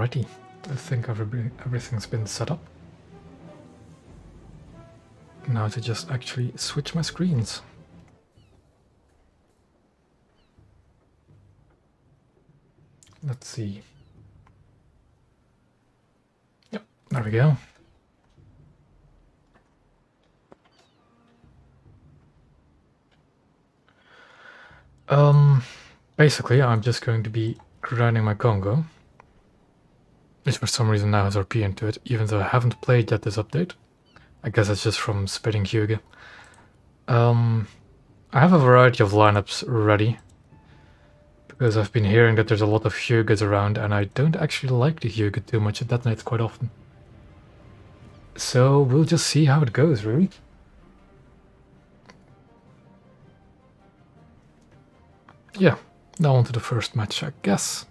Alrighty, I think everything's been set up. Now to just actually switch my screens. Let's see. Yep, there we go. Basically, I'm just going to be grinding my Congo, which for some reason now has RP into it, even though I haven't played yet this update. I guess it's just from spitting Hyuga. I have a variety of lineups ready, because I've been hearing that there's a lot of Hyugas around, and I don't actually like the Hyuga too much. It detonates quite often. So we'll just see how it goes, really. Yeah, now on to the first match, I guess.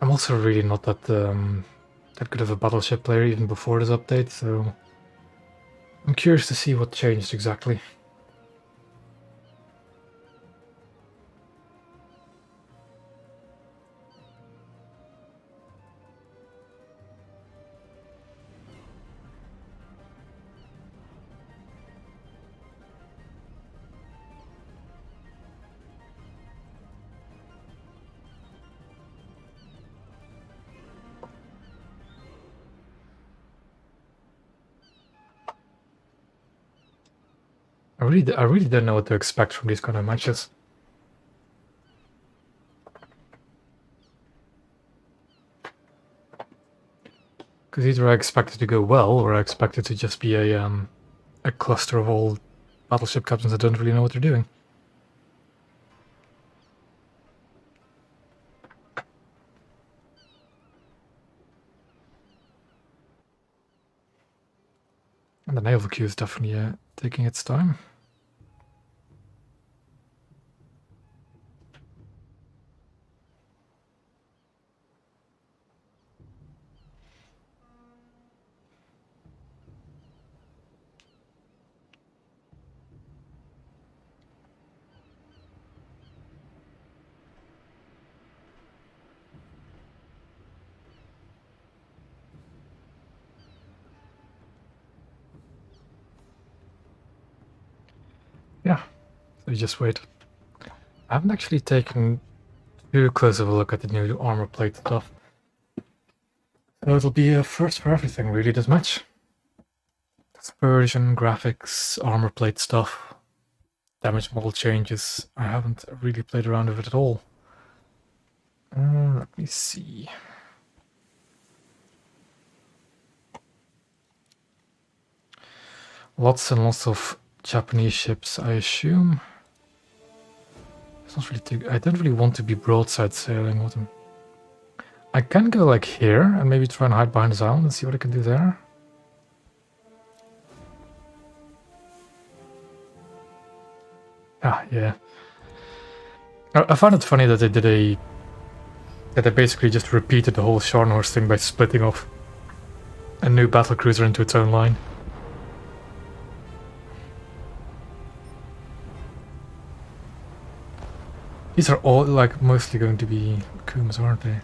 I'm also really not that that good of a Battleship player even before this update, so I'm curious to see what changed exactly. I really don't know what to expect from these kind of matches. Because either I expect it to go well, or I expect it to just be a cluster of old Battleship captains that don't really know what they're doing. And the Naval queue is definitely taking its time. Yeah, so you just wait. I haven't actually taken too close of a look at the new armor plate stuff. So it'll be a first for everything, really, this match. Dispersion, graphics, armor plate stuff, damage model changes. I haven't really played around with it at all. Let me see. Lots and lots of Japanese ships, I assume. It's not really too, I don't really want to be broadside sailing with them. I can go like here and maybe try and hide behind this island and see what I can do there. Ah, yeah. I found it funny that they did that they basically just repeated the whole Scharnhorst thing by splitting off a new battlecruiser into its own line. These are all, like, mostly going to be Kumas, aren't they?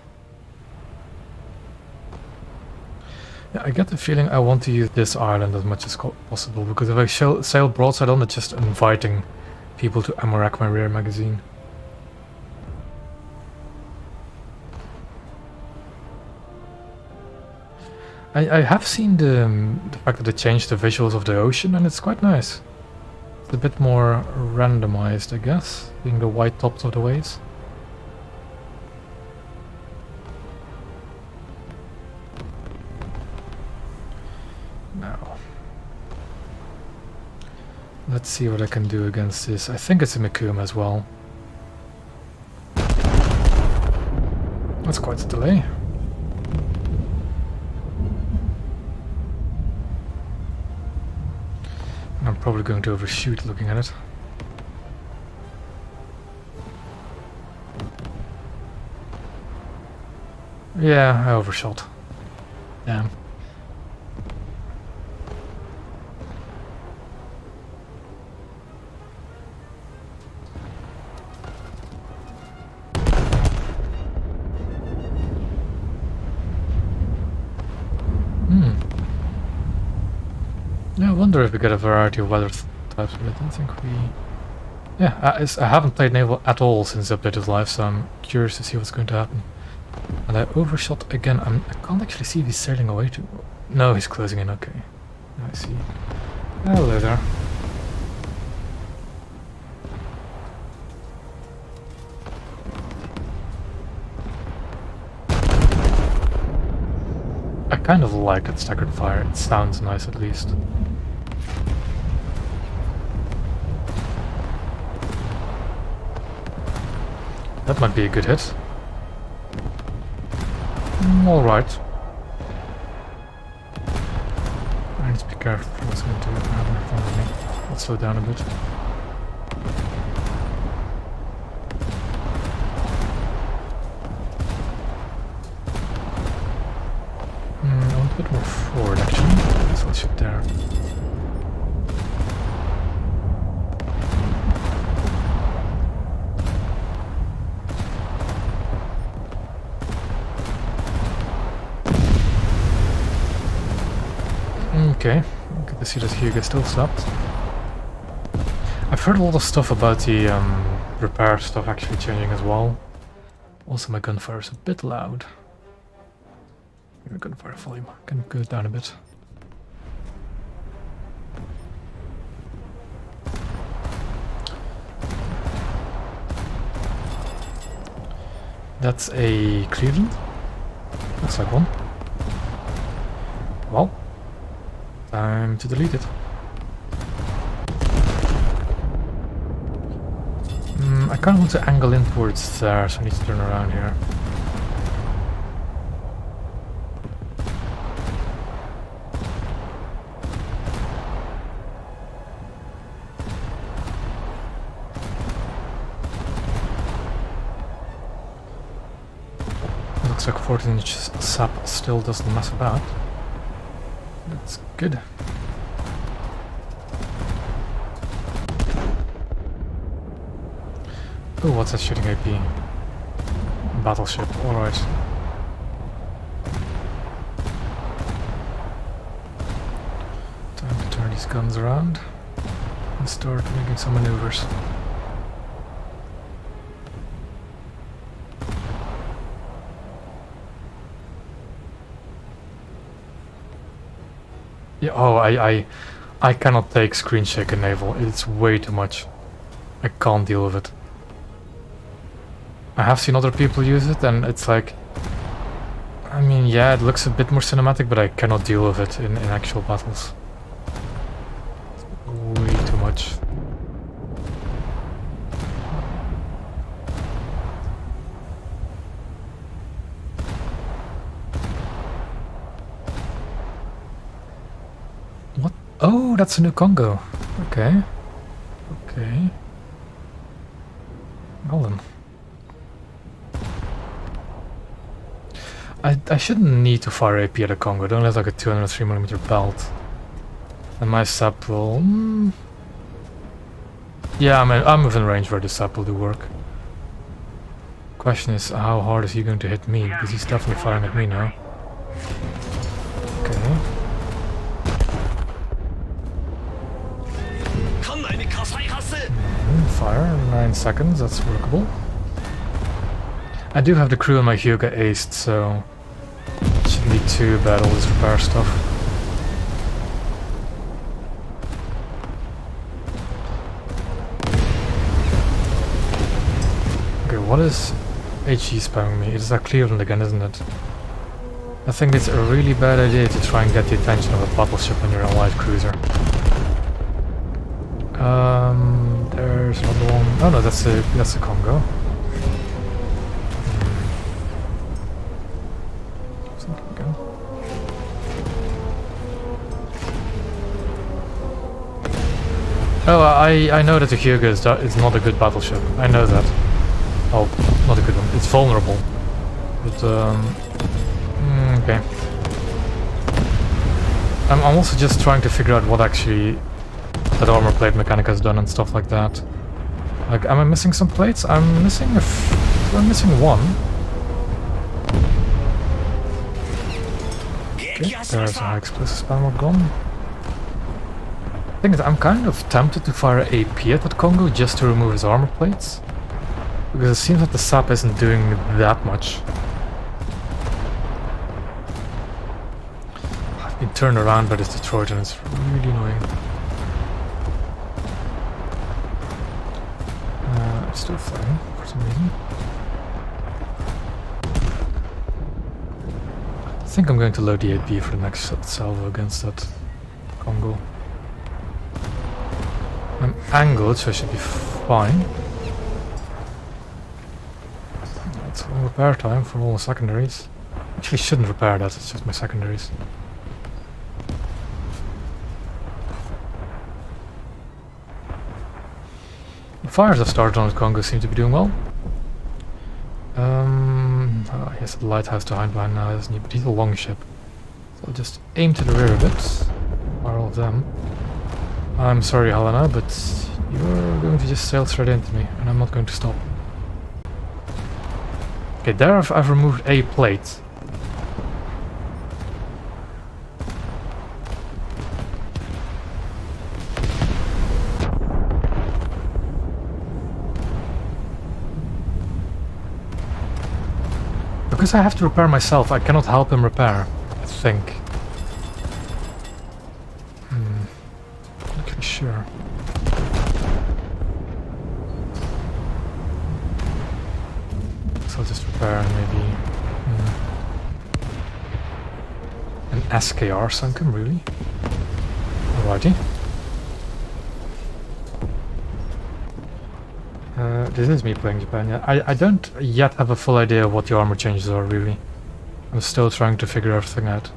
Yeah, I get the feeling I want to use this island as much as possible, because if I sail broadside on, it's just inviting people to ammo rack my rear magazine. I have seen the fact that they changed the visuals of the ocean, and it's quite nice. It's a bit more randomized, I guess, being the white tops of the waves. Now, let's see what I can do against this. I think it's a Mikuma as well. That's quite a delay. I'm probably going to overshoot looking at it. Yeah, I overshot. Damn. wonder if we get a variety of weather types, but I don't think we... Yeah, I haven't played Naval at all since the update is live, so I'm curious to see what's going to happen. And I overshot again. I can't actually see if he's sailing away to... No, he's closing in, okay. I see. Hello there. I kind of like that staggered fire. It sounds nice at least. That might be a good hit. Alright. I need to be careful for what's going to happen in front of me. I'll slow down a bit. I want a bit more forward actually. Guess I'll shoot there. Okay, good to see that Hugo still stopped. I've heard a lot of stuff about the repair stuff actually changing as well. Also my gunfire is a bit loud. Maybe gunfire volume can go down a bit. That's a Cleveland. Looks like one. Well. Time to delete it. I kind of want to angle in towards there, so I need to turn around here. Looks like 14-inch sap still doesn't mess about. That's good. Oh, what's that shooting AP? Battleship, alright. Time to turn these guns around and start making some maneuvers. Yeah, oh, I cannot take screen shake in Naval. It's way too much. I can't deal with it. I have seen other people use it, and it's like... I mean, yeah, it looks a bit more cinematic, but I cannot deal with it in actual battles. It's way too much. What? Oh, that's a new Congo. Okay. Okay. Well then. I shouldn't need to fire AP at a Congo. It only has like a 203mm belt. And my sap will... Yeah, I'm within range where the sap will do work. Question is, how hard is he going to hit me? Because he's definitely firing at me now. Okay. Fire, 9 seconds, that's workable. I do have the crew and my Hyuga aced, so it shouldn't be too bad, all this repair stuff. Okay, what is HE spamming me? It's that Cleveland again, isn't it? I think it's a really bad idea to try and get the attention of a battleship when you're a light cruiser. There's another one. Oh no, that's a Congo. Oh, I know that the Hyuga is not a good battleship. I know that. Oh, not a good one. It's vulnerable. But, okay. I'm also just trying to figure out what actually that armor plate mechanic has done and stuff like that. Like, am I missing some plates? I'm missing I'm missing one. Okay, there's a high explosive spammer gone. thing is, I'm kind of tempted to fire AP at that Congo just to remove his armor plates. Because it seems like the sap isn't doing that much. I've been turned around by this Detroit and it's really annoying. I'm still flying for some reason. I think I'm going to load the AP for the next salvo against that Congo. I'm angled, so I should be fine. It's all repair time for all the secondaries. Actually, shouldn't repair that, it's just my secondaries. The fires I've started on at Congo seem to be doing well. He has a lighthouse to hide behind now, doesn't he? But he's a long ship. So I'll just aim to the rear a bit. Fire all of them. I'm sorry, Helena, but you're going to just sail straight into me, and I'm not going to stop. Okay, there I've removed a plate. Because I have to repair myself, I cannot help him repair, I think. Not really sure. So I'll just repair and maybe... An SKR sunk him, really? Alrighty. This is me playing Japan, yeah. I don't yet have a full idea of what the armor changes are, really. I'm still trying to figure everything out.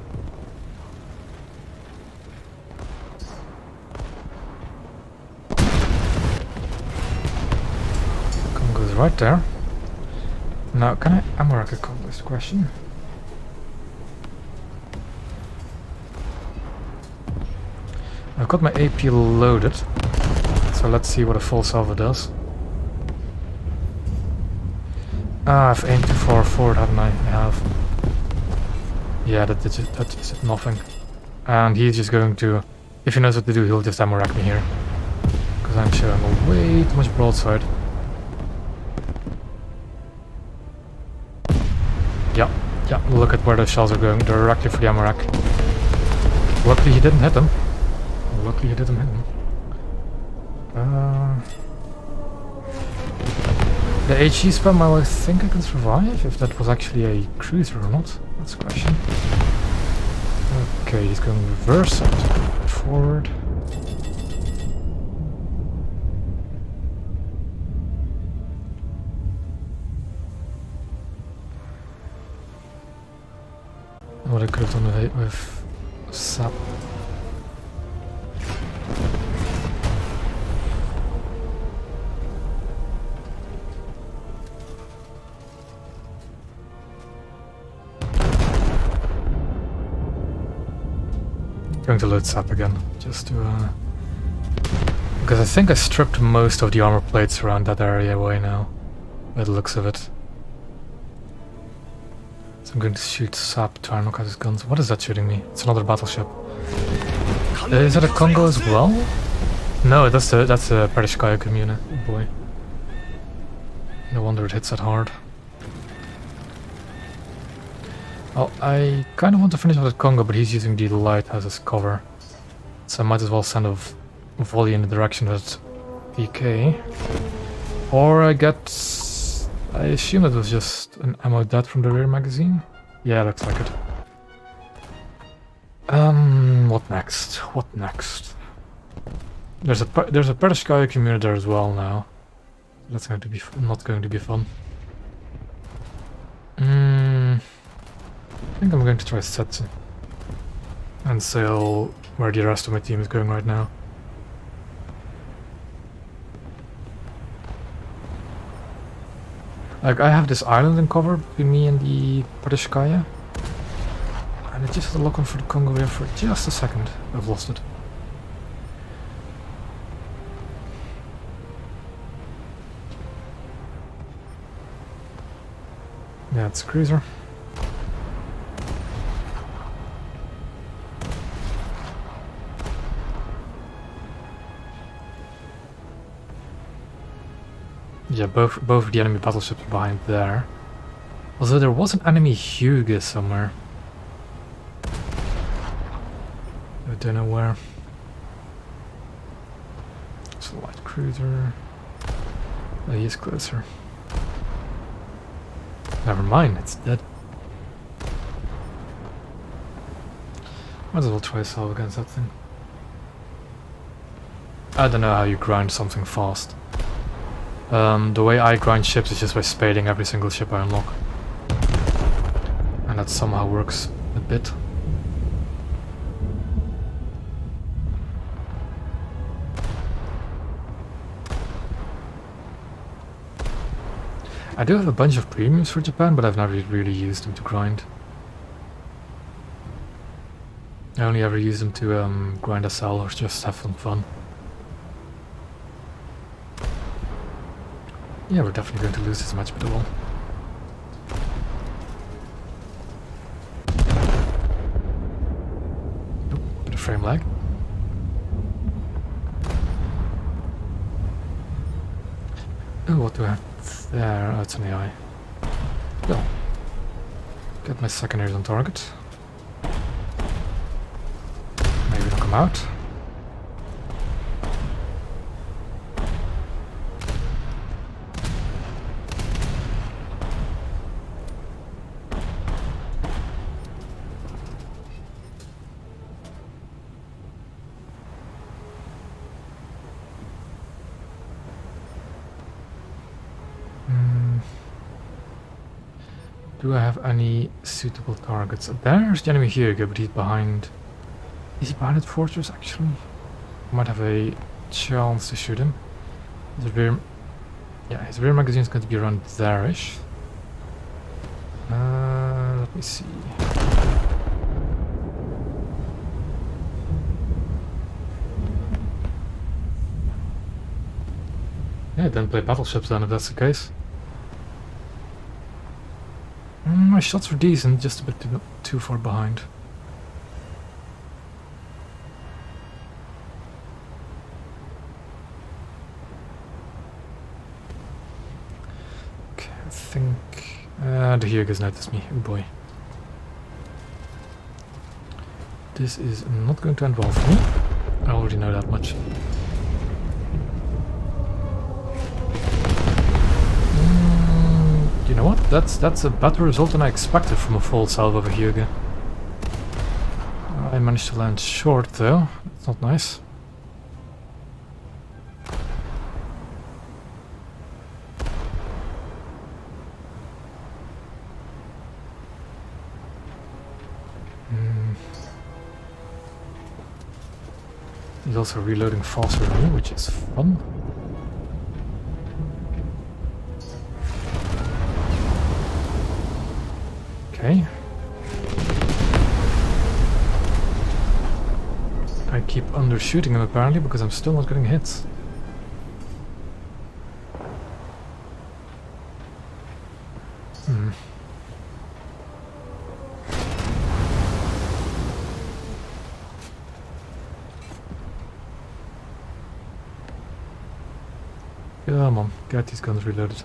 Congo's right there. Now, can I ammo rack a Congo is the question? I've got my AP loaded, so let's see what a full salvo does. Ah, I've aimed too far forward, haven't I? I have. Yeah, that did nothing. And he's just going to... If he knows what to do, he'll just ammo rack me here. Because I'm showing a way too much broadside. Yeah, look at where the shells are going. They're directly for the ammo rack. Luckily he didn't hit them. The HE spam, I think I can survive, if that was actually a cruiser or not. That's the question. Okay, he's going reverse, forward. What I could have done with SAP. Going to load SAP again, just to because I think I stripped most of the armor plates around that area away now, by the looks of it. So I'm going to shoot SAP to try and knock out his guns. What is that shooting me? It's another battleship. Is that a Kongo as well? No, that's a British Commune. Oh boy. No wonder it hits that hard. Well, I kind of want to finish off with Kongo, but he's using the lighthouse as cover. So I might as well send a volley in the direction of PK. Or I assume it was just an ammo dead from the rear magazine? Yeah, looks like it. What next? There's a British community there as well now. That's going to be not going to be fun. I think I'm going to try Setsu and sail where the rest of my team is going right now. Like, I have this island in cover between me and the British Kaya, and it just had a lock on for the Congo here for just a second. I've lost it. Yeah, it's a cruiser. Yeah, both of the enemy battleships are behind there. Although there was an enemy Hugo somewhere. I don't know where. It's a light cruiser. Oh, he is closer. Never mind, it's dead. Might as well try a salve against that thing. I don't know how you grind something fast. The way I grind ships is just by spading every single ship I unlock. And that somehow works a bit. I do have a bunch of premiums for Japan, but I've never really used them to grind. I only ever use them to grind a cell or just have some fun. Yeah, we're definitely going to lose this match, but it will. Nope, bit of frame lag. Oh, what do I have there? Oh, it's an AI. Well, get my secondaries on target. Maybe knock him out. Do I have any suitable targets? There's the enemy here, but he's behind... Is he behind that fortress, actually? I might have a chance to shoot him. His rear... Yeah, his rear magazine is going to be around there-ish. Let me see... Yeah, then play battleships then, if that's the case. My shots were decent, just a bit too far behind. Okay, I think... the Hyugas noticed me, oh boy. This is not going to end well for me. I already know that much. You know what? That's a better result than I expected from a full salve of a Hyuga. I managed to land short though. That's not nice. He's also reloading faster than me, which is fun. Okay. I keep undershooting him apparently because I'm still not getting hits. Come on, get these guns reloaded.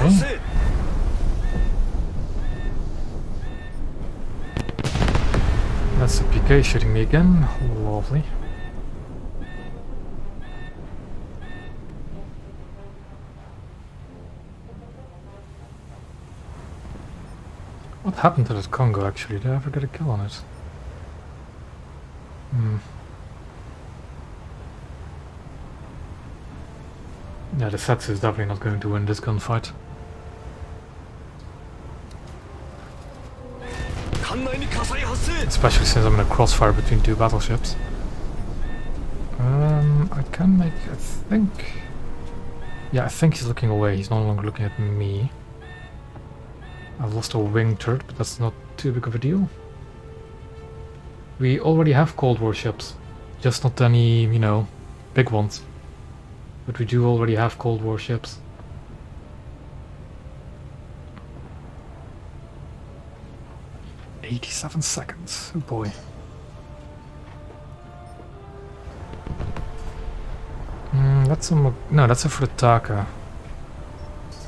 Okay. That's a PK shooting me again. Lovely. What happened to that Kongo actually? Did I ever get a kill on it? Yeah, the Setsu is definitely not going to win this gunfight. Especially since I'm in a crossfire between two battleships. I can make... I think... Yeah, I think he's looking away. He's no longer looking at me. I've lost a wing turret, but that's not too big of a deal. We already have Cold War ships. Just not any, you know, big ones. But we do already have Cold War ships. 7 seconds. Oh boy. That's a... No, that's a Furutaka.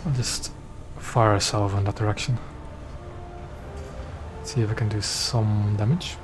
I'll just fire a salvo in that direction. See if I can do some damage.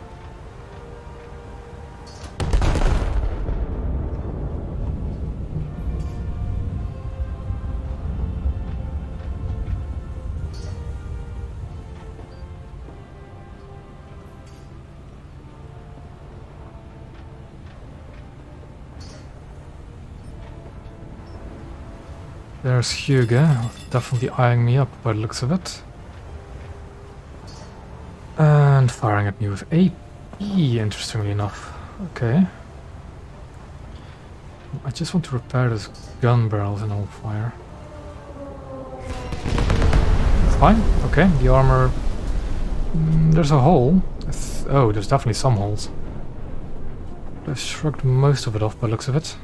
There's Hyuga, definitely eyeing me up by the looks of it. And firing at me with AP, interestingly enough. Okay. I just want to repair this gun barrels and I'll fire. Fine, okay, the armor... there's a hole. Oh, there's definitely some holes. I've shrugged most of it off by the looks of it.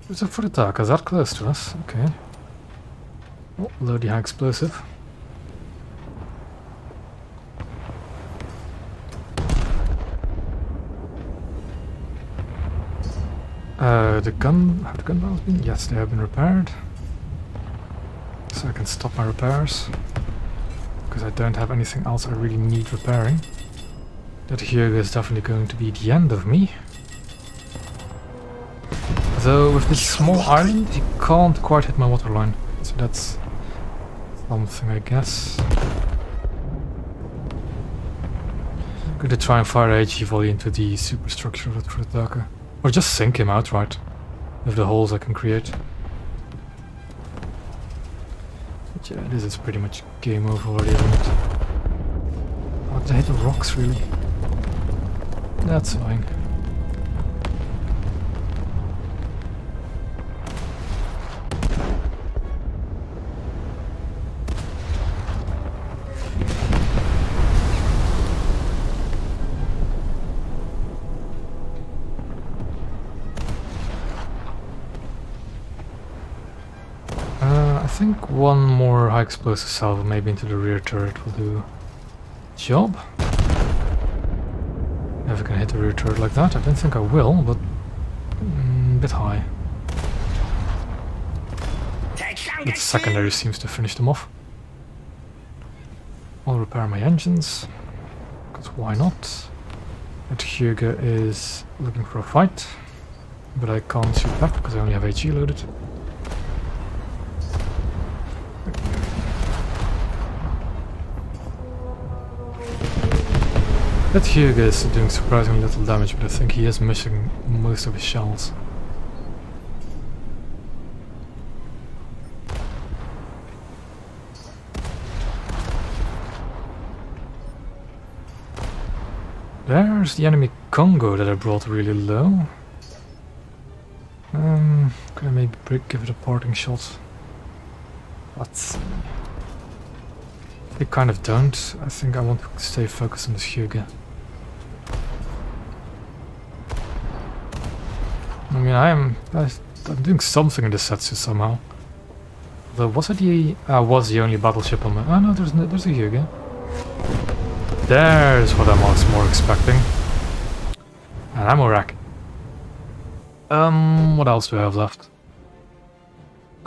There's a Furutaka, is that close to us? Okay. Oh, load the high explosive. Have the gun barrels been? Yes, they have been repaired. So I can stop my repairs. Because I don't have anything else I really need repairing. That Hyuga is definitely going to be the end of me. Though with this small island, he can't quite hit my waterline, so that's something, I guess. I'm going to try and fire HE volley into the superstructure of the Furutaka. Or just sink him outright, with the holes I can create. But yeah, this is pretty much game over already, isn't it? Oh, did I hit the rocks, really? That's annoying. I think one more high explosive salvo maybe into the rear turret will do the job. If I can hit the rear turret like that, I don't think I will, but a bit high. The secondary seems to finish them off. I'll repair my engines, because why not? That Hyuga is looking for a fight, but I can't shoot back because I only have HE loaded. That Hyuga is doing surprisingly little damage, but I think he is missing most of his shells. There's the enemy Kongo that I brought really low. Could I maybe give it a parting shot? Let's see. I kind of don't. I think I want to stay focused on this Hyuga. I mean, I'm doing something in this Setsu somehow. Though was it was the only battleship on my... Oh no, there's a Hyuga. There's what I was more expecting. An ammo rack. What else do I have left?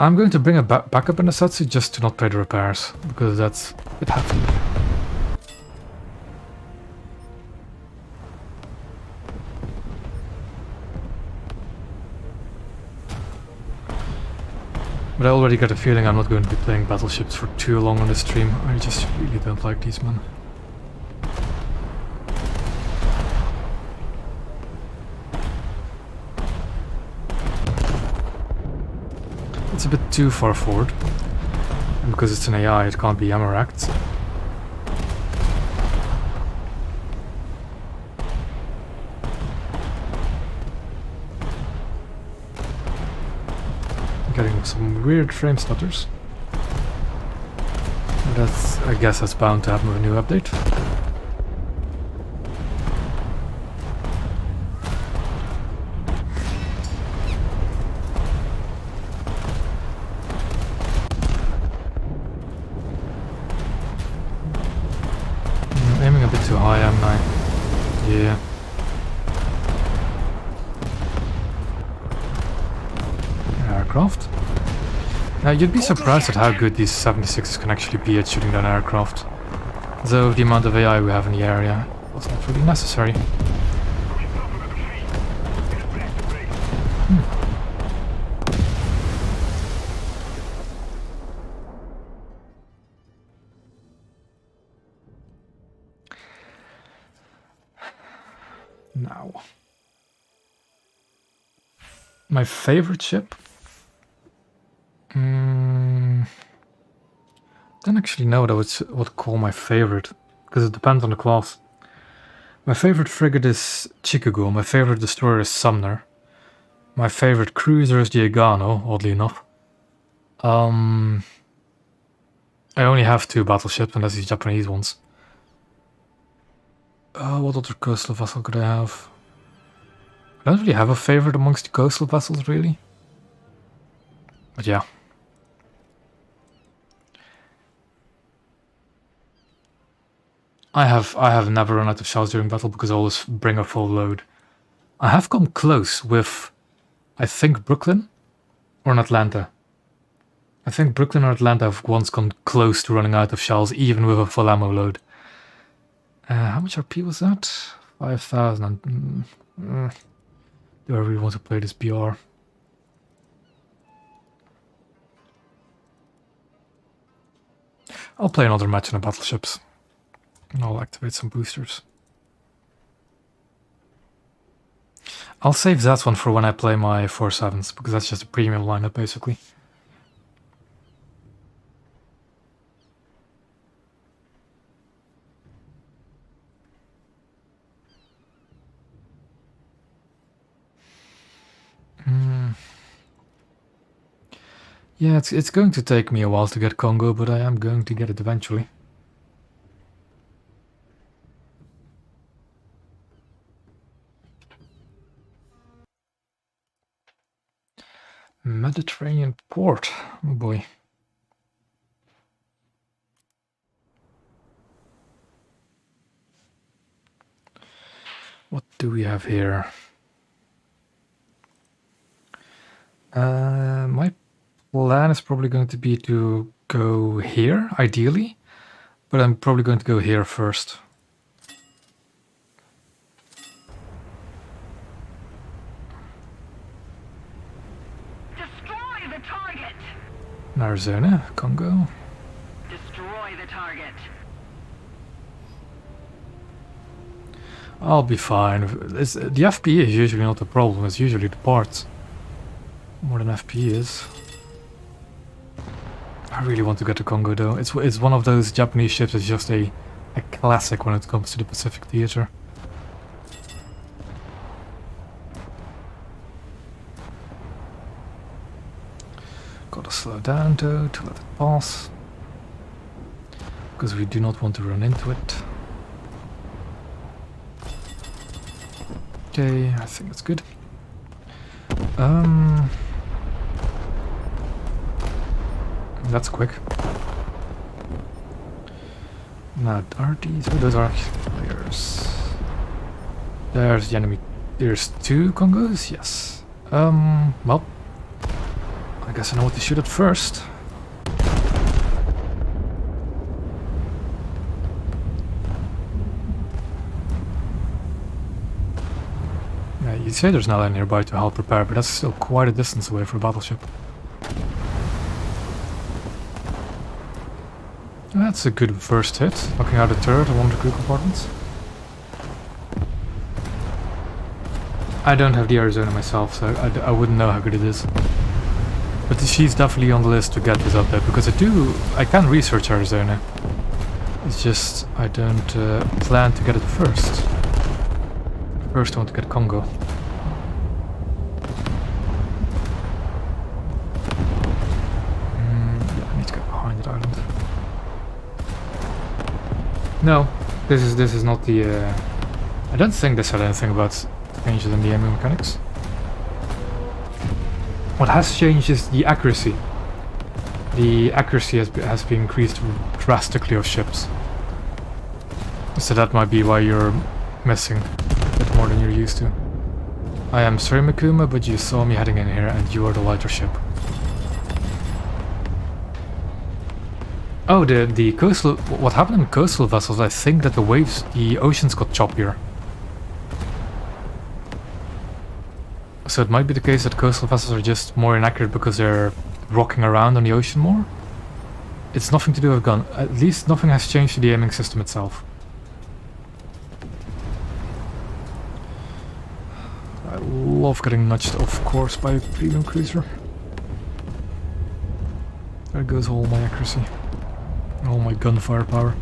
I'm going to bring a backup in the Setsu just to not pay the repairs, because that's... it happened. But I already got a feeling I'm not going to be playing battleships for too long on this stream. I just really don't like these men. It's a bit too far forward, and because it's an AI it can't be ammo-racked. Getting some weird frame stutters. That's, I guess that's bound to happen with a new update. I am I? Yeah. Aircraft. Now you'd be surprised at how good these 76s can actually be at shooting down aircraft. Though the amount of AI we have in the area was not really necessary. Now, my favorite ship? Don't actually know what I would call my favorite, because it depends on the class. My favorite frigate is Chicago, my favorite destroyer is Sumner. My favorite cruiser is the Agano, oddly enough. I only have 2 battleships, and that's the Japanese ones. What other coastal vessel could I have? I don't really have a favorite amongst the coastal vessels, really. But yeah. I have never run out of shells during battle because I always bring a full load. I have come close with, I think, Brooklyn or Atlanta. I think Brooklyn or Atlanta have once come close to running out of shells, even with a full ammo load. How much RP was that? 5,000. Do I really want to play this BR? I'll play another match in the battleships. And I'll activate some boosters. I'll save that one for when I play my 4.7s, because that's just a premium lineup, basically. Yeah, it's going to take me a while to get Congo, but I am going to get it eventually. Mediterranean port. Oh boy. What do we have here? My plan is probably going to be to go here, ideally, but I'm probably going to go here first. Destroy the target. Arizona, Congo. Destroy the target. I'll be fine. The FP is usually not the problem, it's usually the parts. More than FP is. I really want to get to Congo though. It's one of those Japanese ships that's just a classic when it comes to the Pacific theater. Gotta slow down though to let it pass. Because we do not want to run into it. Okay, I think that's good. That's quick. Now, are these? Oh, those are players. There's the enemy. There's 2 Congos? Yes. Well, I guess I know what to shoot at first. Yeah, you'd say there's not any nearby to help prepare, but that's still quite a distance away for a battleship. That's a good first hit, knocking out a turret on one of the crew compartments. I don't have the Arizona myself, so I wouldn't know how good it is. But she's definitely on the list to get this update, because I can research Arizona. It's just, I don't plan to get it first. First I want to get Congo. Yeah, I need to get behind that island. No, this is not the. I don't think they said anything about changes in the aiming mechanics. What has changed is the accuracy. The accuracy has been increased drastically of ships. So that might be why you're missing a bit more than you're used to. I am sorry, Makuma, but you saw me heading in here and you are the lighter ship. Oh, the coastal... What happened in coastal vessels, I think that the waves, the oceans got choppier. So it might be the case that coastal vessels are just more inaccurate because they're rocking around on the ocean more. It's nothing to do with gun. At least nothing has changed to the aiming system itself. I love getting nudged off course by a premium cruiser. There goes all my accuracy. All my gun firepower.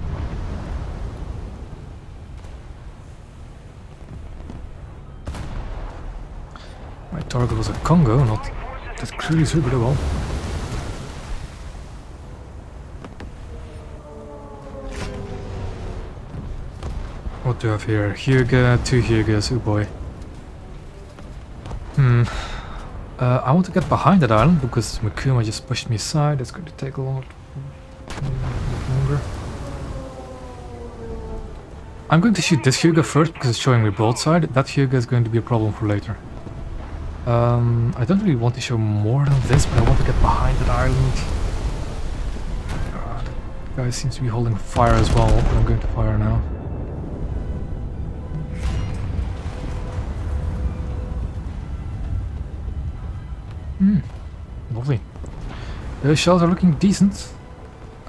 My target was a Congo, not that cruiser, but oh well. What do I have here? Hyuga, 2 Hyugas, oh boy. I want to get behind that island because Makuma just pushed me aside. It's going to take a lot longer. I'm going to shoot this Hyuga first because it's showing me broadside. That Hyuga is going to be a problem for later. I don't really want to show more than this, but I want to get behind that island. The guy seems to be holding fire as well, but I'm going to fire now. Lovely. Those shells are looking decent.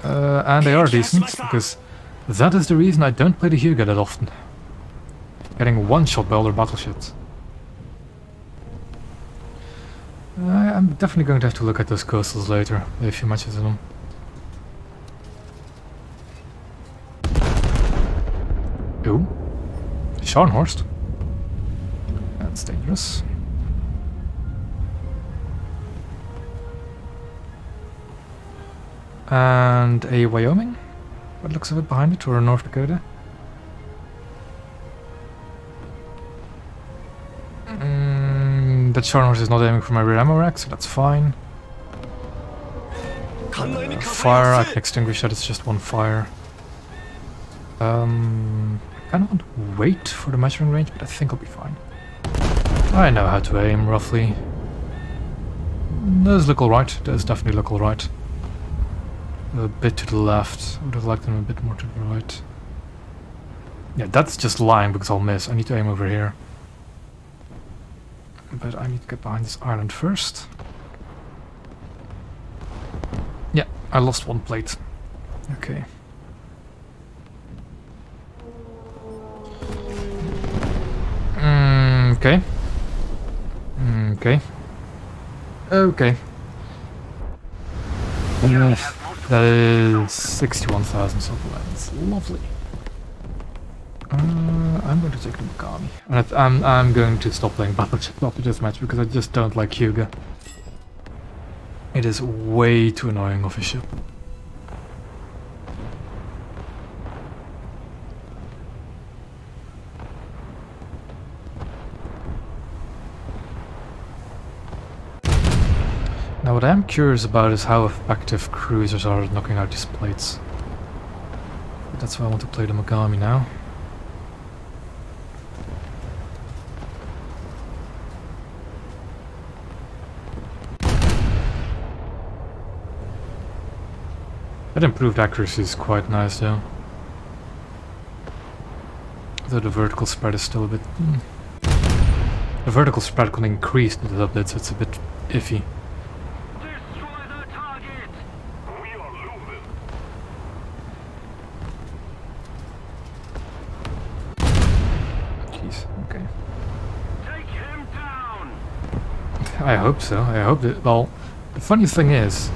And they are decent, because that is the reason I don't play the Hyuga that often. Getting one shot by other battleships. I'm definitely going to have to look at those coastals later, play a few matches in them. Ooh. Scharnhorst. That's dangerous. And a Wyoming, what looks of it behind it, or North Dakota. That Scharnhorst is not aiming for my rear ammo rack, so that's fine. Fire, I can extinguish that, it's just one fire. I kind of want to wait for the measuring range, but I think I'll be fine. I know how to aim, roughly. Those look alright, those definitely look alright. A bit to the left. I would have liked them a bit more to the right. Yeah, that's just lying because I'll miss. I need to aim over here. But I need to get behind this island first. Yeah, I lost one plate. Okay. Okay. Okay. Okay. That is 61,000 supplements. Lovely. I'm going to take the Mikami. And I'm going to stop playing Battleship after this match because I just don't like Hyuga. It is way too annoying of a ship. Now what I'm curious about is how effective cruisers are at knocking out these plates. But that's why I want to play the Megami now. That improved accuracy is quite nice though. Though the vertical spread is still a bit... The vertical spread can increase with the update, so it's a bit iffy. I hope so. I hope that... Well, the funny thing is,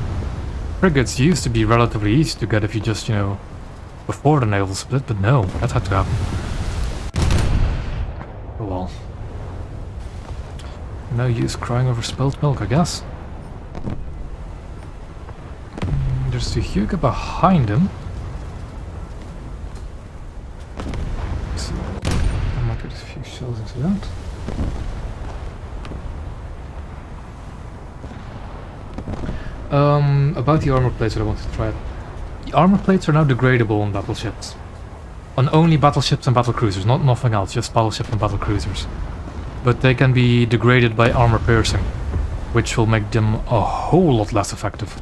frigates used to be relatively easy to get if you just, you know, before the naval split, but no, that had to happen. Oh well. No use crying over spilled milk, I guess. There's the Hyuga behind him. So, I might get a few shells into that. About the armor plates that I want to try. The armor plates are now degradable on battleships. on only battleships and battle cruisers, not nothing else, just battleship and battle cruisers. But they can be degraded by armor piercing, which will make them a whole lot less effective.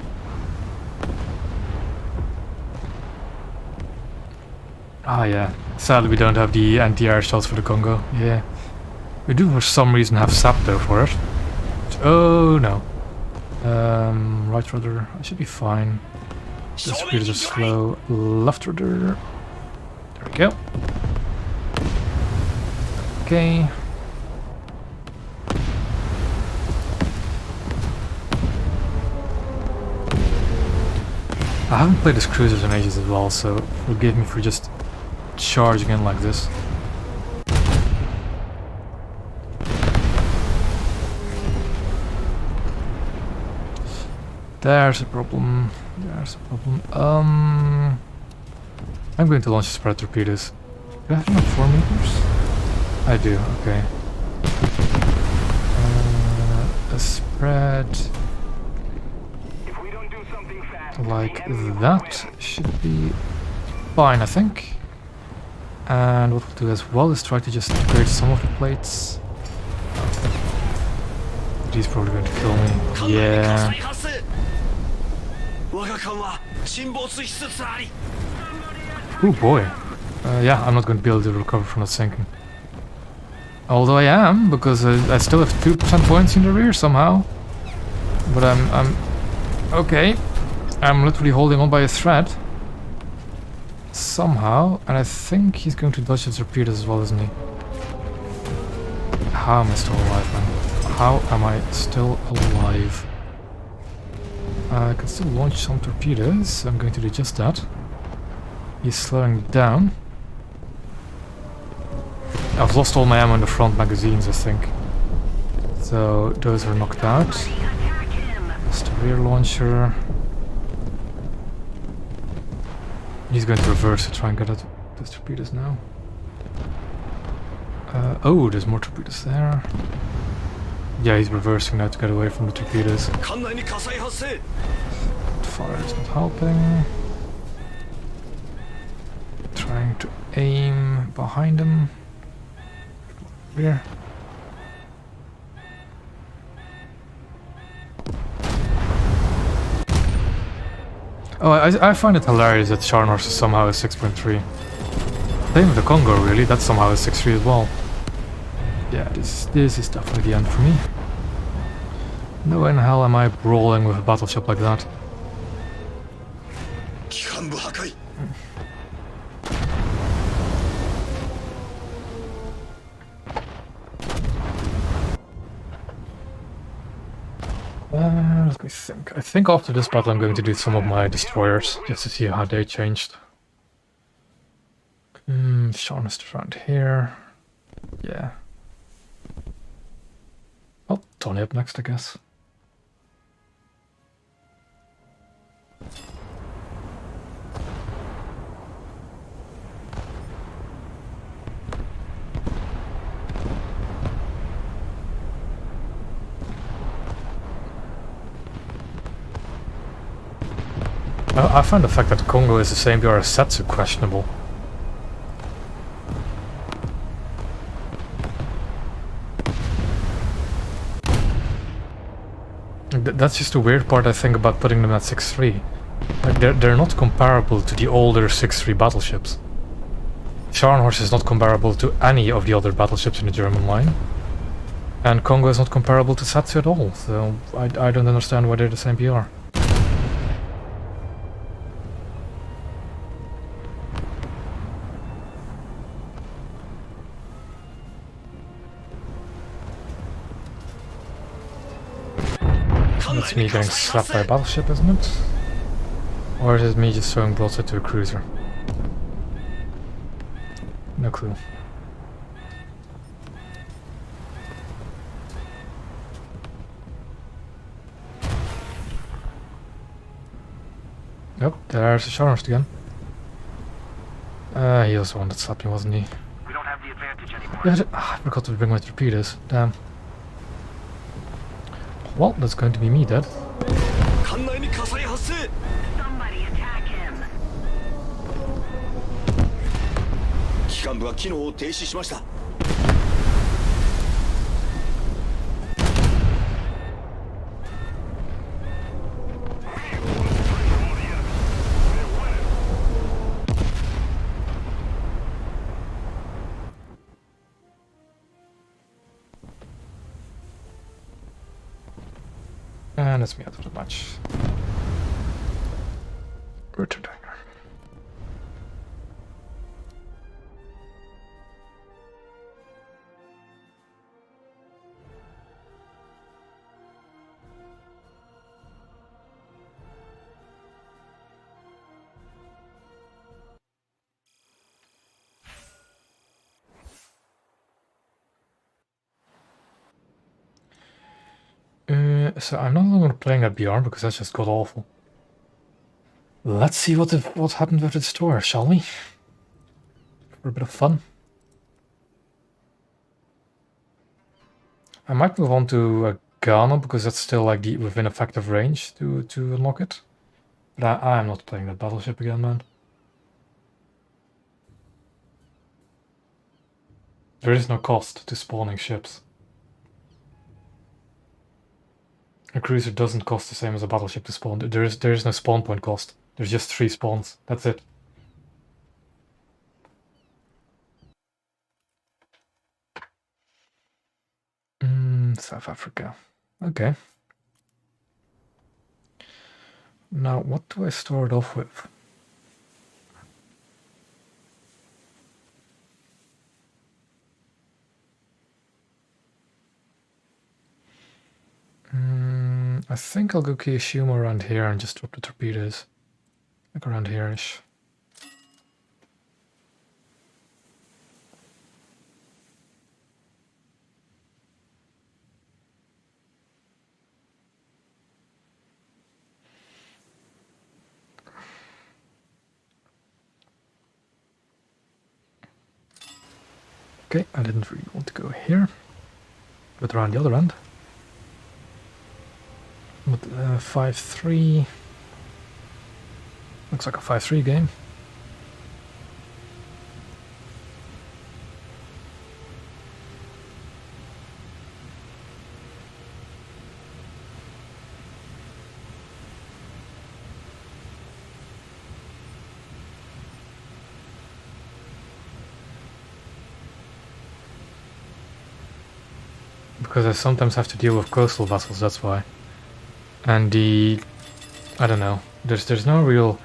Ah yeah, sadly we don't have the anti-air shells for the Congo. Yeah, we do for some reason have SAP though for it. Oh no. Right rudder, I should be fine. This speed is slow. Left rudder. There we go. Okay. I haven't played as cruisers in ages as well, so forgive me for just charging in like this. There's a problem. There's a problem. I'm going to launch spread torpedoes. Do I have enough 4 meters? I do, okay. A spread like that should be fine, I think. And what we'll do as well is try to just upgrade some of the plates. He's probably going to kill me. Yeah. Oh boy. Yeah, I'm not going to be able to recover from that sinking. Although I am, because I still have 2% points in the rear somehow. But I'm okay. I'm literally holding on by a thread. Somehow. And I think he's going to dodge the torpedoes as well, isn't he? How am I still alive, man? How am I still alive? I can still launch some torpedoes, so I'm going to do just that. He's slowing down. I've lost all my ammo in the front magazines, I think. So those are knocked out. That's the rear launcher. He's going to reverse to try and get at those torpedoes now. Oh, there's more torpedoes there. Yeah, he's reversing now to get away from the torpedoes. Fire is not helping. Trying to aim behind him. Rear. Oh, I find it hilarious that Scharnhorst is somehow a 6.3. Same with the Congo, really. That's somehow a 6.3 as well. Yeah, this is definitely the end for me. No way in hell am I brawling with a battleship like that. Let me think. I think after this battle I'm going to do some of my destroyers, just to see how they changed. Scharnhorst around here. Yeah. Oh, Tony up next, I guess. I find the fact that Congo is the same BR as Setsu questionable. That's just the weird part, I think, about putting them at 6.3. Like, they're not comparable to the older 6.3 battleships. Scharnhorst is not comparable to any of the other battleships in the German line. And Congo is not comparable to Setsu at all, so I don't understand why they're the same BR. That's me getting slapped by a battleship, isn't it? Or is it me just throwing broadside to a cruiser? No clue. Nope, there's a Scharnhorst again. He was the one that slapped me, wasn't he? We don't have the advantage anymore. Yeah, I forgot to bring my torpedoes. Damn. Well, that's going to be me dead. Somebody attack him. 機関部が機能を停止しました。And it's me out of the match. Return dagger. So I'm no longer playing at BR because that's just god awful. Let's see what happened with the store, shall we? For a bit of fun. I might move on to Ghana because that's still like within effective range to unlock it. But I'm not playing that battleship again, man. There is no cost to spawning ships. A cruiser doesn't cost the same as a battleship to spawn. There is no spawn point cost. There's just 3 spawns. That's it. South Africa. Okay. Now, what do I start off with? I think I'll go Kiyoshiuma around here and just drop the torpedoes. Like around here-ish. Okay, I didn't really want to go here, but around the other end. But 5-3 looks like a 5-3 game. Because I sometimes have to deal with coastal vessels, that's why. And I don't know, there's no real...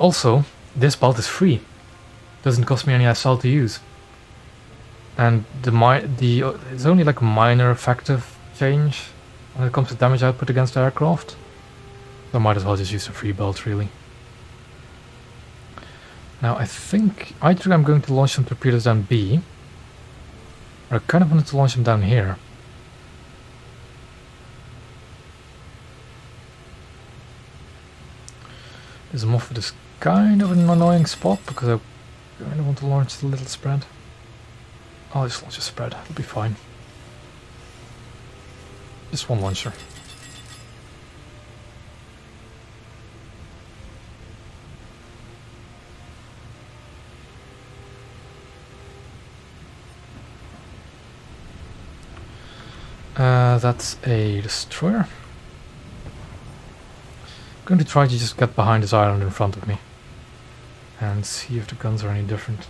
Also, this belt is free. Doesn't cost me any SL to use. And it's only like a minor effective change when it comes to damage output against aircraft. So I might as well just use the free belt, really. Now I think either I'm going to launch some torpedoes down B, or I kind of wanted to launch them down here. This Moffat is kind of an annoying spot because I kind of want to launch the little spread. I'll just launch a spread, it'll be fine. Just one launcher. That's a destroyer. I'm going to try to just get behind this island in front of me and see if the guns are any different.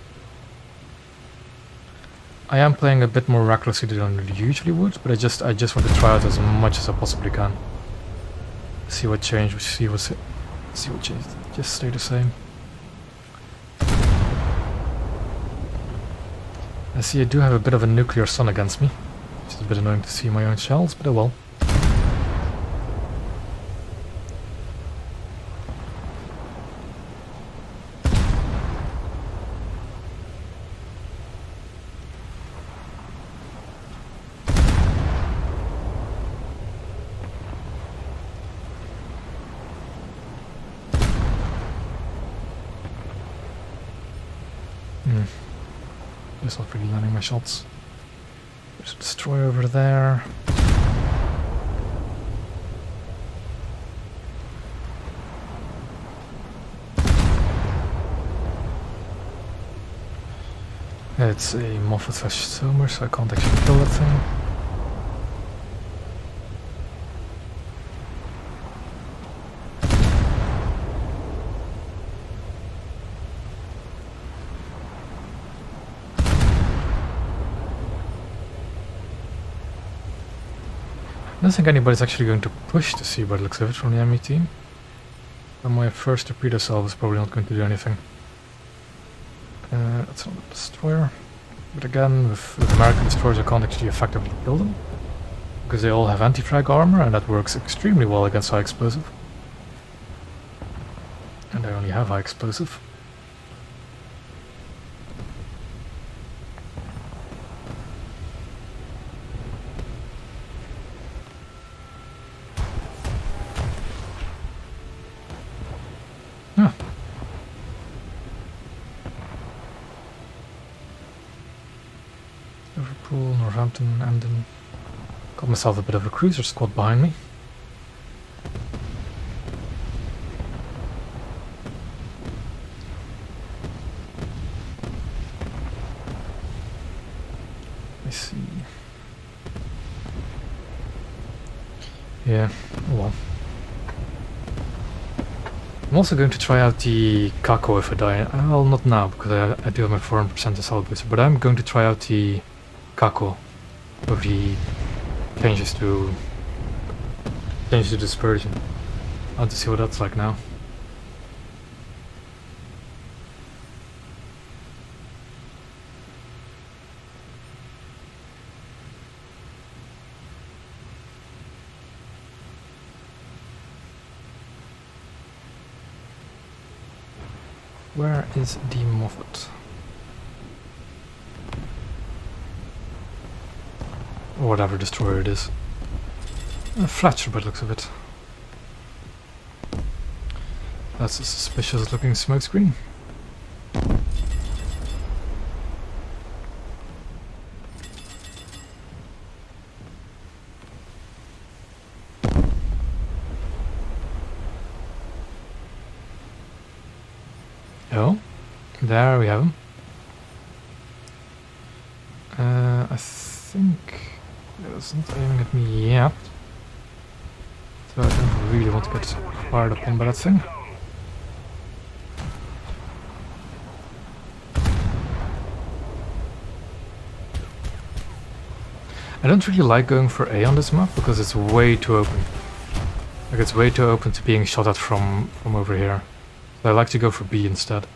I am playing a bit more recklessly than I usually would, but I just want to try out as much as I possibly can. See what changed, see what changed. Just stay the same. I see I do have a bit of a nuclear sun against me, which is a bit annoying to see my own shells, but oh well. Just not really landing my shots. There's a destroyer over there. It's a Moffat/Somer, so I can't actually kill that thing. I don't think anybody's actually going to push the sea by the looks of it from the enemy team. So my first torpedo salvo is probably not going to do anything. That's not a destroyer. But again, with American destroyers I can't actually effectively kill them. Because they all have anti-frag armor and that works extremely well against high explosive. And I only have high explosive. Liverpool, Northampton, Emden. Got myself a bit of a cruiser squad behind me. I see. Yeah, well. I'm also going to try out the Kako if I die. Well, not now, because I do have my 400% assault booster, but I'm going to try out the Kako with the changes to dispersion. I want to see what that's like now. Where is the Moffat? Or whatever destroyer it is. A Fletcher by the looks of it. That's a suspicious looking smokescreen. Oh, there we have him. I think it's not aiming at me yet, so I don't really want to get fired upon by that thing. I don't really like going for A on this map because it's way too open. Like it's way too open to being shot at from over here. So I like to go for B instead.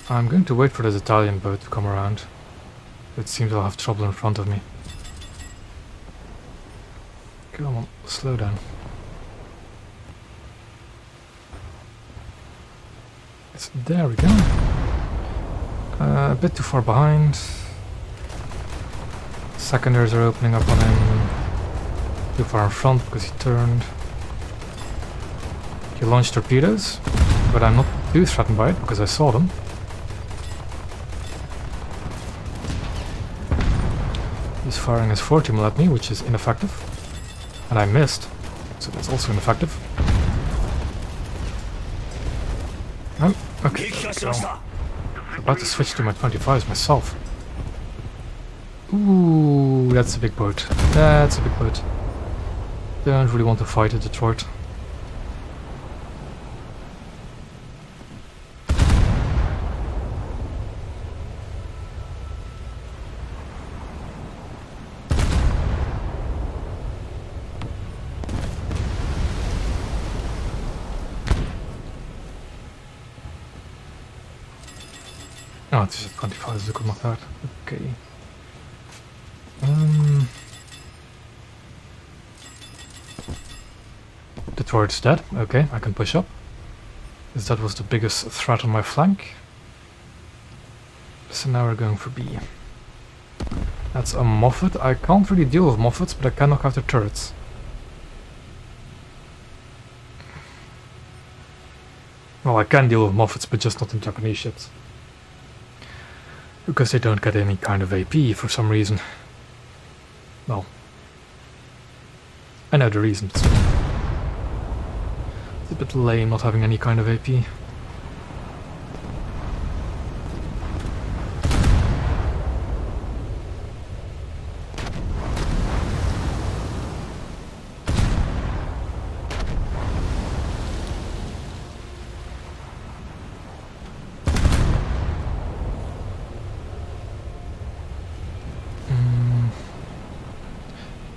I'm going to wait for this Italian boat to come around. It seems I'll have trouble in front of me. Come on, slow down. There we go. A bit too far behind. Secondaries are opening up on him. Too far in front because he turned. He launched torpedoes, but I'm not too threatened by it because I saw them. He's firing his 40 mil at me, which is ineffective. And I missed, so that's also ineffective. Oh, okay. I'm about to switch to my 25s myself. Ooh, that's a big boat. That's a big boat. Don't really want to fight at Detroit. Oh, het is 25, dus ik kom nog daar. Oké. Detroit's dead. Okay, I can push up. Because that was the biggest threat on my flank. So now we're going for B. That's a Moffat. I can't really deal with Moffats, but I can knock out their turrets. Well, I can deal with Moffats, but just not in Japanese ships. Because they don't get any kind of AP for some reason. Well, I know the reason. It's a bit lame not having any kind of AP.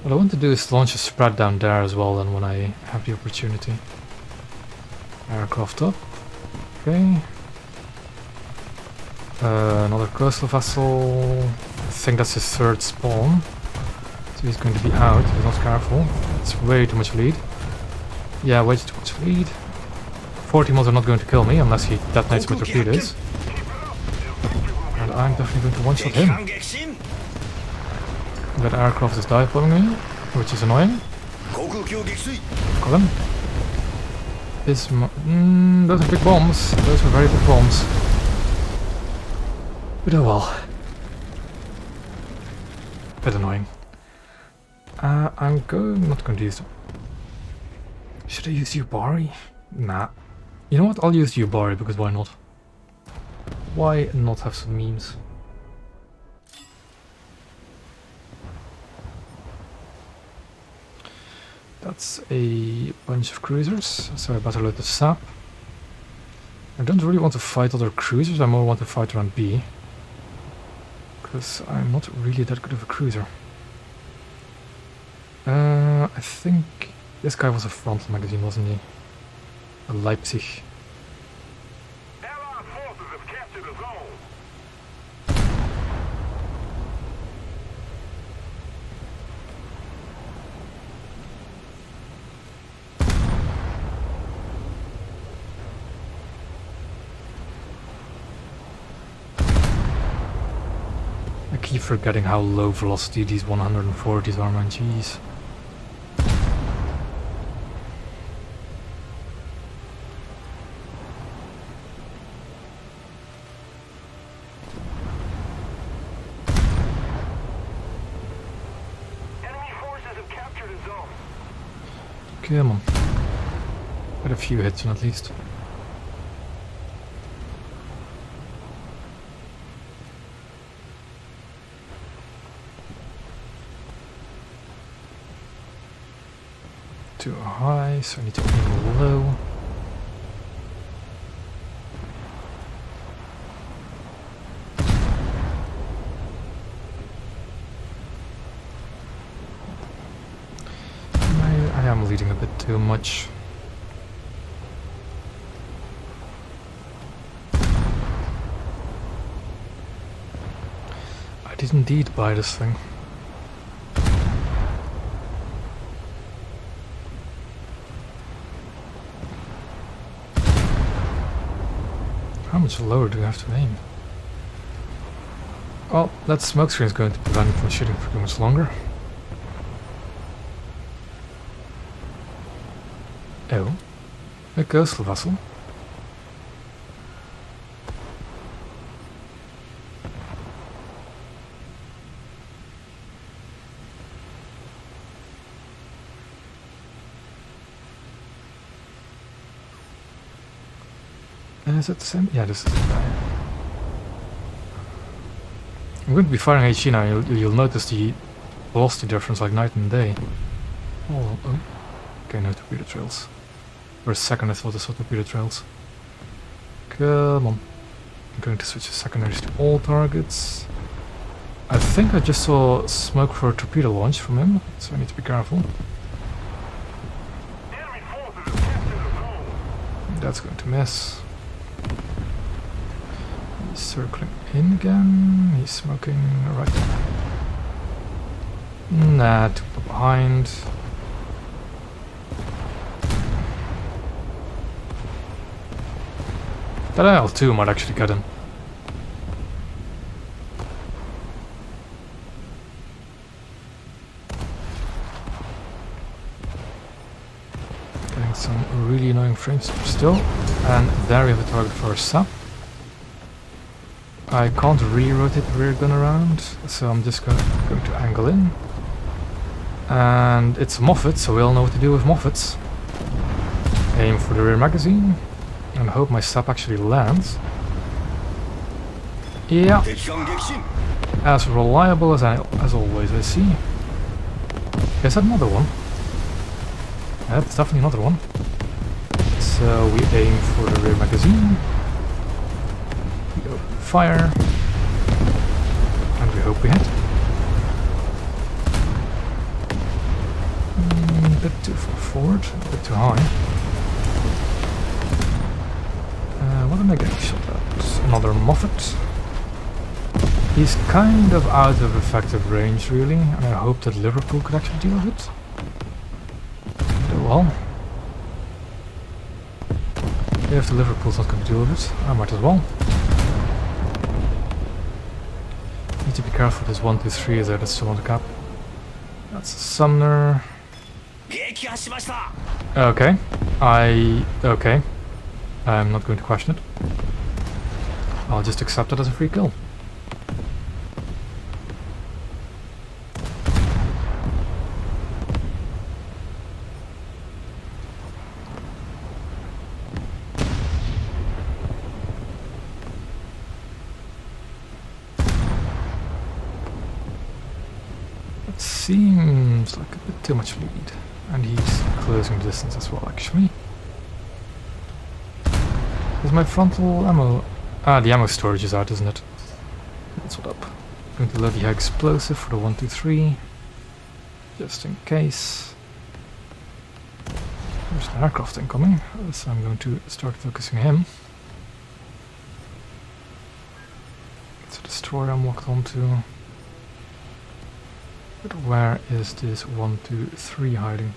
What I want to do is launch a spread down there as well, then when I have the opportunity. Aircraft up. Okay. Another coastal vessel. I think that's his third spawn. So he's going to be out if he's not careful. It's way too much lead. Yeah, way too much lead. 40 mods are not going to kill me unless he detonates my torpedoes. And I'm definitely going to one-shot him. That aircraft is dive bombing me, which is annoying. Got him. Those are big bombs. Those are very big bombs. But oh well. Bit annoying. I'm not going to use them. Should I use Yubari? Nah. You know what? I'll use Yubari because why not? Why not have some memes? That's a bunch of cruisers, so I better load the sap. I don't really want to fight other cruisers, I more want to fight around B. Because I'm not really that good of a cruiser. I think this guy was a frontal magazine, wasn't he? A Leipzig. Allied forces have captured a zone. I keep forgetting how low velocity these 140s are, man, jeez. Enemy forces have captured a zone. Come on. Got a few hits in at least. Too high, so I need to aim low. I am leading a bit too much. I did indeed buy this thing. How much lower do I have to aim? Well, that smoke screen is going to prevent me from shooting for too much longer. Oh, a coastal vessel. Is it the same? Yeah, this is the guy. I'm going to be firing HE now. You'll notice the velocity difference like night and day. Oh, okay, no torpedo trails. For a second I thought I saw torpedo trails. Come on. I'm going to switch the secondaries to all targets. I think I just saw smoke for a torpedo launch from him, so I need to be careful. Enemy forces have captured a zone. That's going to miss. He's circling in again. He's smoking right there. Nah, too far behind. That L2 might actually get him. Getting some really annoying frames still. And there we have a target for a sap. I can't re-rotate the rear gun around, so I'm just going to angle in. And it's a Moffat, so we all know what to do with Moffats. Aim for the rear magazine. And hope my sap actually lands. Yeah. As reliable as always, I see. Is that another one? Yeah, that's definitely another one. So we aim for the rear magazine. We open fire. And we hope we hit. a bit too far forward, a bit too high. What am I getting shot at? Another Moffat. He's kind of out of effective range, really, and I hope that Liverpool could actually deal with it. Oh well. If the Liverpool's not going to deal with it, I might as well. Need to be careful with this 1, 2, 3 there that's still on the cap. That's a Sumner. Okay. Okay. I'm not going to question it. I'll just accept it as a free kill. It seems like a bit too much lead. And he's closing the distance as well, actually. Is my frontal ammo... Ah, the ammo storage is out, isn't it? That's what up. Going to load the high explosive for the 1, 2, 3. Just in case. There's an aircraft incoming, so I'm going to start focusing him. It's a destroyer I'm locked onto. But where is this 1, 2, 3 hiding?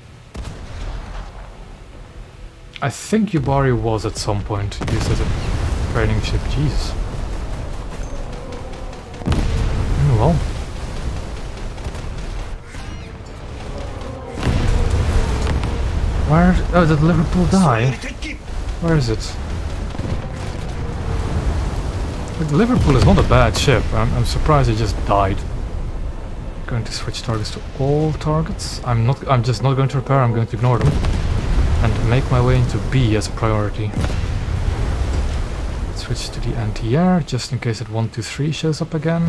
I think Yubari was at some point used as a training ship. Jesus. Oh well. Where? Oh, did Liverpool die? Where is it? Like, Liverpool is not a bad ship. I'm surprised it just died. Going to switch targets to all targets. I'm just not going to repair. I'm going to ignore them. And make my way into B as a priority. Switch to the anti-air, just in case that 1, 2, 3 shows up again.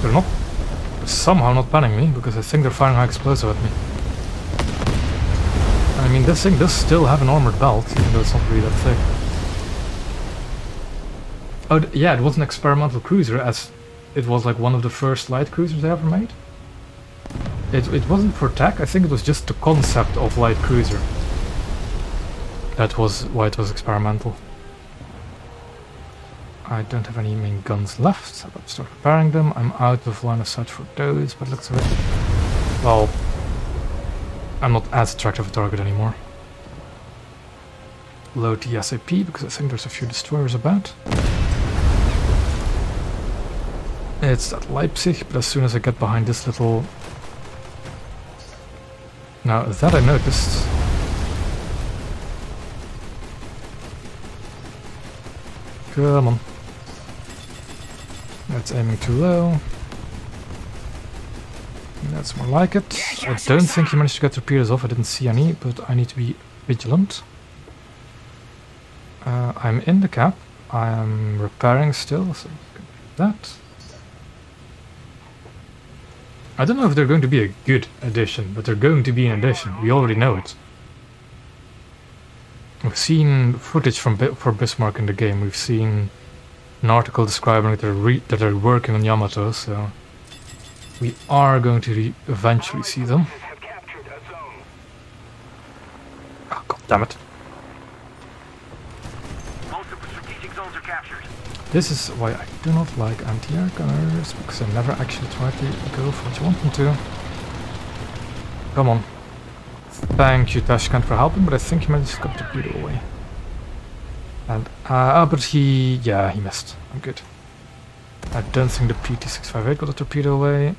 They're somehow not panning me, because I think they're firing high explosive at me. I mean, this thing does still have an armored belt, even though it's not really that thick. Oh, yeah, it was an experimental cruiser, as it was like one of the first light cruisers they ever made. It wasn't for tech, I think it was just the concept of light cruiser. That was why it was experimental. I don't have any main guns left, so I'll start repairing them. I'm out of line of sight for those, but looks like... Well, I'm not as attractive a target anymore. Load the SAP, because I think there's a few destroyers about. It's at Leipzig, but as soon as I get behind this little... Now, that I noticed. Come on. That's aiming too low. That's more like it. I don't think he managed to get torpedoes off. I didn't see any, but I need to be vigilant. I'm in the cap. I'm repairing still, so you can do that. I don't know if they're going to be a good addition, but they're going to be an addition. We already know it. We've seen footage for Bismarck in the game. We've seen an article describing that they're working on Yamato, so we are going to eventually see them. Oh, God damn it. Most of the strategic zones are captured. This is why I do not like anti-air gunners, because I never actually try to go for what you want them to. Come on. Thank you, Tashkent, for helping, but I think he managed to got the torpedo away. And, but he missed. I'm good. I don't think the PT-658 got a torpedo away.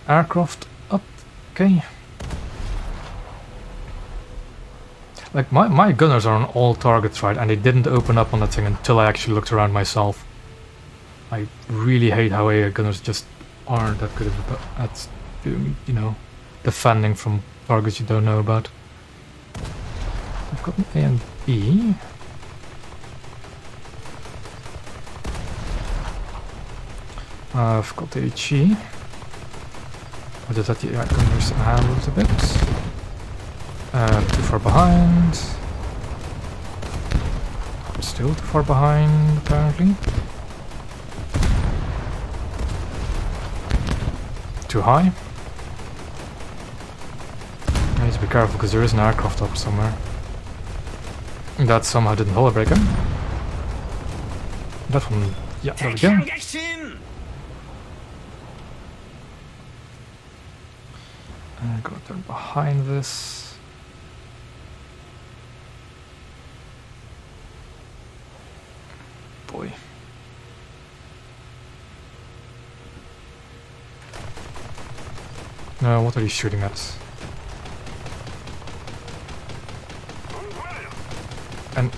Aircraft up, okay. Like, my gunners are on all targets, right, and they didn't open up on that thing until I actually looked around myself. I really hate how AA gunners just aren't that good at, you know, defending from targets you don't know about. I've got an A and B. I've got the HE. I just let the air gunners handle it a bit. Too far behind. Still too far behind, apparently. too high. I need to be careful because there is an aircraft up somewhere. That somehow didn't holo break him. That one, yeah, there we go. I'm gonna turn behind this. Boy. No, what are you shooting at? And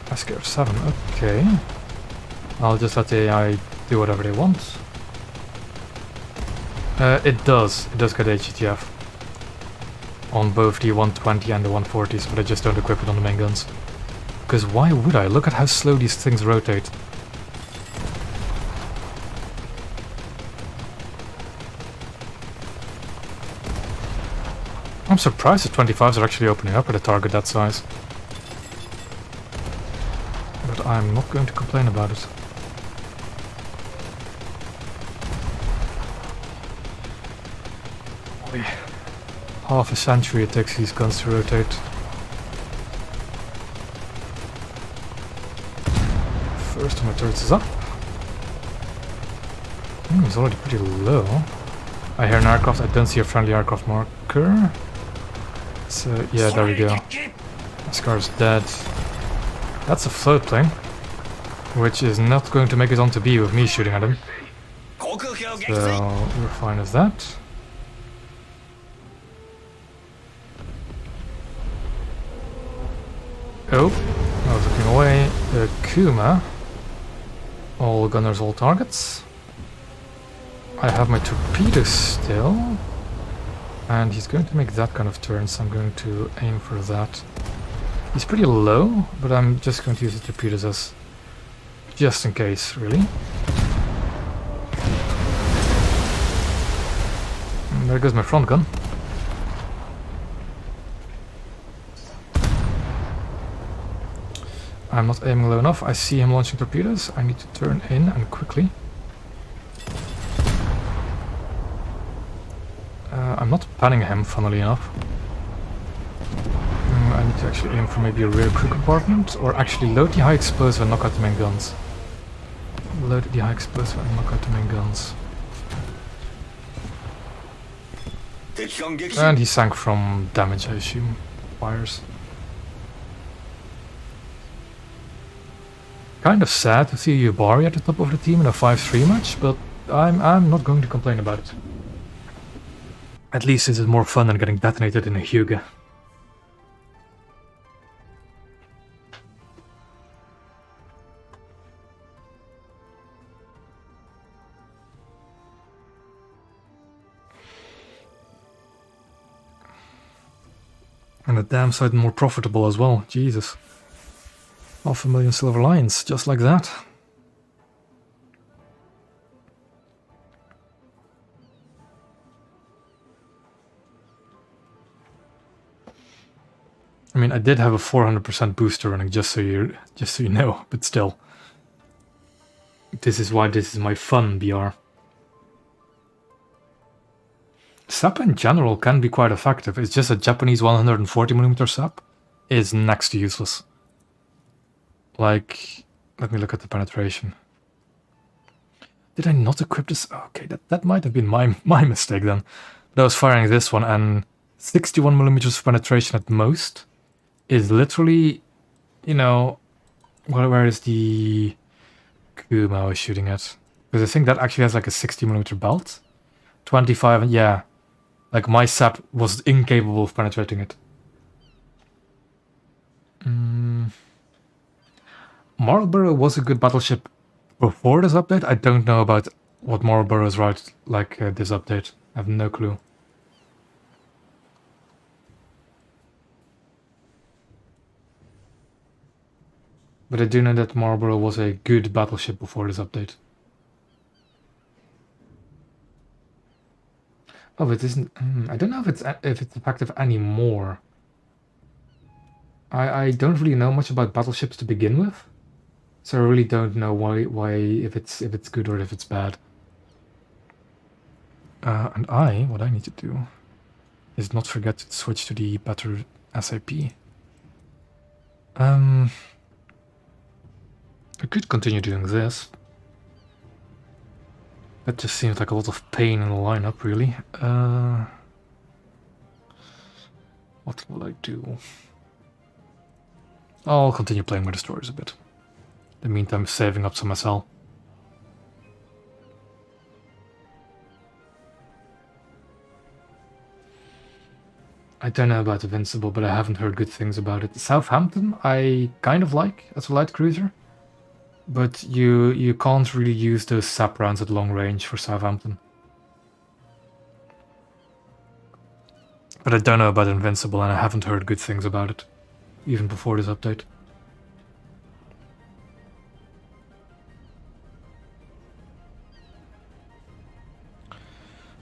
SKR-7, okay. I'll just let the AI do whatever they want. It does get HETF on both the 120 and the 140s, but I just don't equip it on the main guns. Because why would I? Look at how slow these things rotate. I'm surprised the 25s are actually opening up at a target that size. But I'm not going to complain about it. Boy, half a century it takes these guns to rotate. First of my turrets is up. He's already pretty low. I hear an aircraft, I don't see a friendly aircraft marker. So, yeah, there we go. Scar's dead. That's a float plane, which is not going to make it onto B with me shooting at him. So, we're fine as that. Oh, I was looking away. The Kuma. All gunners, all targets. I have my torpedoes still. And he's going to make that kind of turn, so I'm going to aim for that. He's pretty low, but I'm just going to use the torpedoes as just in case, really. And there goes my front gun. I'm not aiming low enough. I see him launching torpedoes. I need to turn in and quickly. I'm not panning him, funnily enough. I need to actually aim for maybe a rear crew compartment, or actually load the high explosive and knock out the main guns. Load the high explosive and knock out the main guns. And he sank from damage, I assume. Wires. Kind of sad to see Yubari at the top of the team in a 5-3 match, but I'm not going to complain about it. At least this is more fun than getting detonated in a Hyuga. And the damn side more profitable as well, Jesus. 500,000 silver lions, just like that. I mean, I did have a 400% booster running, just so you know, but still. This is why this is my fun BR. SAP in general can be quite effective. It's just a Japanese 140mm SAP is next to useless. Like, let me look at the penetration. Did I not equip this? Okay, that might have been my mistake then. But I was firing this one, and 61mm of penetration at most is literally, you know, where is the Kuma I was shooting at? Because I think that actually has like a 60mm belt. 25, yeah. Like my SAP was incapable of penetrating it. Marlborough was a good battleship before this update. I don't know about what Marlborough is like this update. I have no clue. But I do know that Marlborough was a good battleship before this update. Oh, it isn't. I don't know if it's effective anymore. I don't really know much about battleships to begin with, so I really don't know why if it's good or if it's bad. And what I need to do is not forget to switch to the better SAP. I could continue doing this. That just seems like a lot of pain in the lineup, really. What will I do? I'll continue playing with the stories a bit. In the meantime, saving up some SL. I don't know about Invincible, but I haven't heard good things about it. Southampton, I kind of like as a light cruiser, but you can't really use those sap rounds at long range for Southampton. But I don't know about Invincible, and I haven't heard good things about it, even before this update.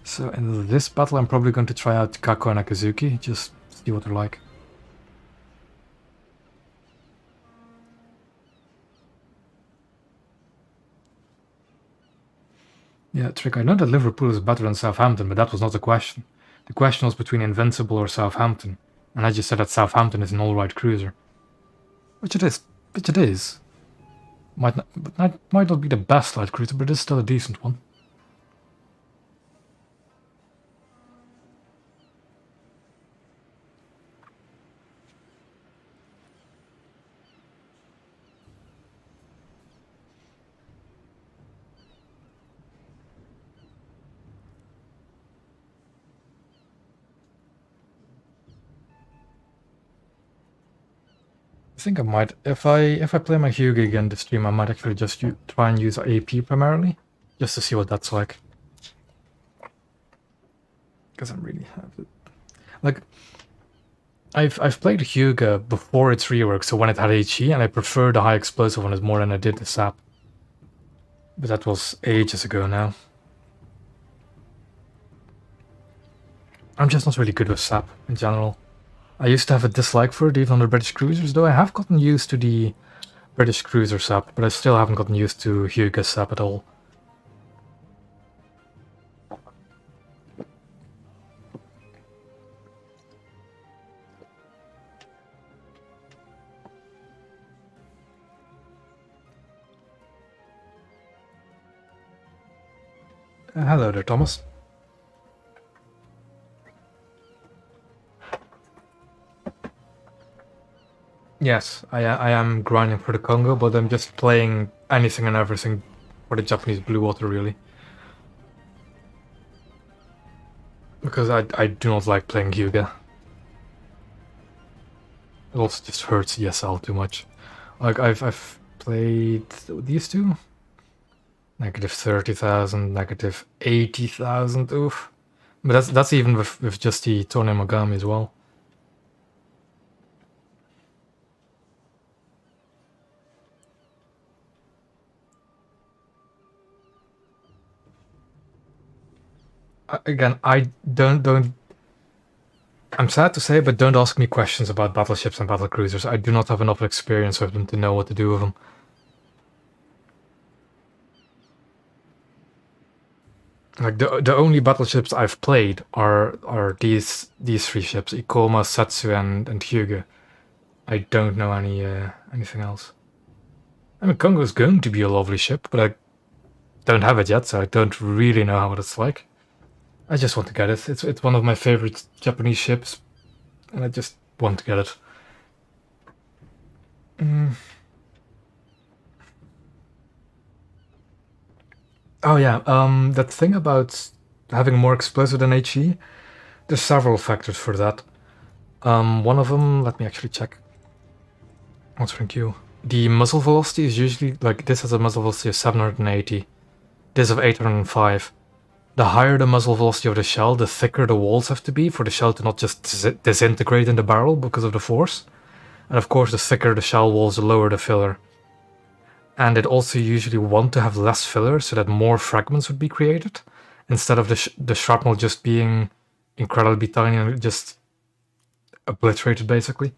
So in this battle, I'm probably going to try out Kako and Akazuki, just see what they're like. Yeah, Trick, I know that Liverpool is better than Southampton, but that was not the question. The question was between Invincible or Southampton, and I just said that Southampton is an alright cruiser. Which it is. Might not be the best light cruiser, but it is still a decent one. I think I might, if I play my Hyuga again this stream, I might actually just try and use AP primarily, just to see what that's like. Because I'm really happy. Like, I've played Hyuga before its rework, so when it had HE, and I prefer the high explosive on it more than I did the SAP. But that was ages ago now. I'm just not really good with SAP in general. I used to have a dislike for it, even on the British cruisers, though I have gotten used to the British cruiser SAP, but I still haven't gotten used to Hyuga SAP at all. Hello there, Thomas. Yes, I am grinding for the Congo, but I'm just playing anything and everything for the Japanese blue water, really. Because I do not like playing Hyuga. It also just hurts ESL too much. Like, I've played these two? Negative 30,000, negative 80,000, oof. But that's even with just the Tone Mogami as well. Again, I don't. I'm sad to say, but don't ask me questions about battleships and battlecruisers. I do not have enough experience with them to know what to do with them. Like the only battleships I've played are these three ships: Ikoma, Setsu, and Hyuga. I don't know anything else. I mean, Kongo is going to be a lovely ship, but I don't have it yet, so I don't really know what it's like. I just want to get it. It's one of my favorite Japanese ships, and I just want to get it. Oh yeah, that thing about having more explosive than HE, there's several factors for that. One of them, let me actually check. What's in queue? The muzzle velocity is usually, like, this has a muzzle velocity of 780, this of 805. The higher the muzzle velocity of the shell, the thicker the walls have to be for the shell to not just disintegrate in the barrel because of the force. And of course, the thicker the shell walls, the lower the filler. And it also usually want to have less filler so that more fragments would be created, instead of the shrapnel just being incredibly tiny and just obliterated, basically.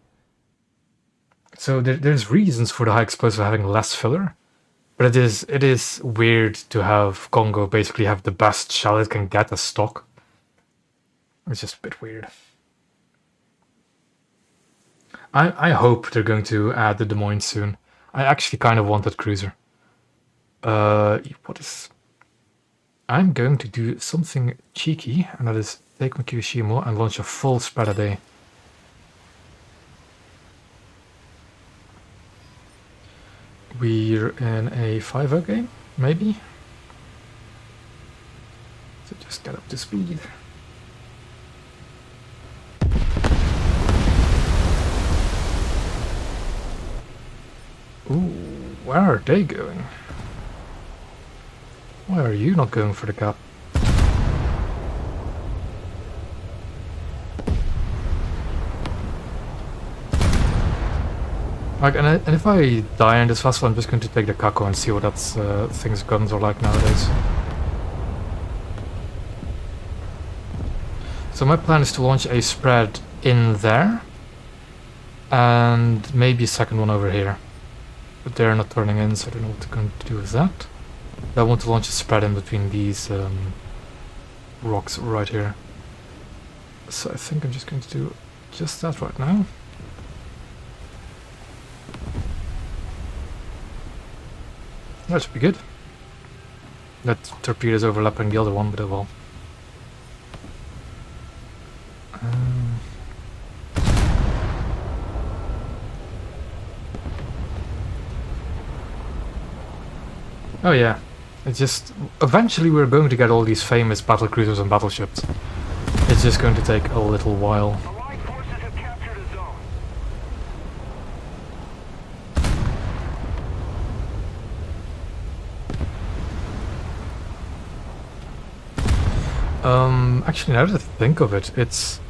So there's reasons for the high explosive having less filler, But it is weird to have Congo basically have the best shell it can get as stock. It's just a bit weird. I hope they're going to add the Des Moines soon. I actually kind of want that cruiser. What is... I'm going to do something cheeky, and that is take my Kirishimo and launch a full spread a day. We're in a 5-0 game, maybe? So just get up to speed. Ooh, where are they going? Why are you not going for the cap? Like, and if I die in this vessel, I'm just going to take the Kako and see what that thing's guns are like nowadays. So my plan is to launch a spread in there, and maybe a second one over here. But they're not turning in, so I don't know what they're going to do with that. I want to launch a spread in between these rocks right here. So I think I'm just going to do just that right now. That should be good. That torpedo is overlapping the other one, but oh well. Oh yeah, it's just... Eventually we're going to get all these famous battle cruisers and battleships. It's just going to take a little while. Allied forces have captured a zone. Actually, now that I think of it, it's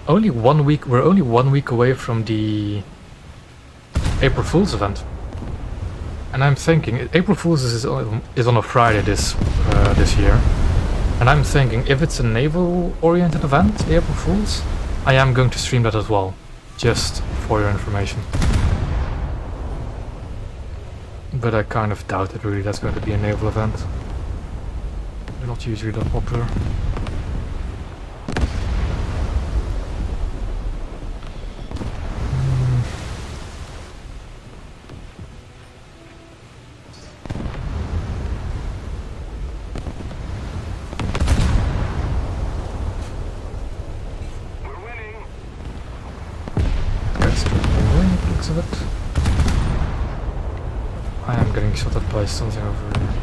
only 1 week. We're only 1 week away from the April Fool's event, and I'm thinking April Fool's is on a Friday this year, and I'm thinking if it's a naval-oriented event, the April Fool's, I am going to stream that as well, just for your information. But I kind of doubt it really. That's going to be a naval event. They're not usually that popular. We're winning. Guys, looks of it. I am getting shot at by something over here.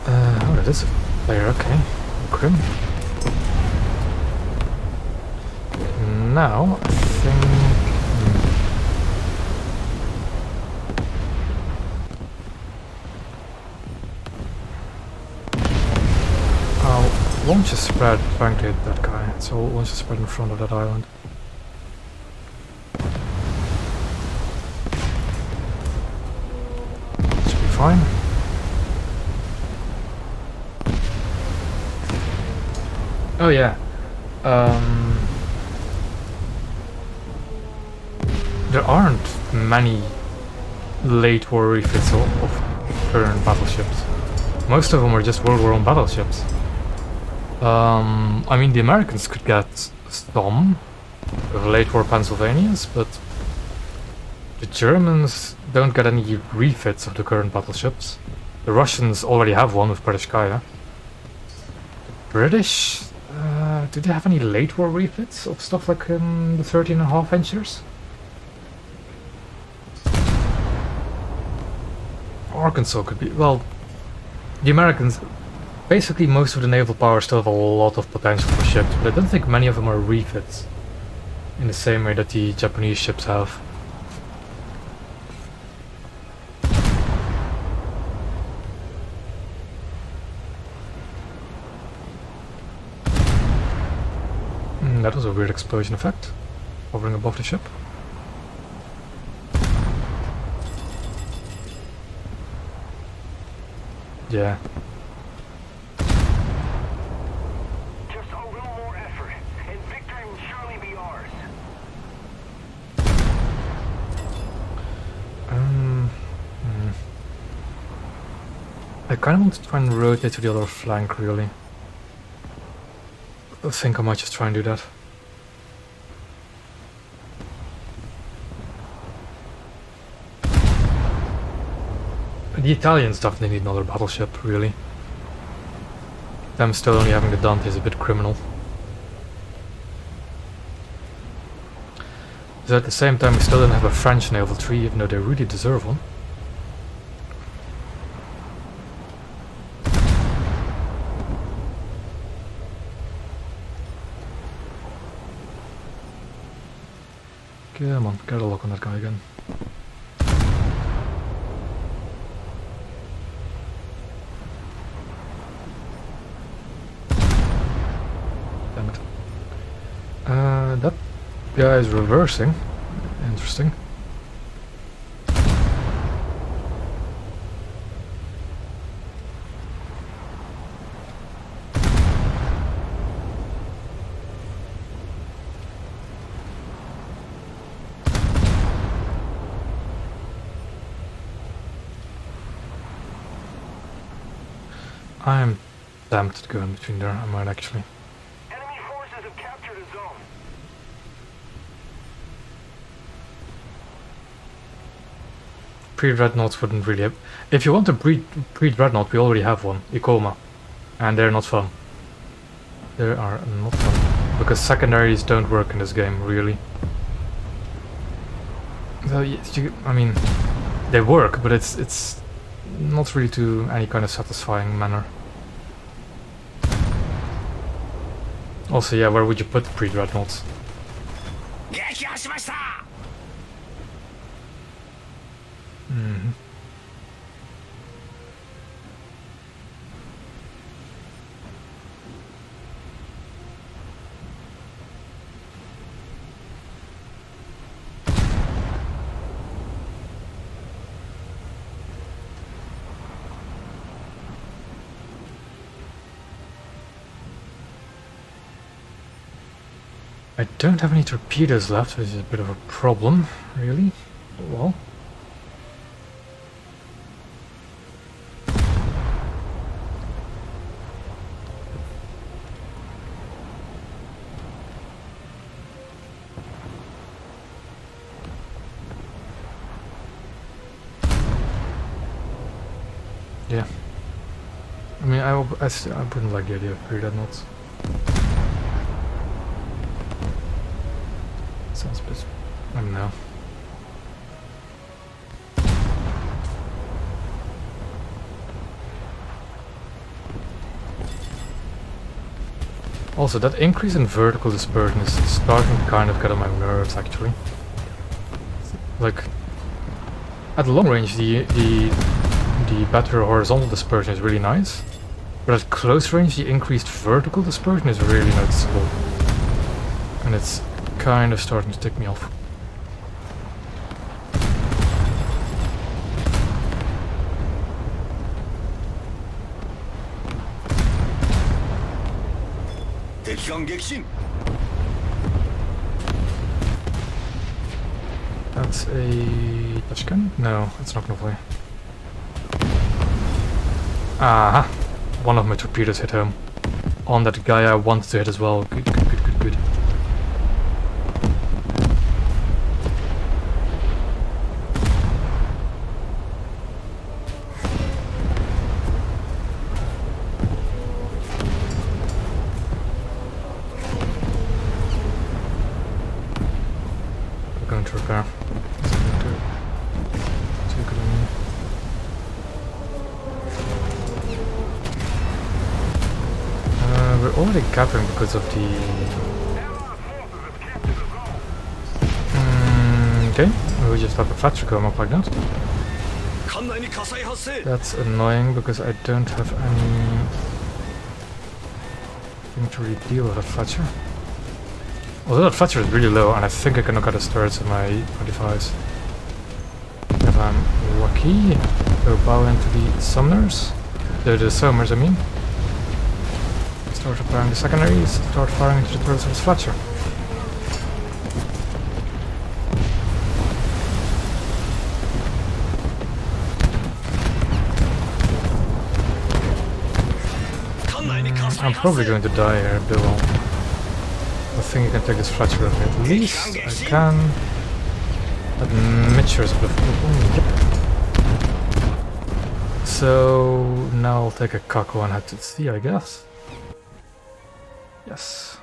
Oh, that is a player, okay. Crim. Now, I think... I'll launch a spread trying to hit that guy, so I'll launch a spread in front of that island. Should be fine. Oh yeah. There aren't many late war refits of current battleships. Most of them are just World War I battleships. I mean, the Americans could get some of late war Pennsylvanias, but the Germans don't get any refits of the current battleships. The Russians already have one with Britiskaya. British? Do they have any late war refits of stuff like the 13.5 inchers? Arkansas could be. Well, the Americans, basically most of the naval power still have a lot of potential for ships, but I don't think many of them are refits in the same way that the Japanese ships have. That was a weird explosion effect, hovering above the ship. Yeah. Just a little more effort, and victory will surely be ours. I kind of want to try and rotate to the other flank, really. I think I might just try and do that. The Italians definitely need another battleship, really. Them still only having the Dante is a bit criminal. But at the same time, we still don't have a French naval tree, even though they really deserve one. Come on, get a look on that guy again. Damn it. That guy is reversing. Interesting. I am tempted to go in between there, I might actually. Enemy forces have captured a zone. Pre-dreadnoughts wouldn't really have... If you want a pre-dreadnought, we already have one, Ikoma. And they're not fun. They are not fun. Because secondaries don't work in this game, really. So, I mean, they work, but it's not really to any kind of satisfying manner. Also, yeah, where would you put the pre-dreadnoughts? Mm-hmm. I don't have any torpedoes left, which is a bit of a problem, really. Well. Yeah. I mean, I wouldn't like the idea of pre-dreadnoughts. Sounds a bit... I don't know. Also, that increase in vertical dispersion is starting to kind of get on my nerves, actually. Like, at long range, the better horizontal dispersion is really nice, but at close range, the increased vertical dispersion is really noticeable, and it's kind of starting to tick me off. That's a touchgun? No, it's not lovely. Aha! One of my torpedoes hit home. On that guy I wanted to hit as well. Good, good, good, good, good. We're going to repair. Too good on me. We're already capping because of the... Okay, we just have a Fletcher come up like that. That's annoying because I don't have anything to really deal with that Fletcher. Although that Fletcher is really low and I think I can knock out his turrets in my 25s. If I'm lucky, go bow into the Sumners. The Somers, I mean. Start repairing the secondaries, start firing into the turrets of his Fletcher. I'm probably going to die here, but well. I think you can take this fracture with me. At least I can. Admixtures of the yep. So now I'll take a Kako and head to sea, I guess. Yes.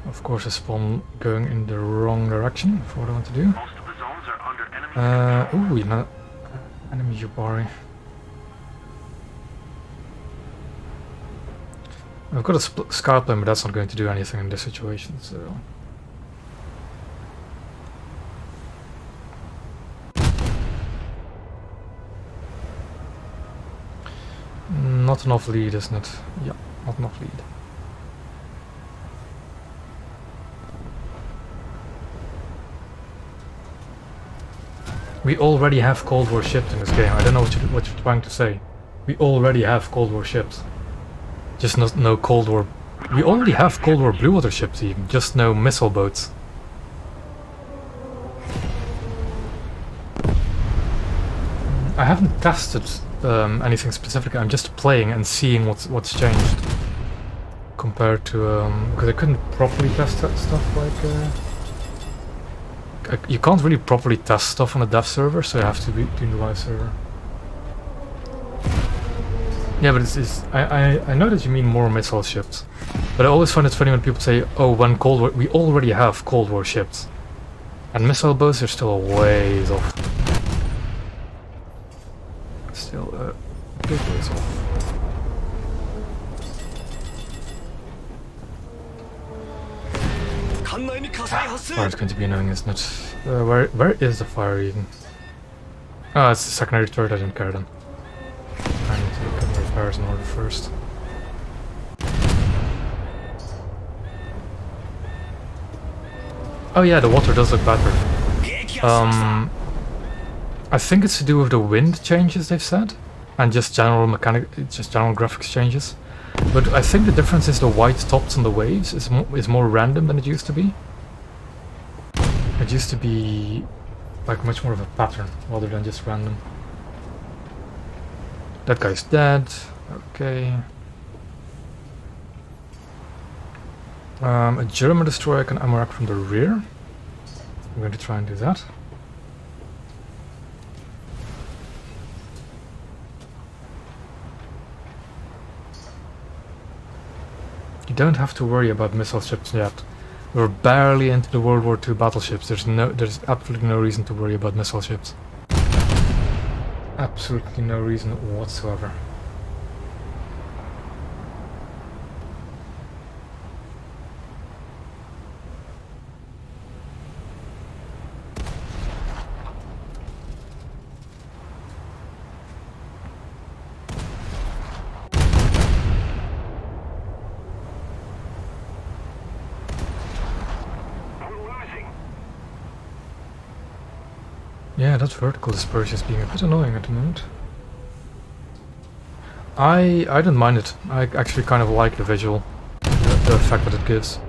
Of course, a spawn going in the wrong direction for what I want to do. Most of the zones are under enemy control. Ooh, no, enemy Yubari. I've got a scout plane, but that's not going to do anything in this situation, so... Not enough lead, isn't it? Yeah, not enough lead. We already have Cold War ships in this game. I don't know what you're trying to say. We already have Cold War ships. Just no Cold War... We already have Cold War Blue Water ships even, just no missile boats. I haven't tested anything specific, I'm just playing and seeing what's changed. Compared to... because I couldn't properly test that stuff like... you can't really properly test stuff on a dev server, so you have to be doing the live server. Yeah, but I know that you mean more missile ships, but I always find it funny when people say, "Oh, when Cold War, we already have Cold War ships," and missile boats are still a ways off. Still a good ways off. Fire's going to be annoying, isn't it? Where is the fire even? Oh, it's the secondary turret. I don't care then. I need to get my repairs in order first. Oh yeah, the water does look better. I think it's to do with the wind changes they've said, and just general graphics changes. But I think the difference is the white tops on the waves is more random than it used to be. It used to be like much more of a pattern rather than just random. That guy's dead. Okay. A German destroyer can ammo rack from the rear. I'm going to try and do that. You don't have to worry about missile ships yet. We're barely into the World War II battleships. There's absolutely no reason to worry about missile ships. Absolutely no reason whatsoever. Yeah, that vertical dispersion is being a bit annoying at the moment. I don't mind it. I actually kind of like the visual, the effect that it gives.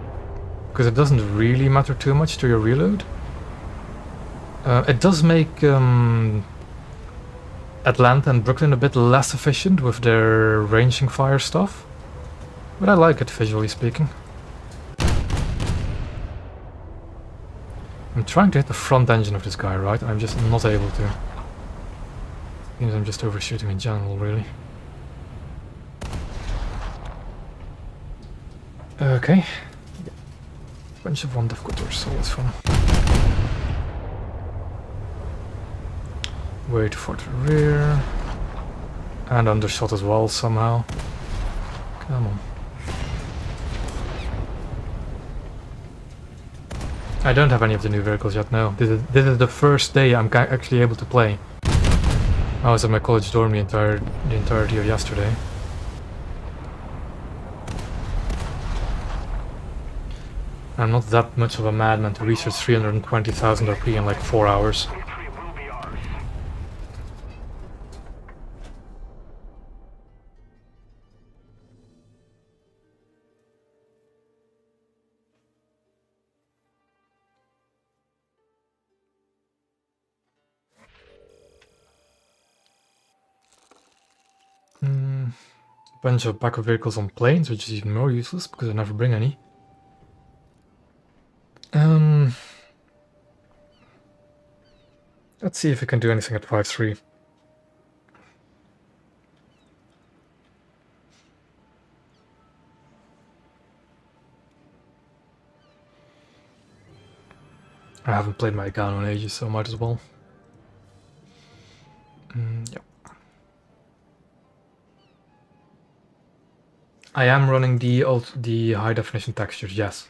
Because it doesn't really matter too much to your reload. It does make Atlanta and Brooklyn a bit less efficient with their ranging fire stuff. But I like it, visually speaking. I'm trying to hit the front engine of this guy, right? I'm just not able to. Seems I'm just overshooting in general, really. Okay. Bunch of one dev quarters, so that's fun. Wait for the rear. And undershot as well, somehow. Come on. I don't have any of the new vehicles yet, no. This is the first day I'm actually able to play. I was at my college dorm the entirety of yesterday. I'm not that much of a madman to research 320,000 RP in like 4 hours. Victory will be ours. bunch of backup vehicles on planes, which is even more useless because I never bring any. Let's see if we can do anything at 5-3. I haven't played my gun in ages, so might as well. Yep. I am running the high definition textures, yes.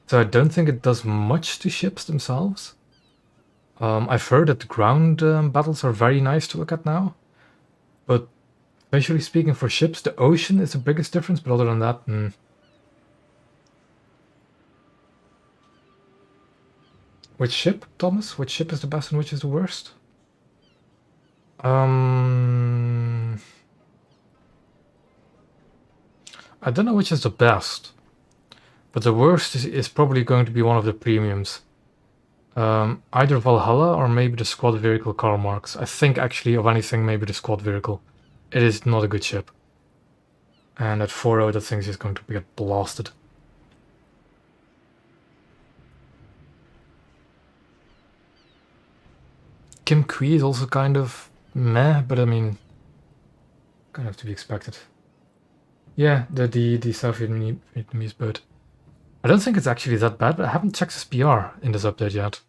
So I don't think it does much to ships themselves. I've heard that the ground battles are very nice to look at now. But visually speaking, for ships, the ocean is the biggest difference, but other than that, Which ship, Thomas? Which ship is the best and which is the worst? I don't know which is the best, but the worst is probably going to be one of the premiums. Either Valhalla or maybe the squad vehicle Karl Marx. I think actually of anything, maybe the squad vehicle. It is not a good ship. And at 4-0, that thing is going to get blasted. Kim Kui is also kind of meh, but I mean, kind of to be expected. Yeah, the South Vietnamese boat. I don't think it's actually that bad, but I haven't checked his PR in this update yet.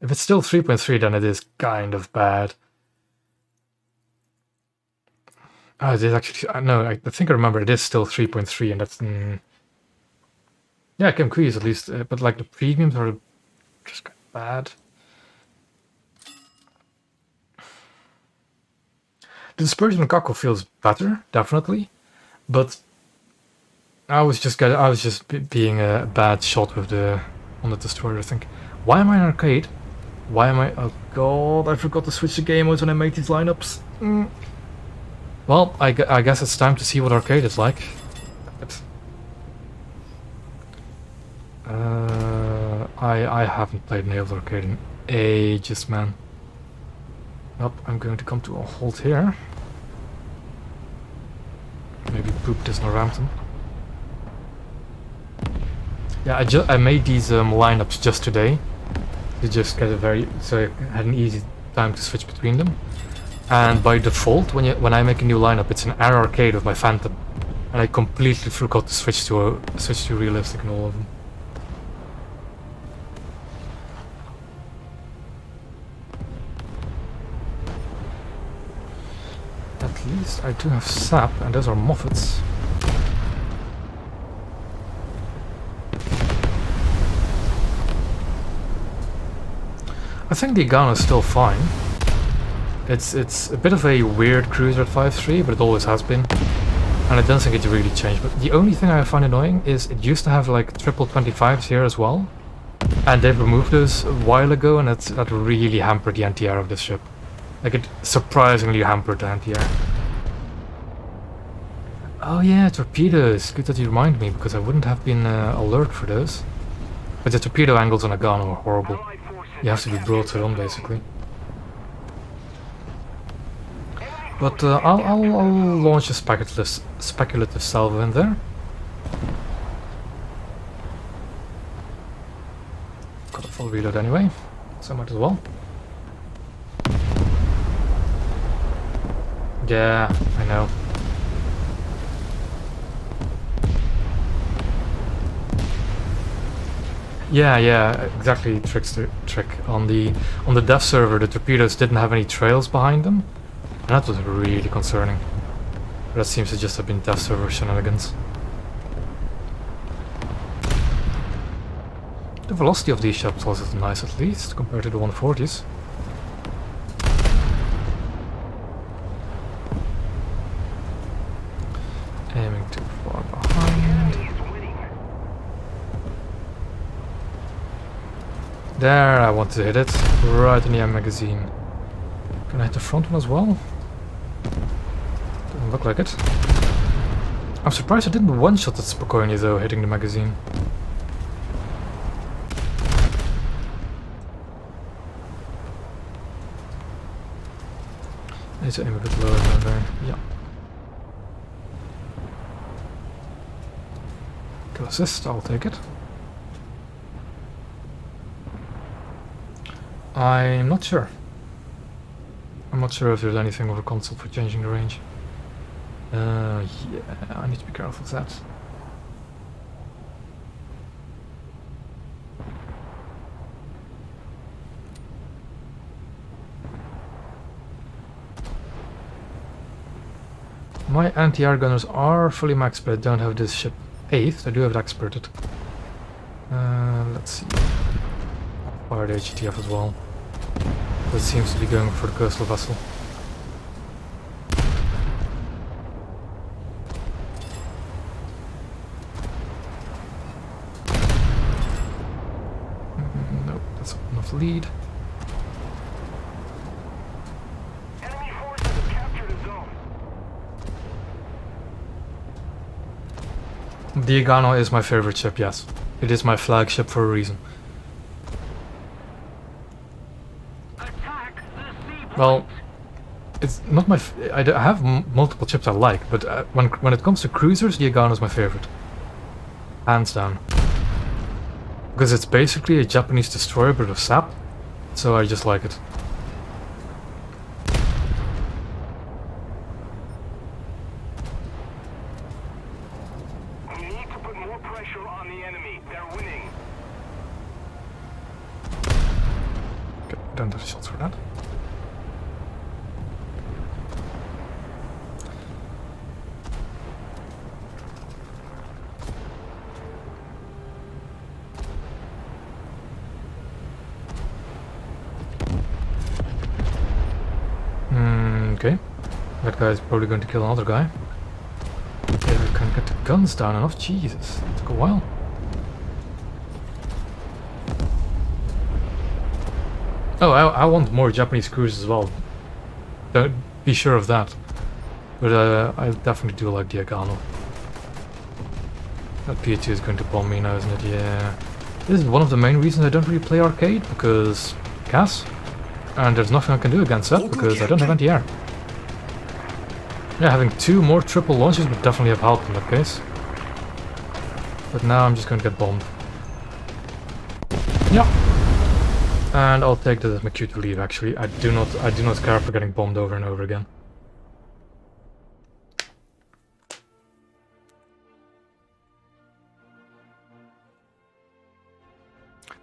If it's still 3.3, then it is kind of bad. Oh, it is actually... No, I think I remember it is still 3.3, and that's... Yeah, Kim Kui is at least... but like the premiums are just kind of bad. The dispersion on Kako feels better, definitely, but I was just being a bad shot with on the destroyer, I think. Why am I in arcade? Why am I... Oh god, I forgot to switch the game modes when I made these lineups. Well, I guess it's time to see what arcade is like. I haven't played Naval Arcade in ages, man. Nope, I'm going to come to a halt here. Maybe poop this Northampton. Yeah, I made these lineups just today. To just get so I had an easy time to switch between them. And by default, when I make a new lineup, it's an air arcade with my Phantom, and I completely forgot to switch to realistic in all of them. At least I do have sap, and those are Moffats. I think the Agano is still fine. It's a bit of a weird cruiser at 5.3, but it always has been. And I don't think it really changed. But the only thing I find annoying is it used to have like triple 25s here as well. And they've removed those a while ago, and that really hampered the anti-air of this ship. Like, it surprisingly hampered the anti-air. Oh yeah, torpedoes. Good that you remind me, because I wouldn't have been alert for those. But the torpedo angles on Agano are horrible. You have to be broadside on, basically. But I'll launch a speculative salvo in there. Got a full reload anyway, so I might as well. Yeah, I know. Yeah, exactly. Trick on the dev server. The torpedoes didn't have any trails behind them. And that was really concerning. But that seems to just have been dev server shenanigans. The velocity of these ships was nice, at least, compared to the 140s. Aiming too far behind. There, I want to hit it. Right in the M magazine. Can I hit the front one as well? Doesn't look like it. I'm surprised I didn't one-shot that Spokojnie though, hitting the magazine. I need to aim a bit lower down there. Yeah. Critical assist, I'll take it. I'm not sure. I'm not sure if there's anything over console for changing the range. Yeah, I need to be careful with that. My anti-air gunners are fully maxed, but I don't have this ship 8th. I do have it experted. Let's see. I'll fire the HTF as well. That seems to be going for the coastal vessel. Nope, that's enough lead. Enemy forces have captured a zone. The Agano is my favorite ship, yes. It is my flagship for a reason. Attack the seaport. Well, it's not my. I have multiple ships I like, but when it comes to cruisers, the Agano is my favorite, hands down. Because it's basically a Japanese destroyer but with sap, so I just like it. We need to put more pressure on the enemy. They're winning. Okay, don't have shots for that. Okay, that guy is probably going to kill another guy. Okay, we can get the guns down enough. Jesus, it took a while. Oh, I want more Japanese cruisers as well. Don't be sure of that. But I definitely do like the Agano. That P2 is going to bomb me now, isn't it? Yeah. This is one of the main reasons I don't really play arcade, because gas. And there's nothing I can do against that, because I don't have anti-air. Yeah, having 2 more triple launches would definitely have helped in that case. But now I'm just going to get bombed. Yeah. And I'll take that as my cue to leave, actually. I do not care for getting bombed over and over again.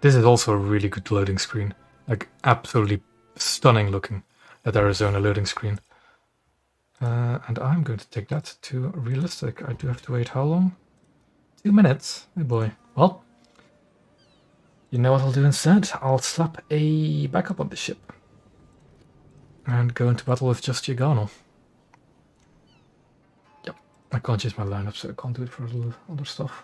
This is also a really good loading screen. Like, absolutely stunning looking, that Arizona loading screen. And I'm going to take that to realistic. I do have to wait how long? 2 minutes? Oh boy. Well, you know what I'll do instead? I'll slap a backup on the ship. And go into battle with just Yagano. Yep, I can't change my lineup, so I can't do it for other stuff.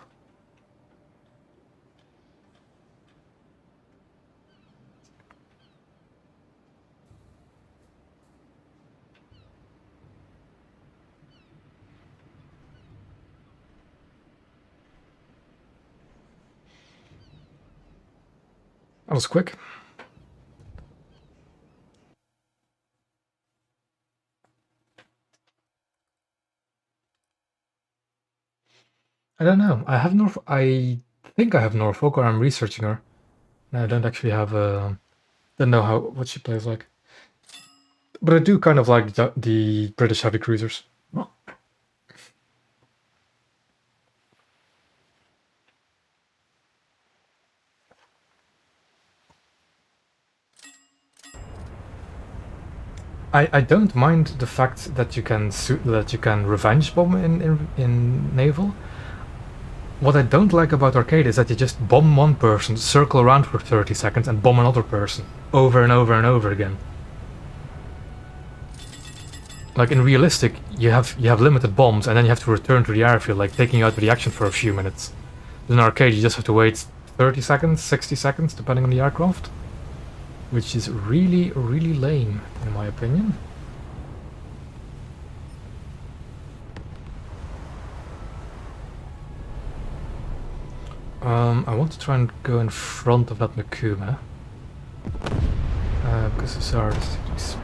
That was quick. I don't know. I think I have Norfolk, or I'm researching her. No, I don't actually have don't know what she plays like. But I do kind of like the British heavy cruisers. I don't mind the fact that you can revenge bomb in Naval. What I don't like about arcade is that you just bomb one person, circle around for 30 seconds, and bomb another person over and over and over again. Like in realistic, you have limited bombs, and then you have to return to the airfield, like taking you out of the action for a few minutes. In arcade, you just have to wait 30 seconds, 60 seconds, depending on the aircraft. Which is really, really lame, in my opinion. I want to try and go in front of that Makuma. Because it's hard. Sorry.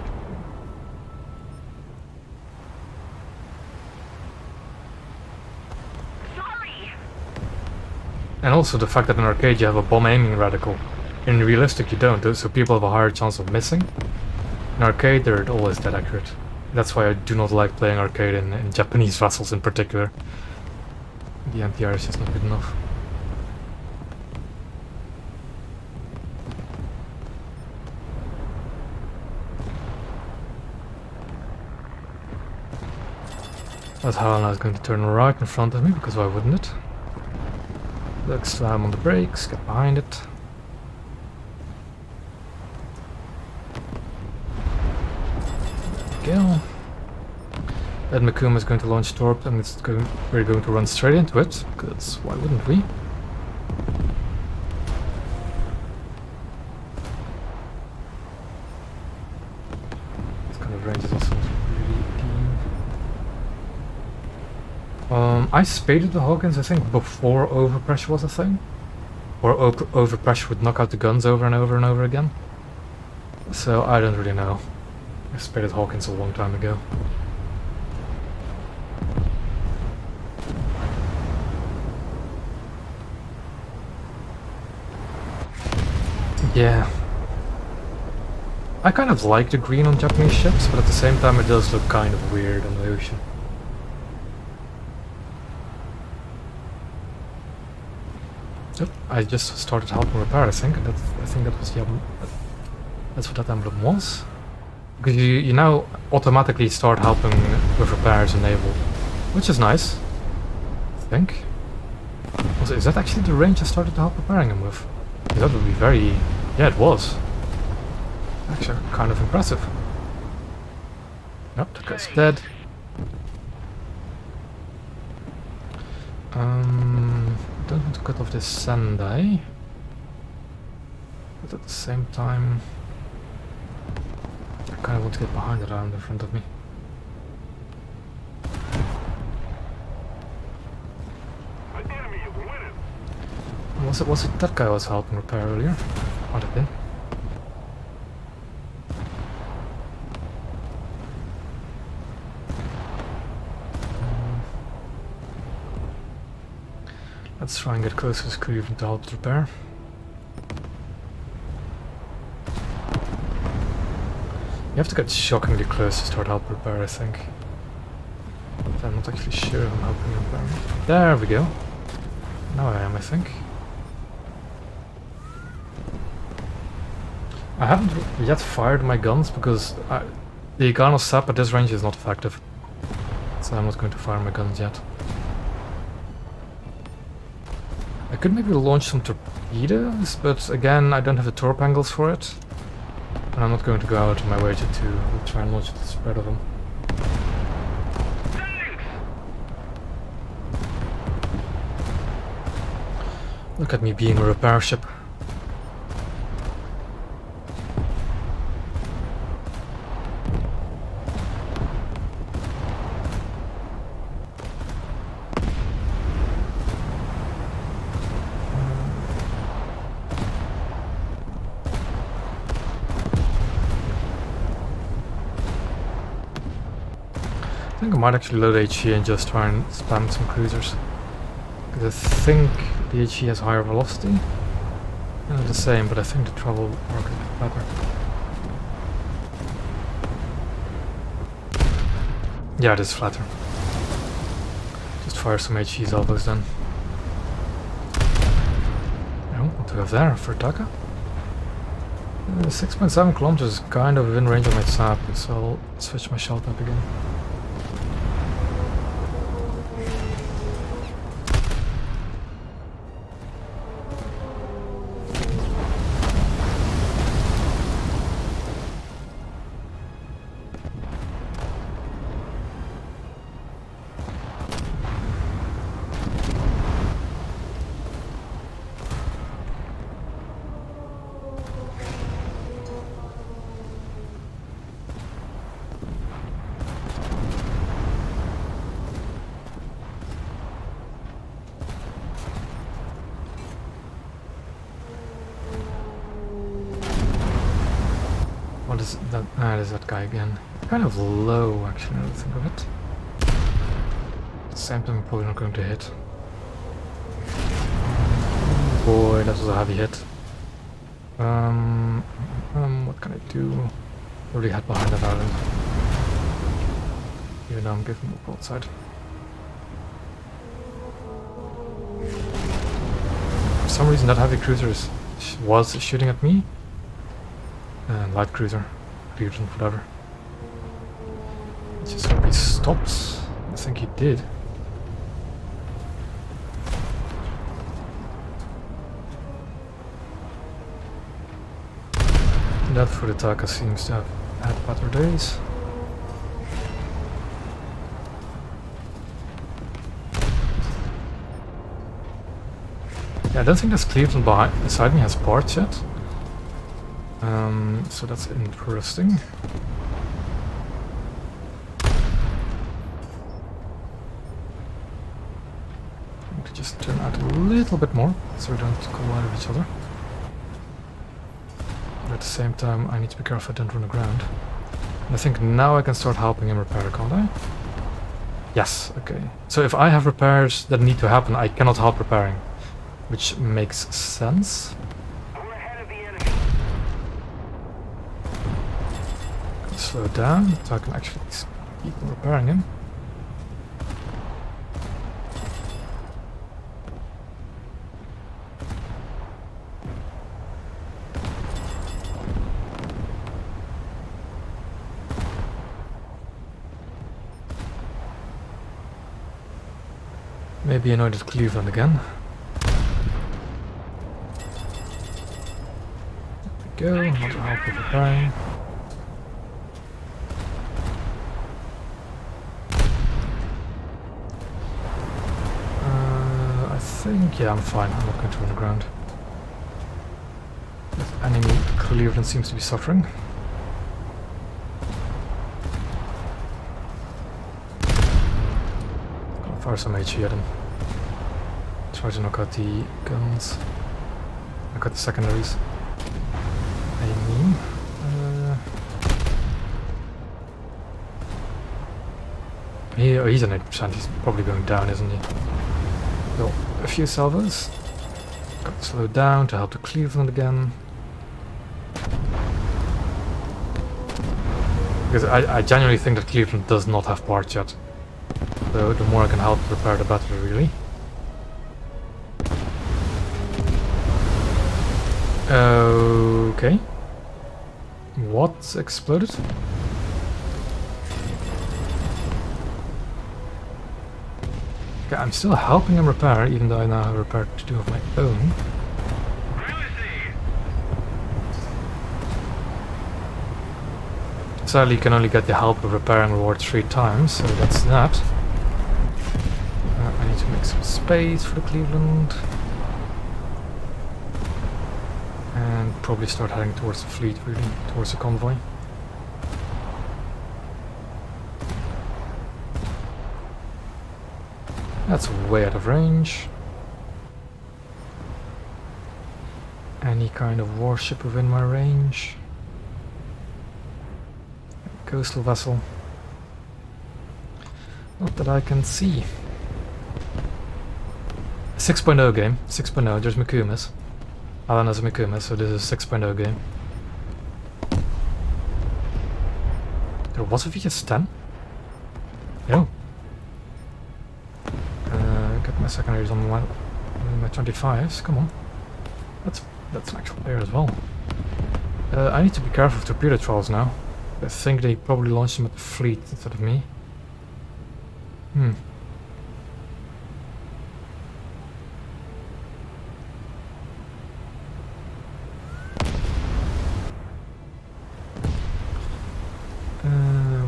And also the fact that in arcade you have a bomb aiming reticle. In realistic you don't, so people have a higher chance of missing. In arcade they're always that accurate. That's why I do not like playing arcade in Japanese vessels in particular. The NPR is just not good enough. That Helena is going to turn right in front of me, because why wouldn't it? Look, slam on the brakes, get behind it. There we go. That Makuma is going to launch Torp, and we're going to run straight into it, because why wouldn't we? This kind of range is also really keen. I spaded the Hawkins, I think, before overpressure was a thing. Or overpressure would knock out the guns over and over and over again. So I don't really know. I spaded Hawkins a long time ago. Yeah. I kind of like the green on Japanese ships, but at the same time it does look kind of weird on the ocean. Yep, I just started helping repair, I think, and I think that was the that's what that emblem was. Because you now automatically start helping with repairs in Naval, which is nice, I think. Also, is that actually the range I started to help repairing him with? That would be very... yeah, it was. Actually, kind of impressive. Nope, that guy's dead. Don't want to cut off this Sendai. But at the same time... I kind of want to get behind it around in front of me. The enemy is winning. Was it that guy I was helping repair earlier? Might have been. Let's try and get closer to Cleveland to help repair. You have to get shockingly close to start help repair, I think. But I'm not actually sure if I'm helping repair. There we go. Now I am, I think. I haven't yet fired my guns because the Igano sap at this range is not effective. So I'm not going to fire my guns yet. I could maybe launch some torpedoes, but again, I don't have the torp angles for it. And I'm not going to go out of my way to try and launch the spread of them. Look at me being a repair ship. I think I might actually load HE and just try and spam some cruisers. Because I think the HE has higher velocity. And the same, but I think the travel will work a bit better. Yeah, it is flatter. Just fire some HE's elbows then. Oh, what do we have there for Taka? 6.7 kilometers is kind of within range of my sap, so I'll switch my shell type again. What is that? Ah, it is that guy again. Kind of low, actually, now that I think of it. At the same time, I'm probably not going to hit. boy, that was a heavy hit. What can I do? Really head behind that island. Even though I'm giving the broadside. For some reason that heavy cruiser was shooting at me. And light cruiser, Legion, whatever. Let's just hope he stops. I think he did. That Furutaka seems to have had better days. Yeah, I don't think this Cleveland beside me has parts yet. So that's interesting. I need to just turn out a little bit more so we don't collide with each other. But at the same time, I need to be careful I don't run aground. And I think now I can start helping him repair, can't I? Yes, okay. So if I have repairs that need to happen, I cannot help repairing. Which makes sense. We're ahead of the enemy. Slow down so I can actually keep repairing him. Maybe annoyed at Cleveland again. There we go, not to help with repairing. I think, yeah, I'm fine. I'm not going to run aground. This enemy Cleveland seems to be suffering. Gonna fire some HE at him. Try to knock out the guns. Knock out the secondaries. I mean, he's an 8%. He's probably going down, isn't he? So, a few salvos. Got to slow down to help the Cleveland again. Because I genuinely think that Cleveland does not have parts yet. So the more I can help repair the better, really. Okay. What exploded? Okay, I'm still helping him repair, even though I now have repaired 2 of my own. Sadly, you can only get the help of repairing reward 3 times, so that's that. I need to make some space for the Cleveland. And probably start heading towards the fleet, really, towards the convoy. That's way out of range. Any kind of warship within my range. Coastal vessel. Not that I can see. 6.0 game. 6.0, there's Mikumas. Alan has a Mikuma, so this is a 6.0 game. There was a VS10? No. Get my secondaries on my 25s, come on. That's an actual player as well. I need to be careful of torpedo trolls now. I think they probably launched them at the fleet instead of me.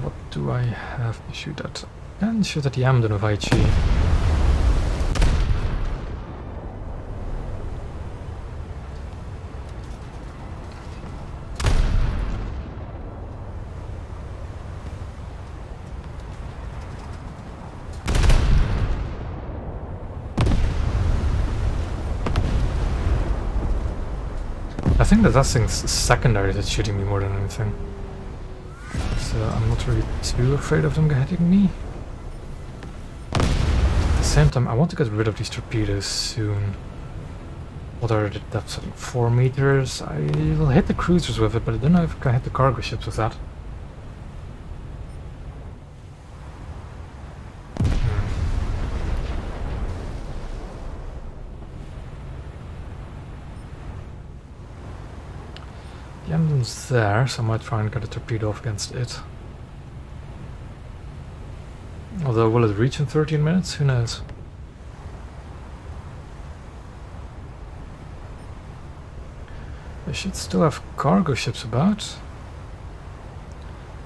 What do I have to shoot at? And shoot at the Amden of IG. I think that thing's secondary that's shooting me more than anything. So I'm not really too afraid of them hitting me. At the same time, I want to get rid of these torpedoes soon. What are the depths? 4 meters. I will hit the cruisers with it, but I don't know if I can hit the cargo ships with that. The emblem's there, so I might try and get a torpedo off against it. Although, will it reach in 13 minutes? Who knows? They should still have cargo ships about.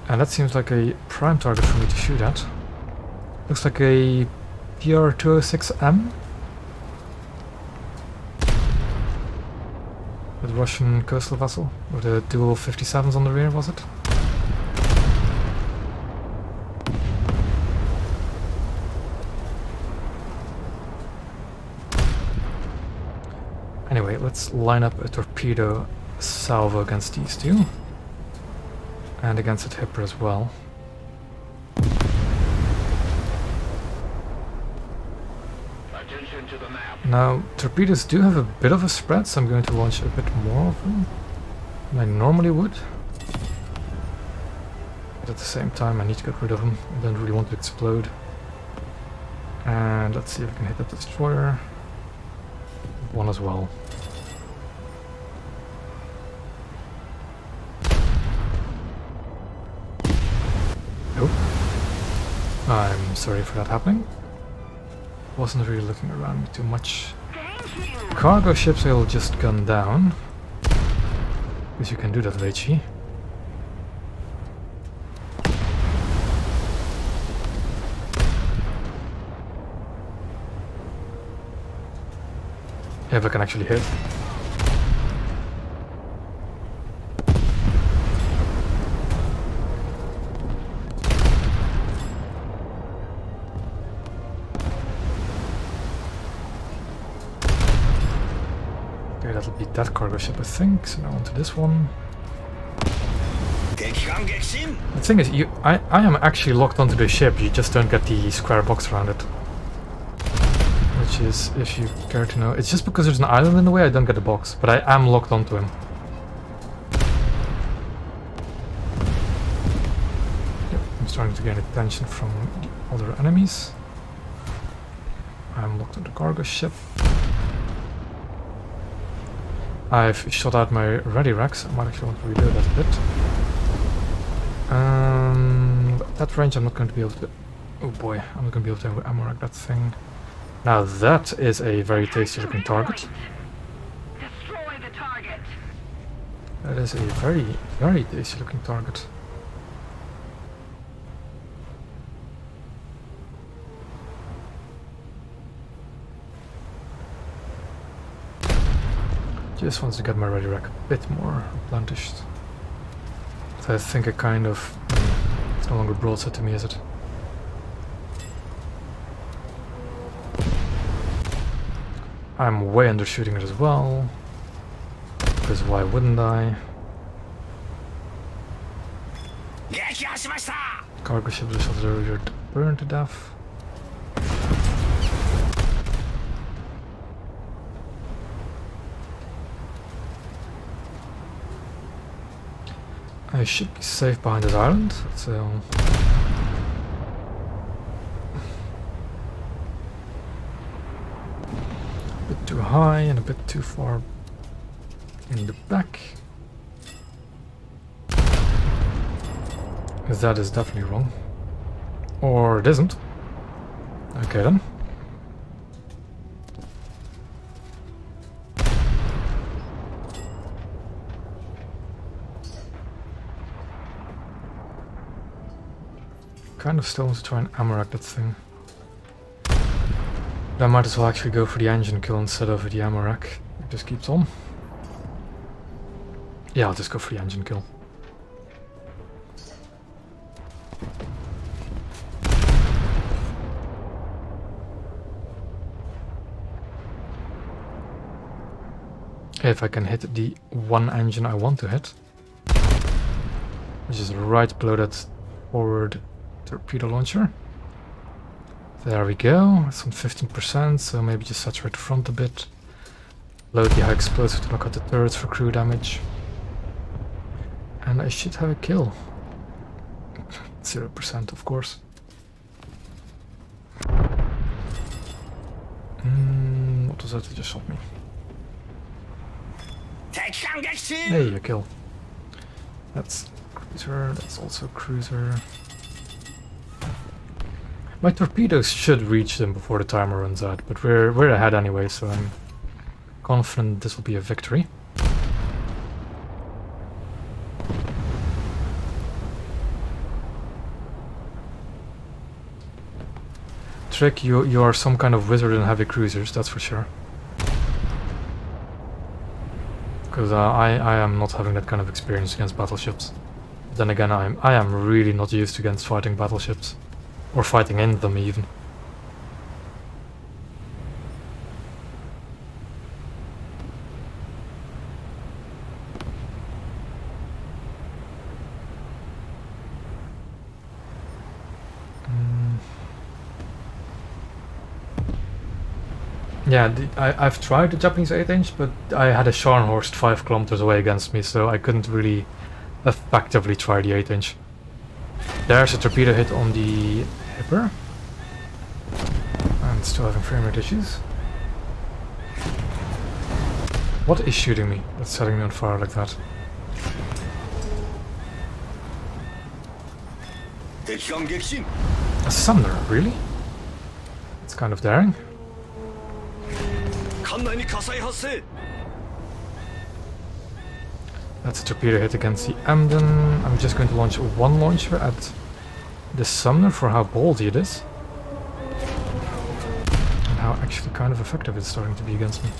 And that seems like a prime target for me to shoot at. Looks like a PR-206M. With Russian coastal vessel. With the dual 57s on the rear, was it? Anyway, let's line up a torpedo salvo against these two. And against a hipper as well. Attention to the map. Now, torpedoes do have a bit of a spread, so I'm going to launch a bit more of them than I normally would. But at the same time, I need to get rid of them. I don't really want to explode. And let's see if I can hit that destroyer. One as well. Nope. I'm sorry for that happening. Wasn't really looking around me too much. Cargo ships I'll just gun down. Because you can do that, Leichi. If I can actually hit. Okay, that'll be that cargo ship, I think. So now onto this one. The thing is, I am actually locked onto the ship. You just don't get the square box around it. Which is, if you care to know, it's just because there's an island in the way I don't get the box, but I am locked onto him. Yep, I'm starting to gain attention from the other enemies. I'm locked on the cargo ship. I've shot out my ready racks. I might actually want to reload that a bit. But that range I'm not going to be able to... Oh boy, I'm not going to be able to ammo rack that thing. Now that is a very tasty looking target. Destroy the target. That is a very, very tasty looking target. Just wants to get my ready rack a bit more replenished. So I think I kind of... it's no longer broadside to me, is it? I'm way undershooting it as well. Because why wouldn't I? Cargo ships are shot earlier to burn to death. I should be safe behind this island, so... a bit too high and a bit too far in the back. That is definitely wrong. Or it isn't. Okay then. Kind of still want to try and ammo rack that thing. But I might as well actually go for the engine kill instead of the ammo rack. It just keeps on. Yeah, I'll just go for the engine kill. If I can hit the one engine I want to hit. Which is right below that forward torpedo launcher. There we go. It's on 15%, so maybe just saturate the front a bit. Load the high explosive to knock out the turrets for crew damage. And I should have a kill. 0%, of course. What was that that just shot me? Hey, a kill. That's cruiser, that's also cruiser. My torpedoes should reach them before the timer runs out, but we're ahead anyway, so I'm confident this will be a victory. Trick, you are some kind of wizard in heavy cruisers, that's for sure. Because I am not having that kind of experience against battleships. Then again, I am really not used against fighting battleships. Or fighting in them even. Yeah, I've tried the Japanese 8-inch, but I had a Scharnhorst 5 kilometers away against me, so I couldn't really effectively try the 8-inch. There's a torpedo hit on the Hipper. And still having frame rate issues. What is shooting me? That's setting me on fire like that. A Sumner, really? It's kind of daring. That's a torpedo hit against the Emden. I'm just going to launch one launcher at the Sumner for how ballsy it is. And how actually kind of effective it's starting to be against me.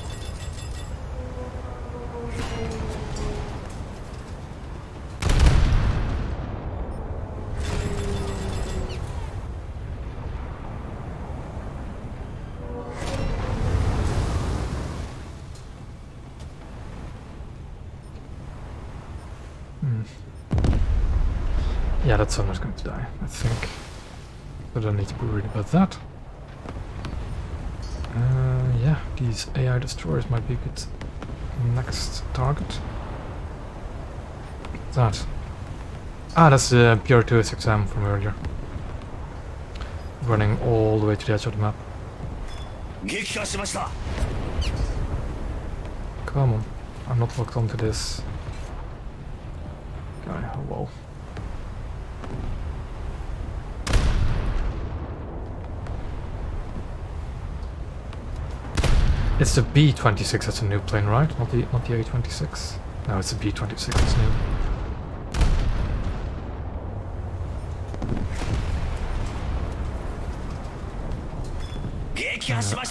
Yeah, that Sumner's going to die, I think. I don't need to be worried about that. Yeah, these AI destroyers might be a good next target. What's that? Ah, that's the PR2SXM from earlier. Running all the way to the edge of the map. Come on, I'm not locked onto this guy. Oh, whoa. It's the B-26 that's a new plane, right? Not the A-26? No, it's the B-26 that's new.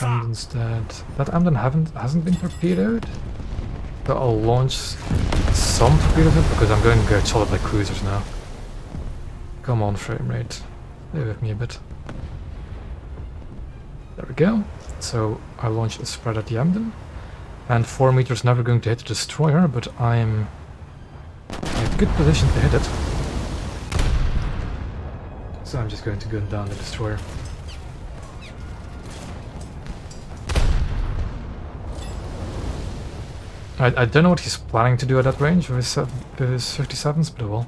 Emden's dead. That Emden hasn't been torpedoed? But I'll launch some torpedoes because I'm going to get shot at by cruisers now. Come on, frame rate. Stay with me a bit. There we go. So I launched a spread at the Emden, and 4 meters never going to hit the destroyer, but I'm in a good position to hit it. So I'm just going to gun down the destroyer. I don't know what he's planning to do at that range with his 57s, but well.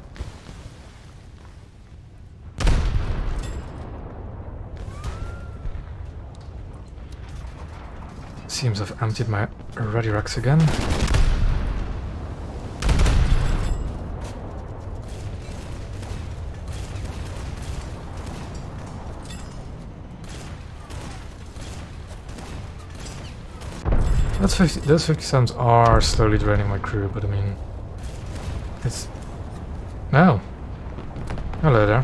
Seems I've emptied my ready racks again. Those 57s are slowly draining my crew, but I mean, it's... Oh. Hello there.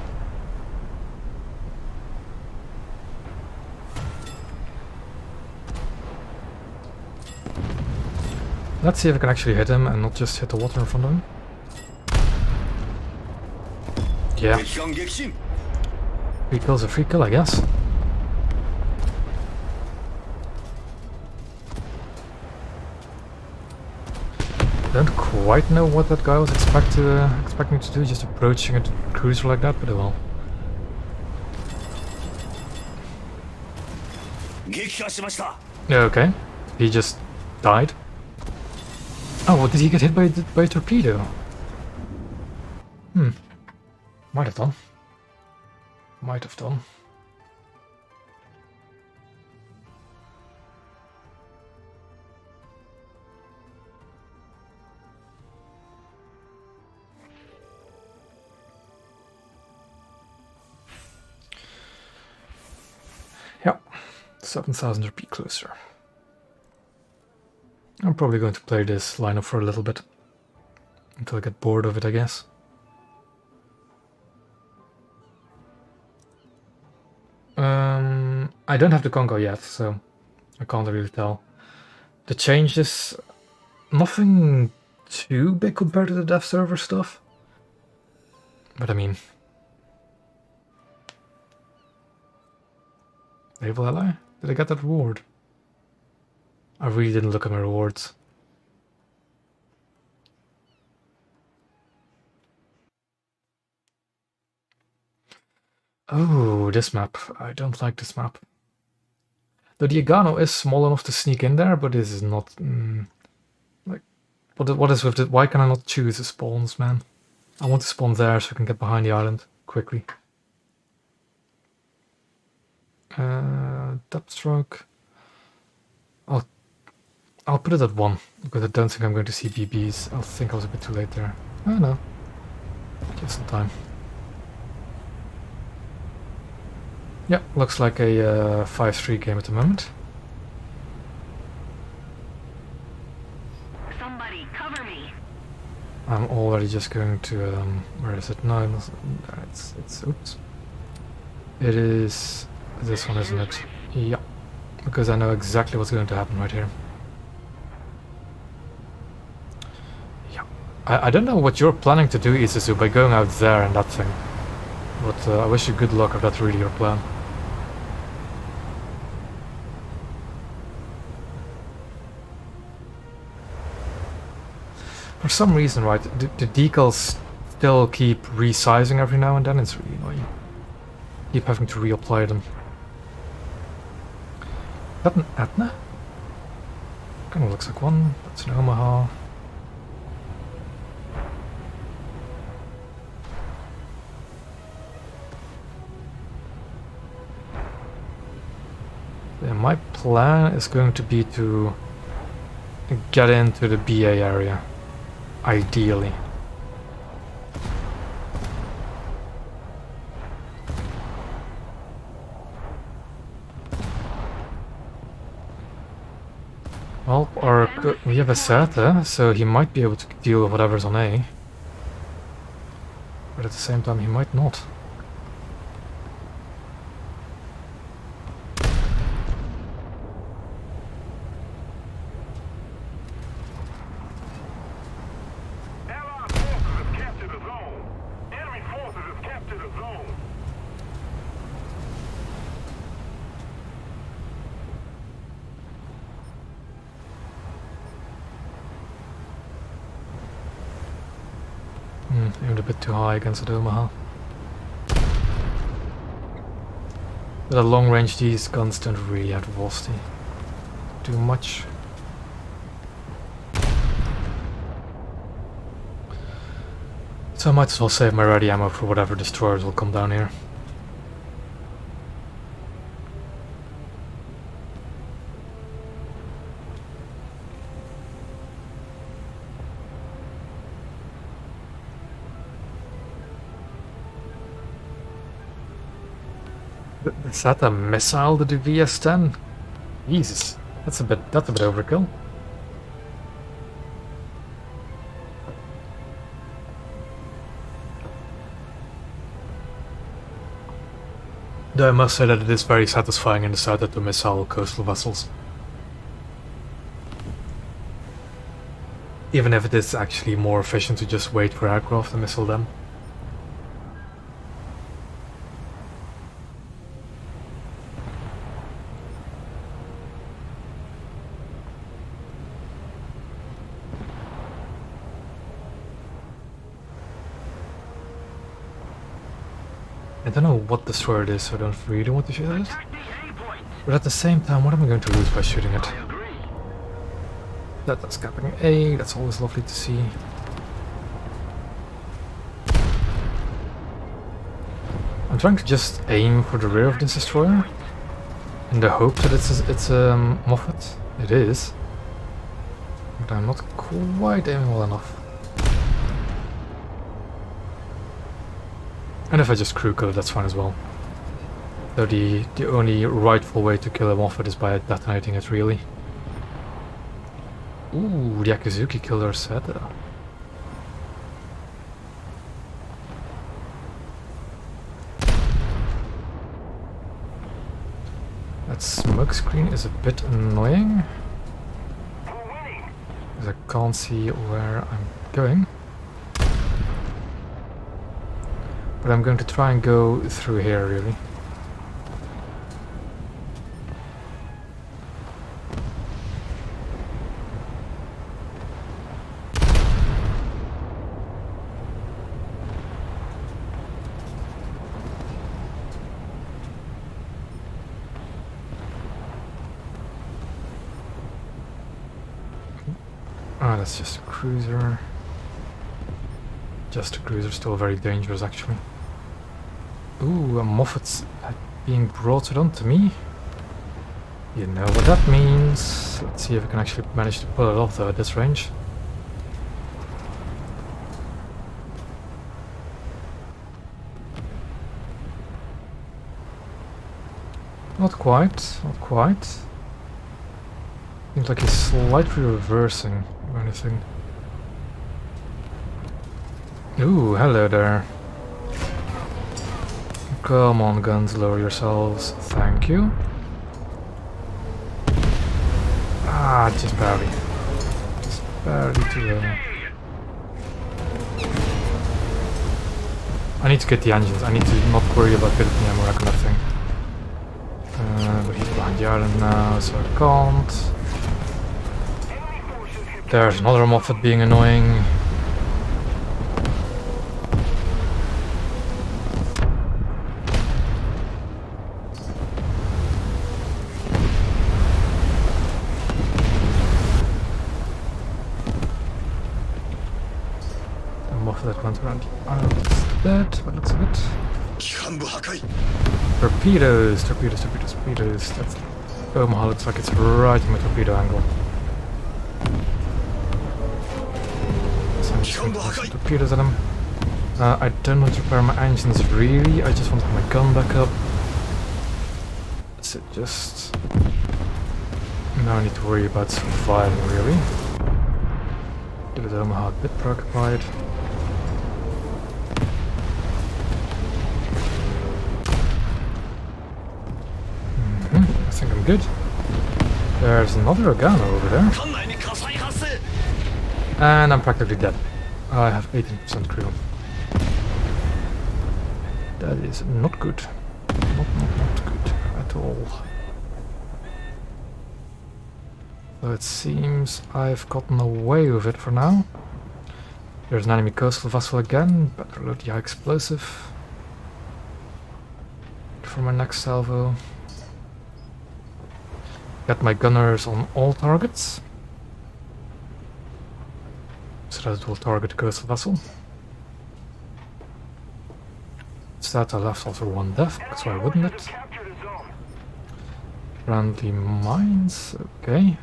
Let's see if I can actually hit him and not just hit the water in front of him. Yeah. Free kill's a free kill, I guess. Don't quite know what that guy was expecting to do, just approaching a cruiser like that, but oh well. Okay, he just died. Oh, did he get hit by a torpedo? Might have done. Might have done. Yeah, 7,000 rupee closer. I'm probably going to play this lineup for a little bit. Until I get bored of it, I guess. I don't have the Congo yet, so I can't really tell. The changes, nothing too big compared to the dev server stuff. But I mean... Naval ally? Did I get that reward? I really didn't look at my rewards. Oh, this map. I don't like this map. The Diagano is small enough to sneak in there, but this is not... like, what is with it? Why can I not choose the spawns, man? I want to spawn there so I can get behind the island quickly. Depth stroke. I'll put it at 1, because I don't think I'm going to see BBs. I think I was a bit too late there. Oh no. Give some time. Yeah, looks like a 5-3 game at the moment. Somebody cover me. I'm already just going to, where is it? No, it's, oops. It is this one, isn't it? Yeah, because I know exactly what's going to happen right here. Yeah, I don't know what you're planning to do, Isuzu, by going out there and that thing. But I wish you good luck if that's really your plan. For some reason, right, the decals still keep resizing every now and then. It's really annoying. Keep having to reapply them. Is that an Etna? Kind of looks like one. That's an Omaha. Yeah, my plan is going to be to get into the BA area. Ideally. Well, we have a Seta, so he might be able to deal with whatever's on A. But at the same time, he might not. Aimed a bit too high against the Omaha. But at long range, these guns don't really have velocity. Too much. So I might as well save my ready ammo for whatever destroyers will come down here. Is that a missile to the VS-10? Jesus, that's a bit overkill. Though I must say that it is very satisfying in the South to missile coastal vessels. Even if it is actually more efficient to just wait for aircraft and missile them. I don't know what destroyer it is, so I don't really want to shoot at it. But at the same time, what am I going to lose by shooting it? That's capping A, that's always lovely to see. I'm trying to just aim for the rear of this destroyer in the hope that it's a Moffat. It is. But I'm not quite aiming well enough. And if I just crew kill it, that's fine as well. Though the only rightful way to kill a Moffat is by detonating it, really. Ooh, the Akizuki killed our set. That smoke screen is a bit annoying. Because I can't see where I'm going. But I'm going to try and go through here, really. Ah, that's just a cruiser. Just a cruiser, still very dangerous actually. Ooh, a Moffat's being brought onto me. You know what that means. Let's see if I can actually manage to pull it off though at this range. Not quite, not quite. Seems like he's slightly reversing or anything. Ooh, hello there. Come on, guns, lower yourselves. Thank you. Ah, just barely. Just barely too low. I need to get the engines. I need to not worry about building ammo or that kind of thing. But he's behind the island now, so I can't. There's another Moffat being annoying. The Moffat that went around the island is dead, by the looks of it. Torpedoes, torpedoes, torpedoes, torpedoes. That's Omaha looks like it's right in my torpedo angle. Torpedoes at him. I don't want to repair my engines really, I just want to have my gun back up. That's it, just... Now I need to worry about surviving really. Give it Omaha a bit preoccupied. I think I'm good. There's another Agano over there. And I'm practically dead. I have 18% crew. That is not good. Not good at all. So it seems I've gotten away with it for now. There's an enemy coastal vessel again. Better load the high explosive for my next salvo. Got my gunners on all targets. So that it will target the coastal vessel. That I left also one death, because why wouldn't it? Friendly mines, okay.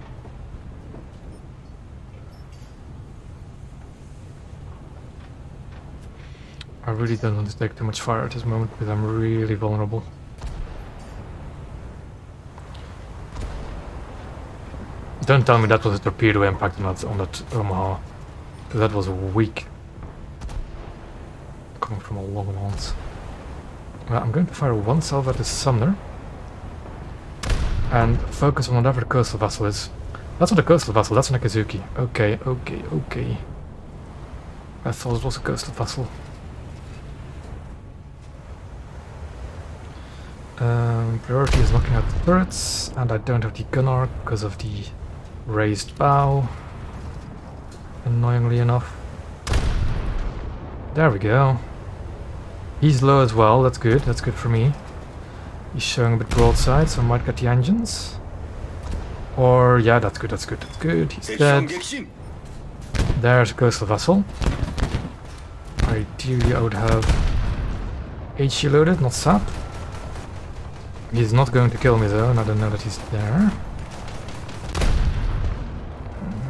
I really don't want to take too much fire at this moment because I'm really vulnerable. Don't tell me that was a torpedo impact on that Omaha. That was weak. Coming from a long ones. Well, I'm going to fire one salvo at the Sumner. And focus on whatever the coastal vessel is. That's not a coastal vessel, that's an Akizuki. Okay. I thought it was a coastal vessel. Priority is knocking out the turrets, and I don't have the gun arc because of the raised bow. Annoyingly enough. There we go. He's low as well, that's good for me. He's showing a bit broadside, so I might get the engines. Or, yeah, that's good, that's good, that's good. He's dead. There's a coastal vessel. Ideally, I would have HE loaded, not SAP. He's not going to kill me though, and I don't know that he's there.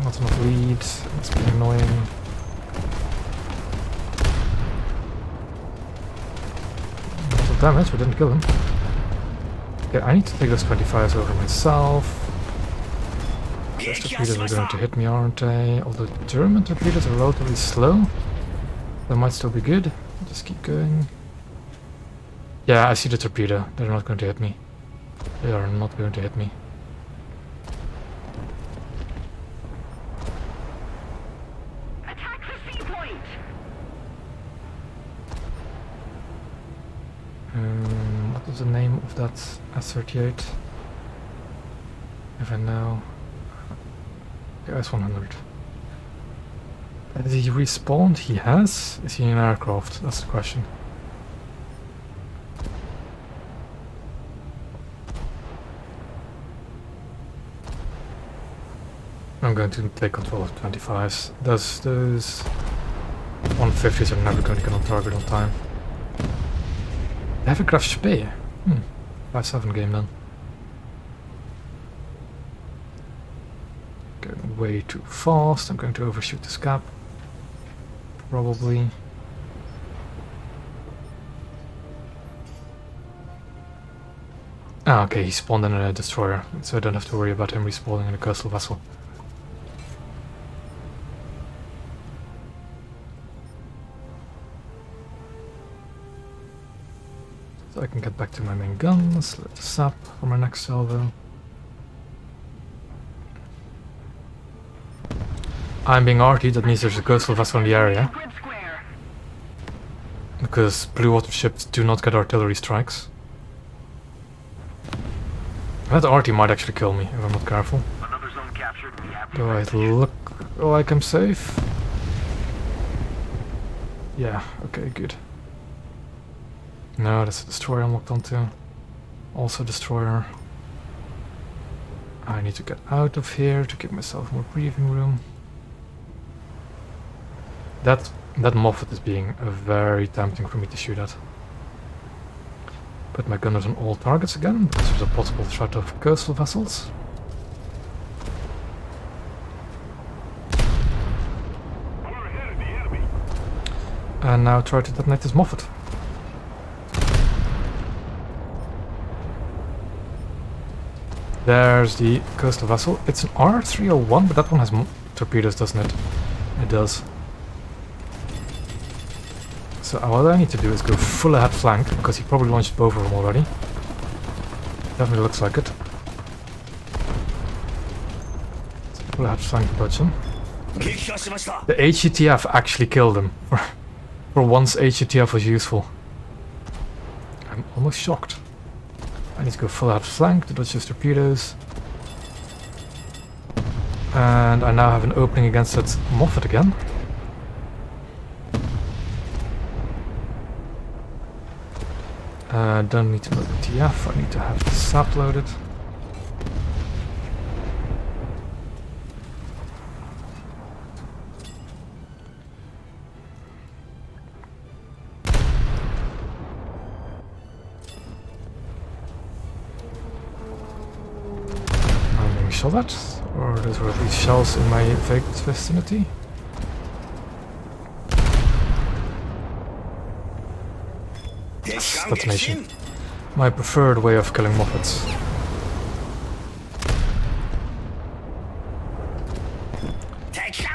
Not enough lead, it's been annoying. Lots of damage, but didn't kill him. Okay, I need to take those 25s over myself. Those torpedoes are going to hit me, aren't they? Although German torpedoes are relatively slow. That might still be good. Just keep going. Yeah, I see the torpedo. They're not going to hit me. They are not going to hit me. Attack the sea point. What was the name of that S-38? If I know. Okay, S-100. Has he respawned? He has? Is he in an aircraft? That's the question. I'm going to take control of 25s. Those 150s are never going to get on target on time. They have a Graf Spee. 5-7 game then. Going way too fast. I'm going to overshoot this gap. Probably. Ah, okay, he spawned in a destroyer, so I don't have to worry about him respawning in a coastal vessel. So I can get back to my main guns, let the sap for my next salvo. I'm being arty, that means there's a coastal vessel in the area. Grid square. Because blue water ships do not get artillery strikes. That arty might actually kill me if I'm not careful. Another zone captured. We have Do I look like I'm safe? Yeah, okay, good. No, that's a destroyer I'm locked onto. Also destroyer. I need to get out of here to give myself more breathing room. That Moffat is being very tempting for me to shoot at. Put my gunners on all targets again, because there's a possible threat of coastal vessels. We're ahead of the enemy. And now try to detonate this Moffat. There's the coastal vessel. It's an R301, but that one has torpedoes, doesn't it? It does. So what I need to do is go full ahead flank, because he probably launched both of them already. Definitely looks like it. So full ahead flank production. The HETF actually killed him. For once HETF was useful. I'm almost shocked. I need to go full ahead flank to dodge those torpedoes. And I now have an opening against that Moffat again. Don't need to load the TF, I need to have the SAP loaded. I'm being shot at, or there's already shells in my vicinity. Detonation. My preferred way of killing Moffats.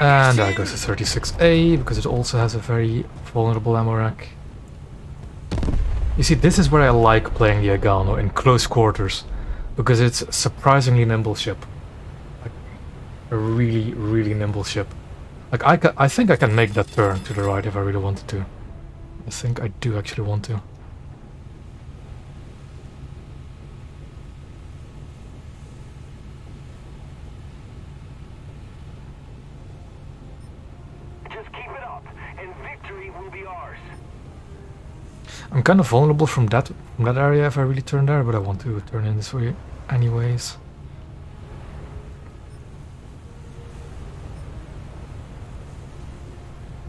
And there goes the 36A, because it also has a very vulnerable ammo rack. You see, this is where I like playing the Agano, in close quarters, because it's a surprisingly nimble ship. Like, a really, really nimble ship. Like, I think I can make that turn to the right if I really wanted to. I think I do actually want to. I'm kind of vulnerable from that area if I really turn there, but I want to turn in this way anyways.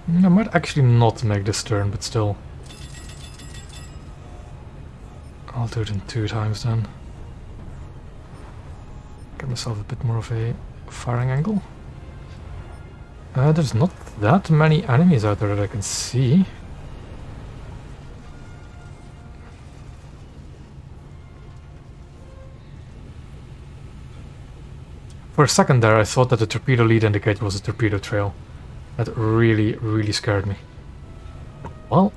I might actually not make this turn, but still. I'll do it in 2 times then. Get myself a bit more of a firing angle. There's not that many enemies out there that I can see. For a second there, I thought that the torpedo lead indicator was a torpedo trail. That really, really scared me. Well,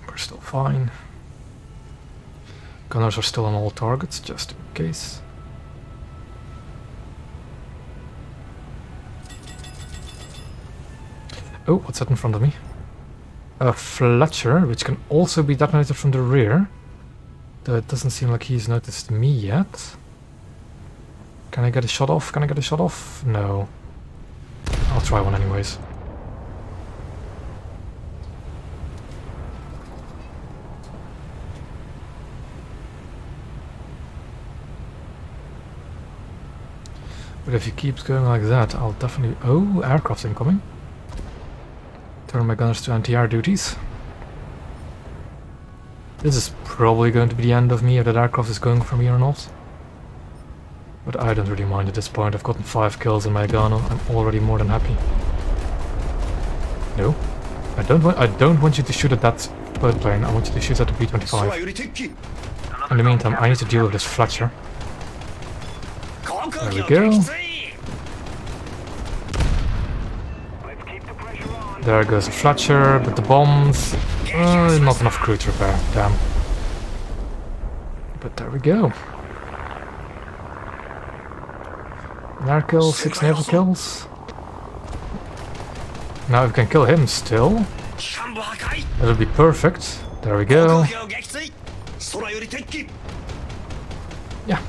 we're still fine. Gunners are still on all targets, just in case. Oh, what's that in front of me? A Fletcher, which can also be detonated from the rear. Though it doesn't seem like he's noticed me yet. Can I get a shot off? Can I get a shot off? No. I'll try one anyways. But if he keeps going like that, I'll definitely... Oh, aircraft's incoming. Turn my gunners to anti-air duties. This is probably going to be the end of me if that aircraft is going for me or not. But I don't really mind at this point. I've gotten 5 kills in my Gano. I'm already more than happy. No. I don't want you to shoot at that bird plane. I want you to shoot at the B-25. In the meantime, I need to deal with this Fletcher. There we go. There goes the Fletcher, but the bombs... not enough crew to repair, damn. But there we go. An air kill, 6 naval kills. Now if we can kill him still, that'll be perfect. There we go. Yeah.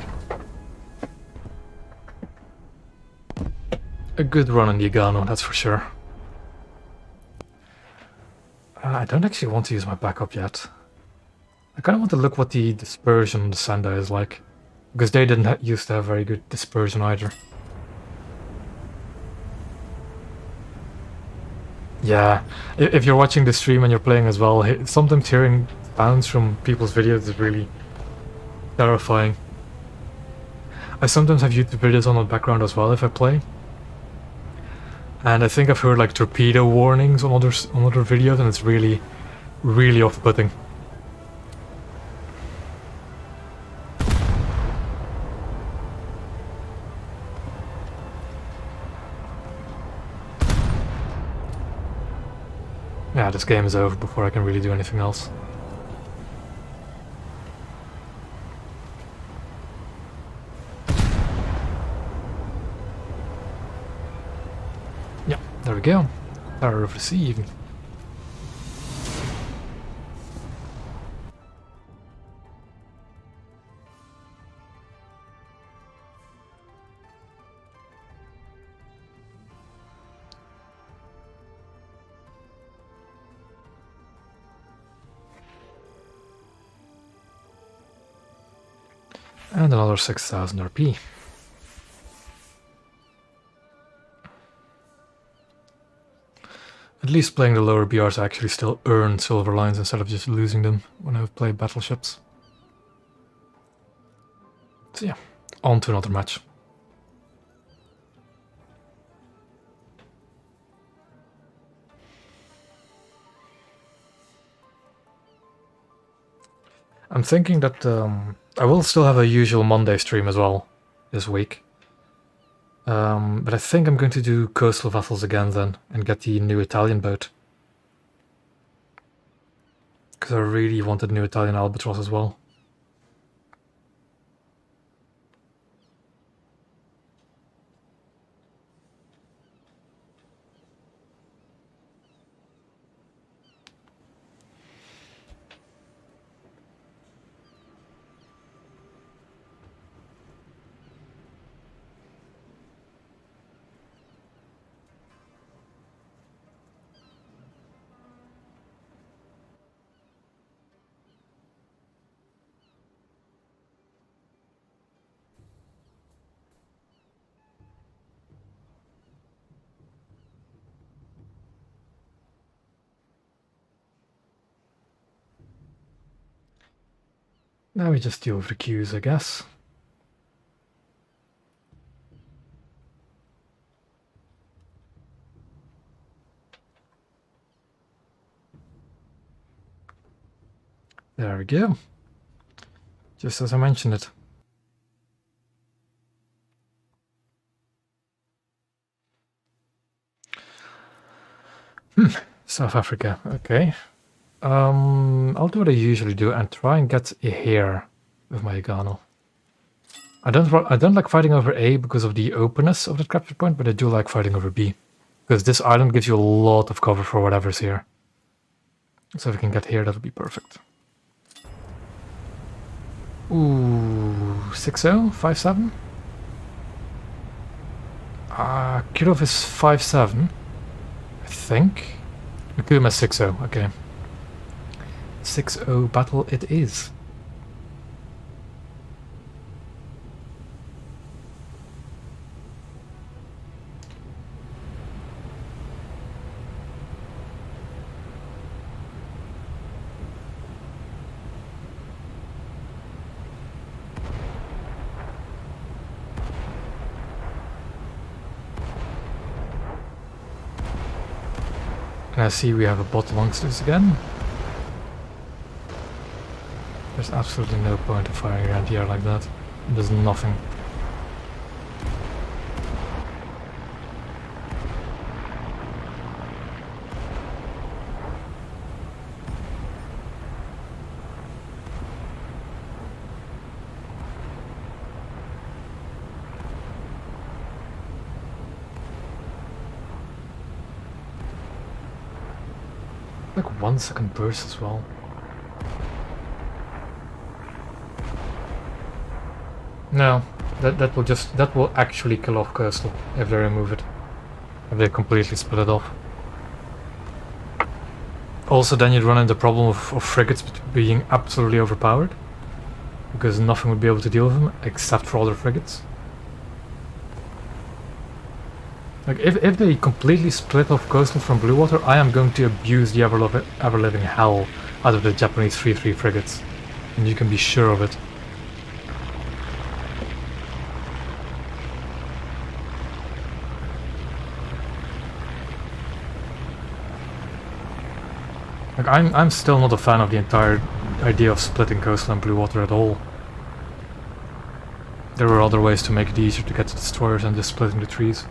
A good run in the Yagano, that's for sure. I don't actually want to use my backup yet. I kind of want to look what the dispersion on the Sendai is like. Because they didn't used to have very good dispersion either. Yeah, if you're watching the stream and you're playing as well, sometimes hearing sounds from people's videos is really terrifying. I sometimes have YouTube videos on the background as well if I play. And I think I've heard like torpedo warnings on other videos, and it's really, really off-putting. Yeah, this game is over before I can really do anything else. Yeah, there we go. Power of the sea even. And another 6,000 RP. At least playing the lower BRs I actually still earn silver lines instead of just losing them when I play battleships. So yeah, on to another match. I'm thinking that I will still have a usual Monday stream as well this week. But I think I'm going to do coastal vessels again then and get the new Italian boat. Because I really wanted new Italian Albatross as well. Now we just deal with the queues, I guess. There we go. Just as I mentioned it. South Africa, okay. I'll do what I usually do and try and get a hair with my Agano. I don't like fighting over A because of the openness of the capture point, but I do like fighting over B. Because this island gives you a lot of cover for whatever's here. So if we can get here, that'll be perfect. Ooh, 6-0? 5-7? Kirov is 5-7, I think. Nakuma 6-0, okay. 6-0 battle it is. And I see we have a bot amongst us again. There's absolutely no point of firing around here like that. There's nothing. Like 1 second burst as well. No, that will actually kill off Coastal if they remove it. If they completely split it off. Also then you'd run into the problem of frigates being absolutely overpowered. Because nothing would be able to deal with them except for other frigates. Like, if they completely split off Coastal from Blue Water, I am going to abuse the ever-living hell out of the Japanese 3-3 frigates. And you can be sure of it. Like, I'm still not a fan of the entire idea of splitting Coastal and Blue Water at all. There were other ways to make it easier to get to destroyers than just splitting the trees.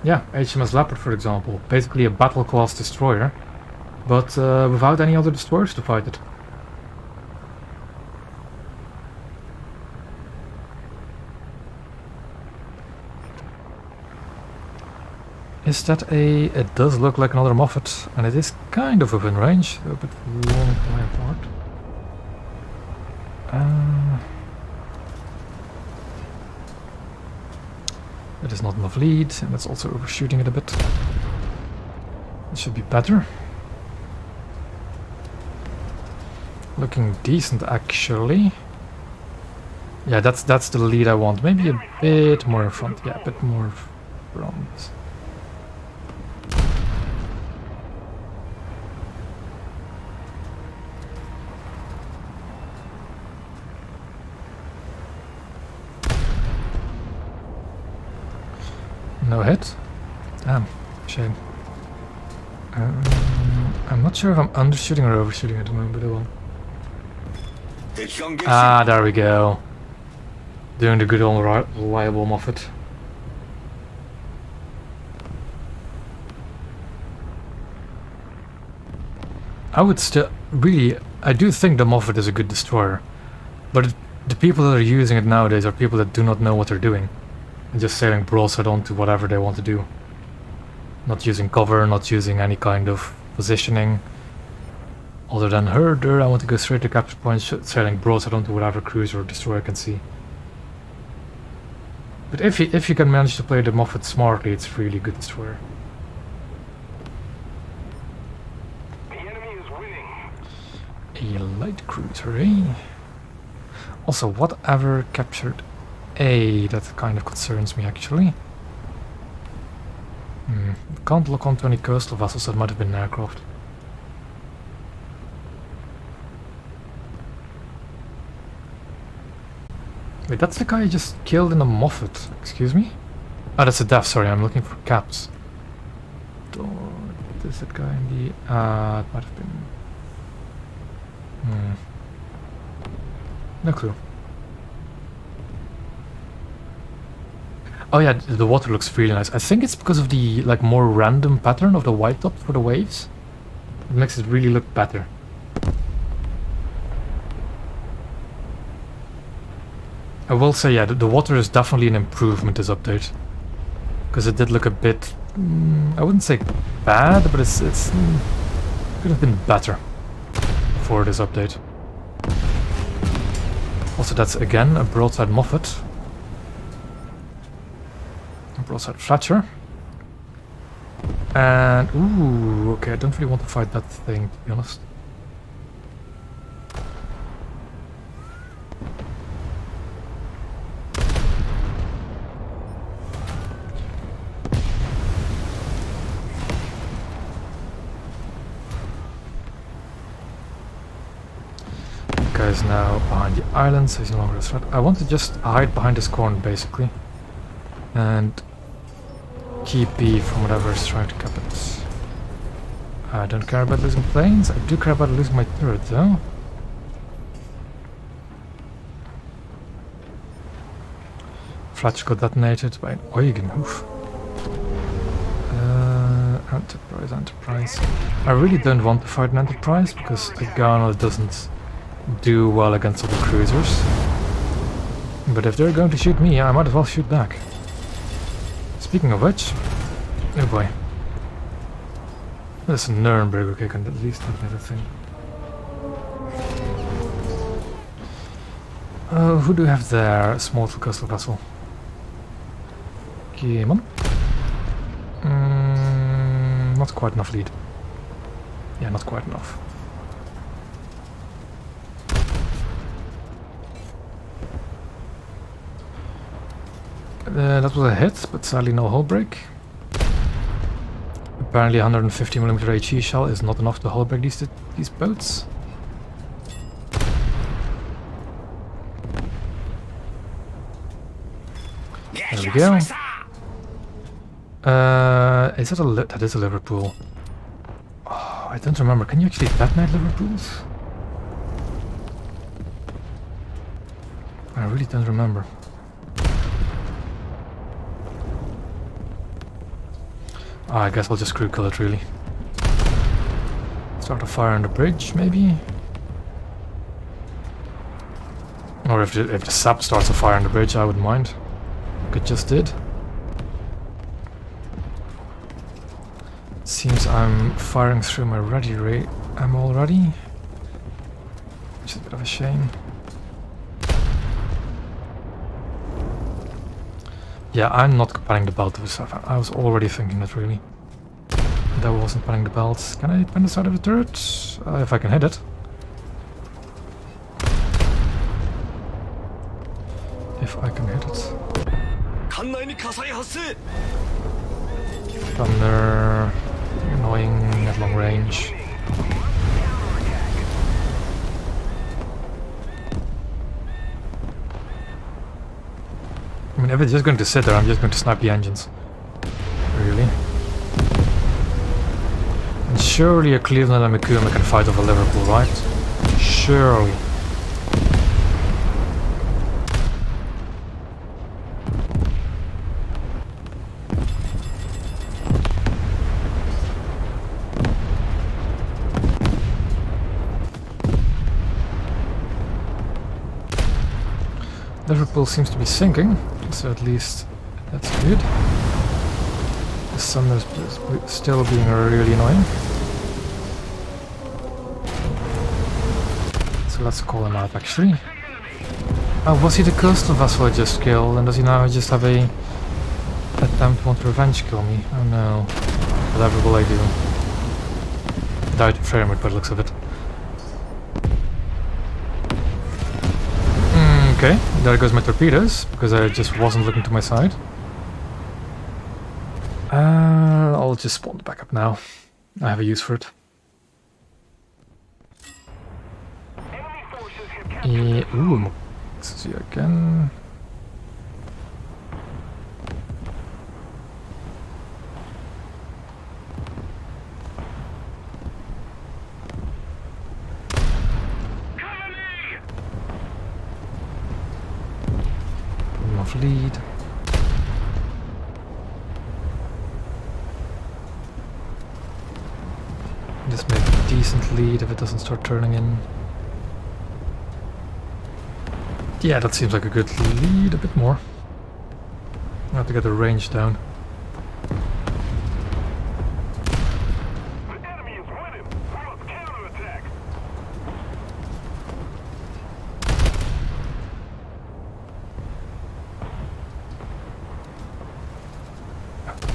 Yeah, HMS Leopard, for example. Basically a battle-class destroyer, but without any other destroyers to fight it. Is that a... It does look like another Moffat, and it is kind of within range, a bit long for my part. It is not enough lead, and that's also overshooting it a bit. It should be better. Looking decent, actually. Yeah, that's the lead I want. Maybe a bit more in front. Yeah, a bit more front. No hit? Damn, shame. I'm not sure if I'm undershooting or overshooting at the moment, but I will. Ah, there we go. Doing the good old reliable Moffat. I would still... Really, I do think the Moffat is a good destroyer. But the people that are using it nowadays are people that do not know what they're doing. And just sailing broadside onto whatever they want to do. Not using cover, not using any kind of positioning. Other than herder, I want to go straight to capture point, sailing broadside onto whatever cruiser or destroyer I can see. But if you can manage to play the Moffat smartly, it's a really good destroyer. The enemy is winning. A light cruiser, eh? Also, whatever captured A, that kind of concerns me actually. Can't lock onto any coastal vessels, that might have been an aircraft. Wait, that's the guy I just killed in a Moffat. Excuse me? Ah, that's a death, sorry, I'm looking for caps. Is that guy in the... it might have been... No clue. Oh yeah, the water looks really nice. I think it's because of the like more random pattern of the white top for the waves. It makes it really look better. I will say, yeah, the water is definitely an improvement this update. Because it did look a bit... I wouldn't say bad, but it's could have been better for this update. Also, that's again a broadside Moffat. A broadside Fletcher. And, ooh, okay, I don't really want to fight that thing, to be honest. Is now behind the island, so he's no longer a threat. I want to just hide behind this corner basically and keep B from whatever is trying to cap it. I don't care about losing planes, I do care about losing my turret though. Fletch got detonated by an Eugen. Oof. Enterprise. I really don't want to fight an Enterprise because Agano doesn't do well against other cruisers. But if they're going to shoot me, I might as well shoot back. Speaking of which... Oh boy. There's a Nuremberg, okay, I can at least have another thing. Who do we have there? A small coastal vessel. Come on. Not quite enough lead. Yeah, not quite enough. That was a hit, but sadly no hull break. Apparently 150mm HE shell is not enough to hull break these boats. There we go. Is that a that is a Liverpool? Oh, I don't remember. Can you actually detonate Liverpools? I really don't remember. I guess I'll just crew kill it, really. Start a fire on the bridge, maybe? Or if the sap starts a fire on the bridge, I wouldn't mind. Like it just did. Seems I'm firing through my ready rate ammo already. Which is a bit of a shame. Yeah, I'm not panning the belt of the stuff. I was already thinking that, really. That wasn't panning the belt. Can I pan the side of the turret? If I can hit it. If I can hit it. Thunder. Annoying at long range. I mean, if it's just going to sit there, I'm just going to snipe the engines. Really. And surely a Cleveland and Makuma can fight over Liverpool, right? Surely. Liverpool seems to be sinking, so at least that's good. The sun is still being really annoying. So let's call him out, actually. Oh, was he the coastal vessel I just killed? And does he now just have a attempt want to revenge kill me? Oh no. Whatever will I do? Died to frame it by the looks of it. Okay, there goes my torpedoes, because I just wasn't looking to my side. I'll I'll just spawn the backup now. I have a use for it. Enemy forces have captured Ooh, let's see again. Cover me! Off lead. Just make a decent lead if it doesn't start turning in. Yeah, that seems like a good lead. A bit more. I have to get the range down. The enemy is winning! We must counterattack!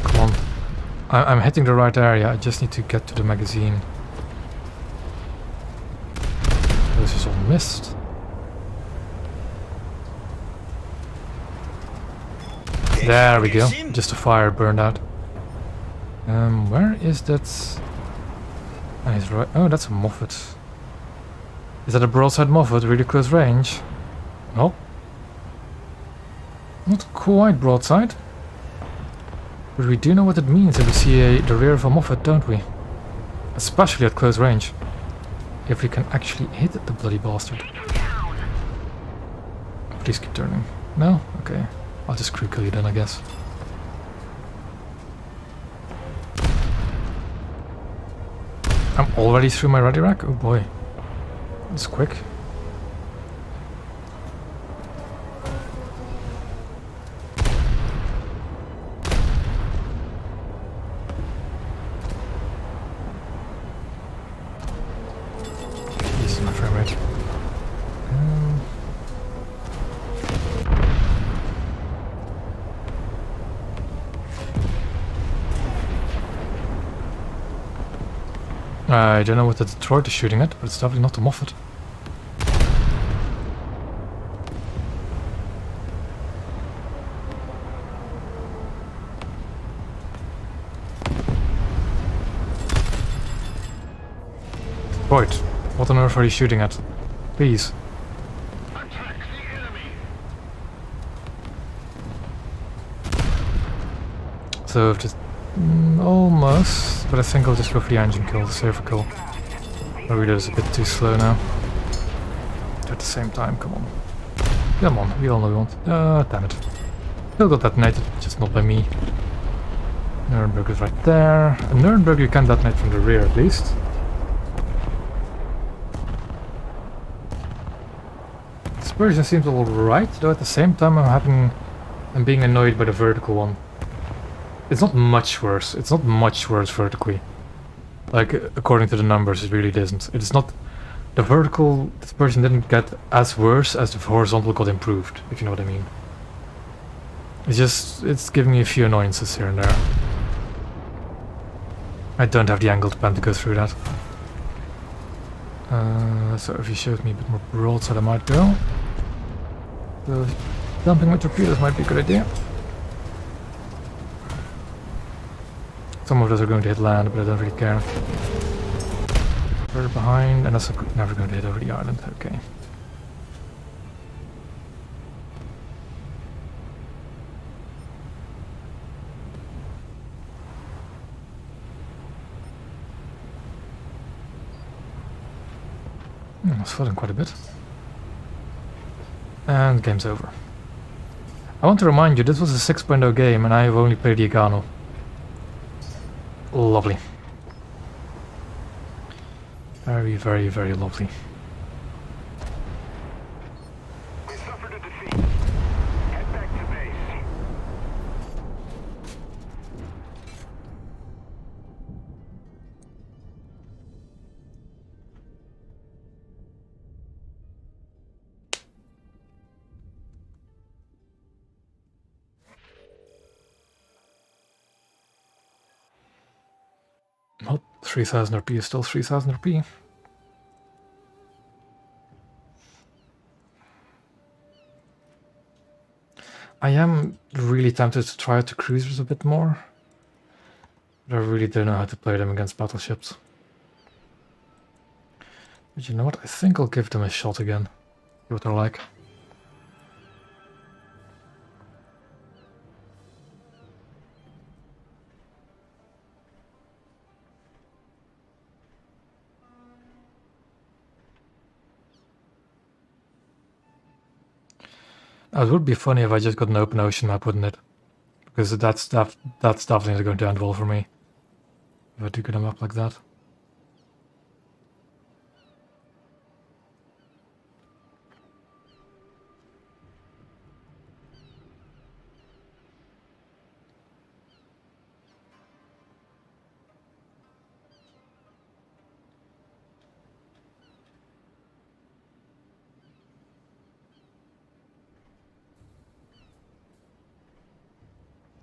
Come on. I'm hitting the right area. I just need to get to the magazine. This is all missed. There we go. Just a fire burned out. Where is that? Ah, he's right. Oh, that's a Moffat. Is that a broadside Moffat? Really close range? No. Not quite broadside. But we do know what it means if we see the rear of a Moffat, don't we? Especially at close range. If we can actually hit the bloody bastard. Please keep turning. No? Okay. I'll just crew kill you then, I guess. I'm already through my ready rack? Oh boy. It's quick. This is my frame rate. I don't know what the Detroit is shooting at, but it's definitely not the Moffat. Detroit, what on earth are you shooting at? Please. Attack the enemy! So just almost, but I think I'll just go for the engine kill, the safer kill. My reader is a bit too slow now. At the same time, come on. Come on, we all know we want. Damn it. Still got detonated, just not by me. Nuremberg is right there. And Nuremberg you can detonate from the rear at least. This version seems alright, though at the same time I'm being annoyed by the vertical one. It's not much worse. It's not much worse vertically. Like, according to the numbers, it really isn't. It's not... The vertical dispersion didn't get as worse as the horizontal got improved, if you know what I mean. It's just... It's giving me a few annoyances here and there. I don't have the angled pen to go through that. So if he shows me a bit more broadside, I might go. So dumping my torpedoes might be a good idea. Some of those are going to hit land, but I don't really care. Further behind, and that's never going to hit over the island. Okay. I was flooding quite a bit. And game's over. I want to remind you, this was a 6.0 game, and I have only played the Agano. Lovely. Very, very, very lovely. We suffered a defeat. Head back to base. Well, 3000 RP is still 3000 RP. I am really tempted to try out the cruisers a bit more. But I really don't know how to play them against battleships. But you know what? I think I'll give them a shot again. See what they're like. It would be funny if I just got an open ocean map, wouldn't it? Because that's definitely going to end well for me. If I do get a map like that.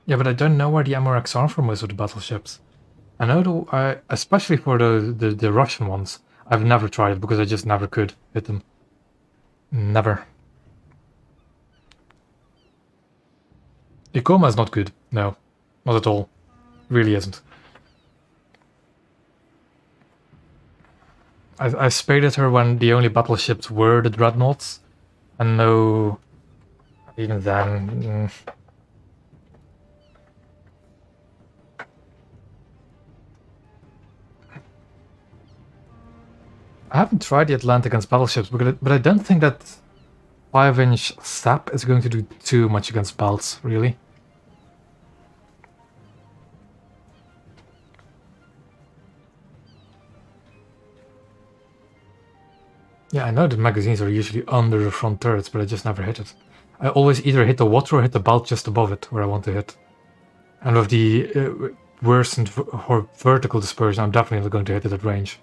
Yeah, but I don't know where the MRX are for most of the battleships. I know especially for the Russian ones, I've never tried it because I just never could hit them. Never. Ikoma is not good. No, not at all. Really isn't. I spaded her when the only battleships were the dreadnoughts, and no, even then. I haven't tried the Atlantic against battleships, but I don't think that 5-inch sap is going to do too much against belts, really. Yeah, I know the magazines are usually under the front turrets, but I just never hit it. I always either hit the water or hit the belt just above it, where I want to hit. And with the worsened or vertical dispersion, I'm definitely going to hit it at range.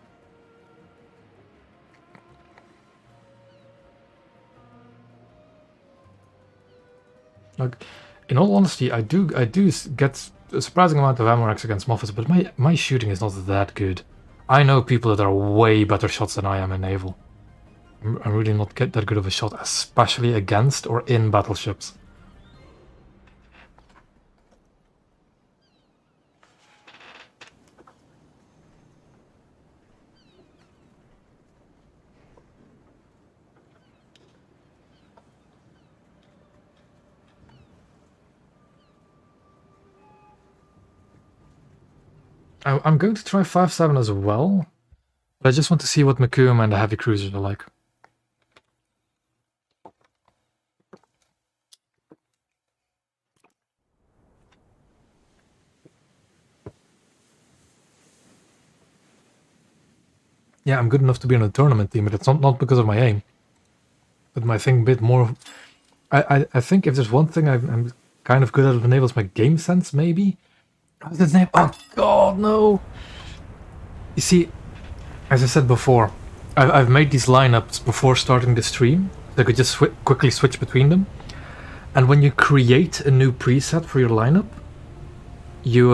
Like, in all honesty, I do get a surprising amount of MRX against Moffats, but my shooting is not that good. I know people that are way better shots than I am in Naval. I'm really not that good of a shot, especially against or in battleships. I'm going to try 5.7 as well, but I just want to see what Macomb and the heavy cruisers are like. Yeah, I'm good enough to be on a tournament team, but it's not because of my aim. But my thing a bit more... I think if there's one thing I'm kind of good at with Naval is my game sense, maybe? What's his name? Oh god, no! You see, as I said before, I've made these lineups before starting the stream, so I could just quickly switch between them. And when you create a new preset for your lineup, you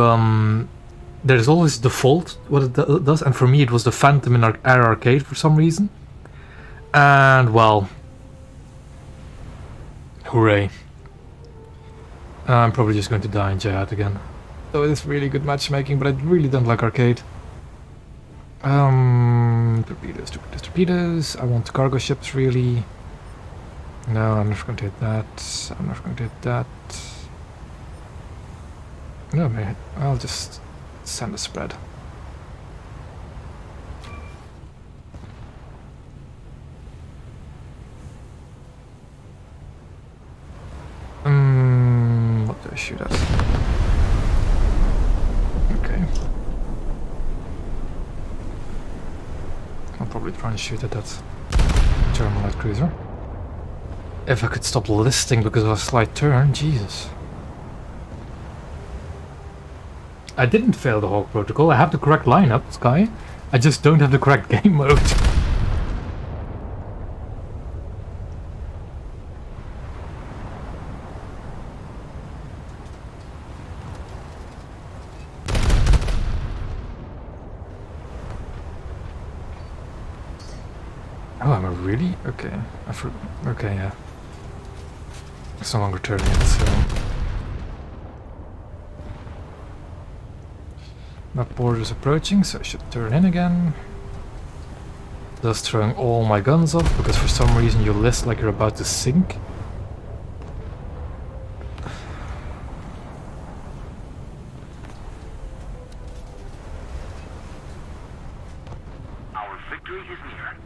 there's always default what it does, and for me it was the Phantom in Air Arcade for some reason. And well, hooray! I'm probably just going to die in Jihad again. So it is really good matchmaking, but I really don't like arcade. Torpedoes. I want cargo ships, really. No, I'm not going to hit that. I'm not going to hit that. No, man. I'll just send a spread. What do I shoot at? Okay. I'll probably try and shoot at that German light cruiser. If I could stop listing because of a slight turn, Jesus. I didn't fail the Hawk protocol. I have the correct lineup, Sky. I just don't have the correct game mode. Oh, am I really? Okay. Okay, yeah. It's no longer turning it, so... Map border is approaching, so I should turn in again. Thus throwing all my guns off, because for some reason you list like you're about to sink. Our victory is near.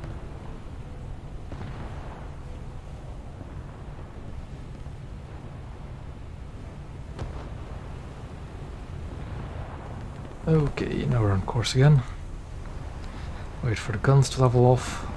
Okay, now we're on course again. Wait for the guns to level off.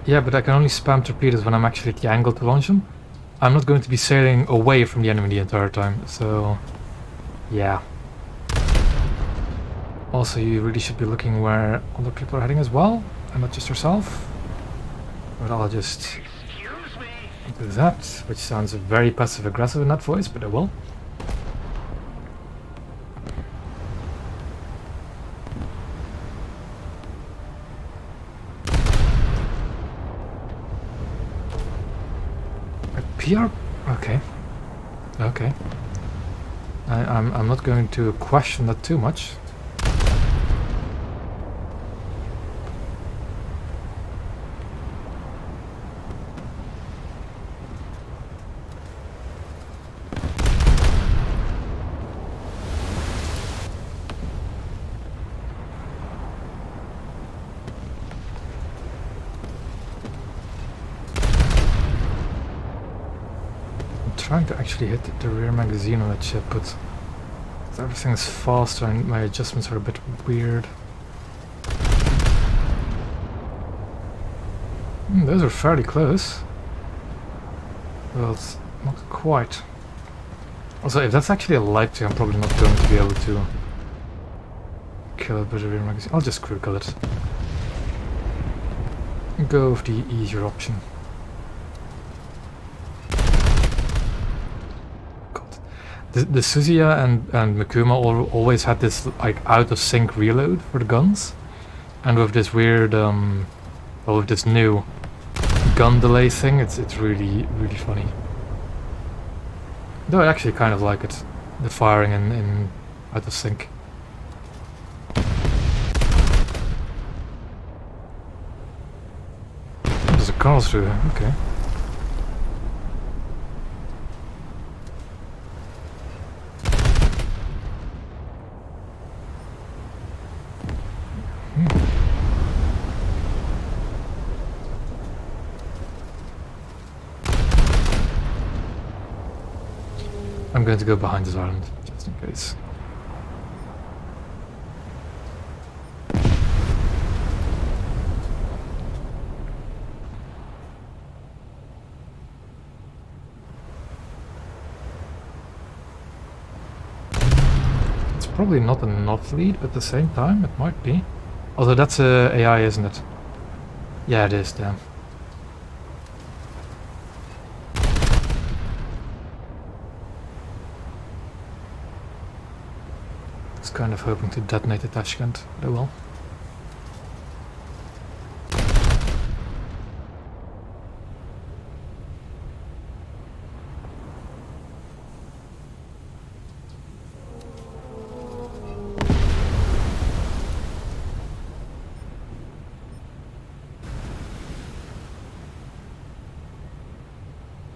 Yeah, but I can only spam torpedoes when I'm actually at the angle to launch them. I'm not going to be sailing away from the enemy the entire time, so yeah. Also, you really should be looking where other people are heading as well, and not just yourself. But I'll just Excuse me. do that, which sounds very passive-aggressive in that voice, but I will. PR? Okay. Okay. I'm not going to question that too much. Trying to actually hit the rear magazine on that ship, but everything is faster and my adjustments are a bit weird. Those are fairly close. Well, it's not quite. Also, if that's actually a light thing, I'm probably not going to be able to kill it with the rear magazine. I'll just crew kill it. Go with the easier option. The Suzuya and Makuma always had this like out of sync reload for the guns, and with this weird well, with this new gun delay thing, it's really funny. Though I actually kind of like it, the firing in out of sync. There's a Karlsruhe, okay. I'm going to go behind this island, just in case. It's probably not a not lead, but at the same time it might be. Although that's AI, isn't it? Yeah, it is, damn. Kind of hoping to detonate the Tashkent, but I will.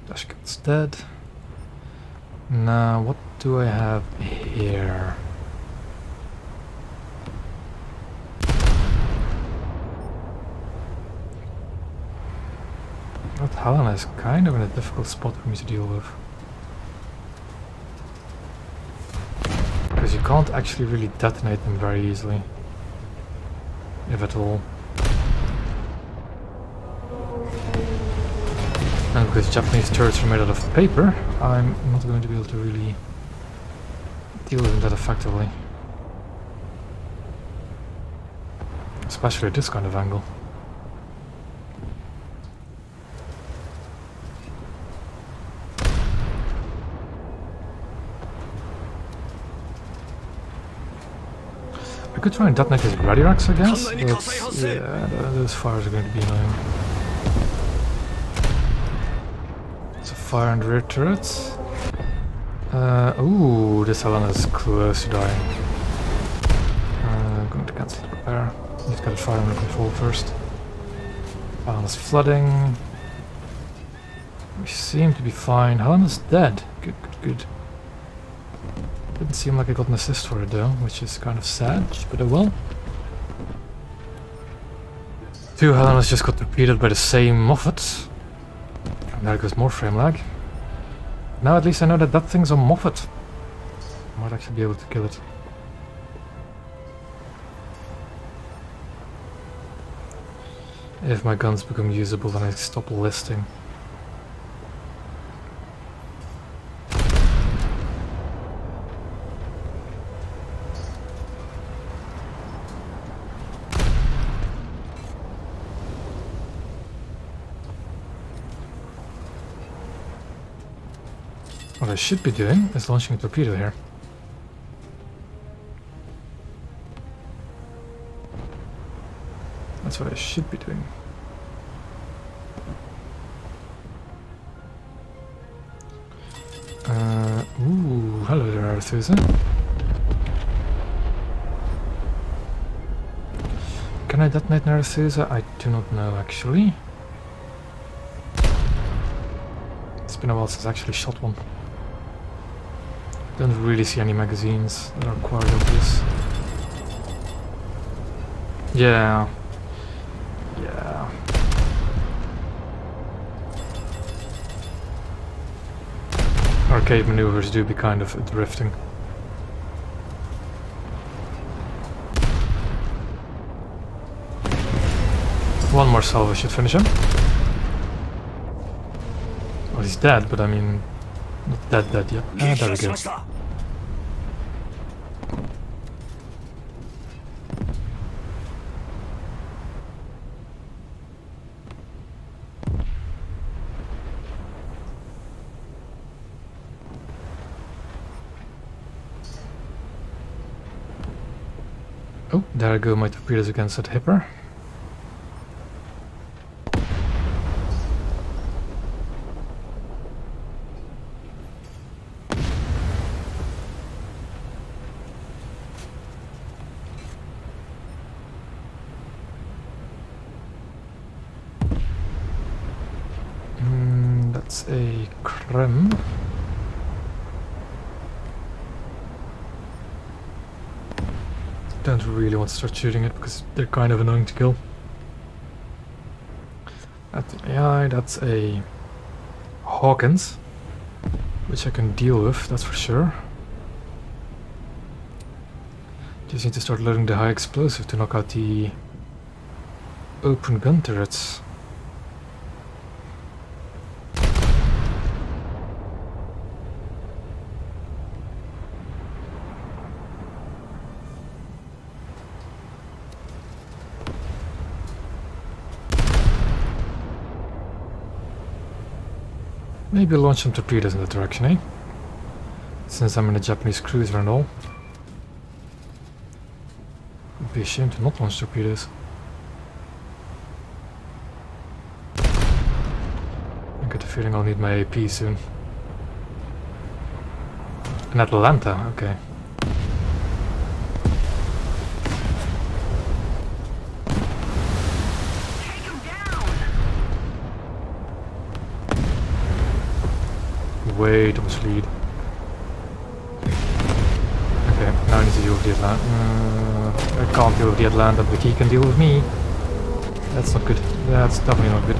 Tashkent's dead. Now, what do I have here? North Helena is kind of in a difficult spot for me to deal with. Because you can't actually really detonate them very easily. If at all. And because Japanese turrets are made out of paper, I'm not going to be able to really deal with them that effectively. Especially at this kind of angle. I could try and detonate his ready racks, I guess, but yeah, those fires are going to be annoying. It's a fire and rear turret. Ooh, this Helena is close to dying. Going to cancel the repair. Need to get a fire under control first. Helena's flooding. We seem to be fine. Helena's dead. Good, good, good. Didn't seem like I got an assist for it though, which is kind of sad, but oh well. 2 Helenas just got repeated by the same Moffat. And there goes more frame lag. Now at least I know that that thing's a Moffat. I might actually be able to kill it. If my guns become usable, then I stop listing. What I should be doing is launching a torpedo here. That's what I should be doing. Ooh, hello there, Arethusa. Can I detonate Arethusa? I do not know, actually. It's been a while since I actually shot one. Don't really see any magazines that are quite obvious. Yeah. Yeah. Arcade maneuvers do be kind of drifting. One more salvo should finish him. Well, he's dead, but I mean, not dead yet. Ah, there we go. Oh, there go my torpedoes against that hipper. That's a Krem. Don't really want to start shooting it because they're kind of annoying to kill. That's an AI, that's a Hawkins, which I can deal with, that's for sure. Just need to start loading the high explosive to knock out the open gun turrets. Maybe launch some torpedoes in that direction, eh? Since I'm in a Japanese cruiser and all. It'd be a shame to not launch torpedoes. I get the feeling I'll need my AP soon. In Atlanta, okay. Way too much lead. Okay, now I need to deal with the Atlanta. I can't deal with the Atlanta, but he can deal with me. That's not good. That's definitely not good.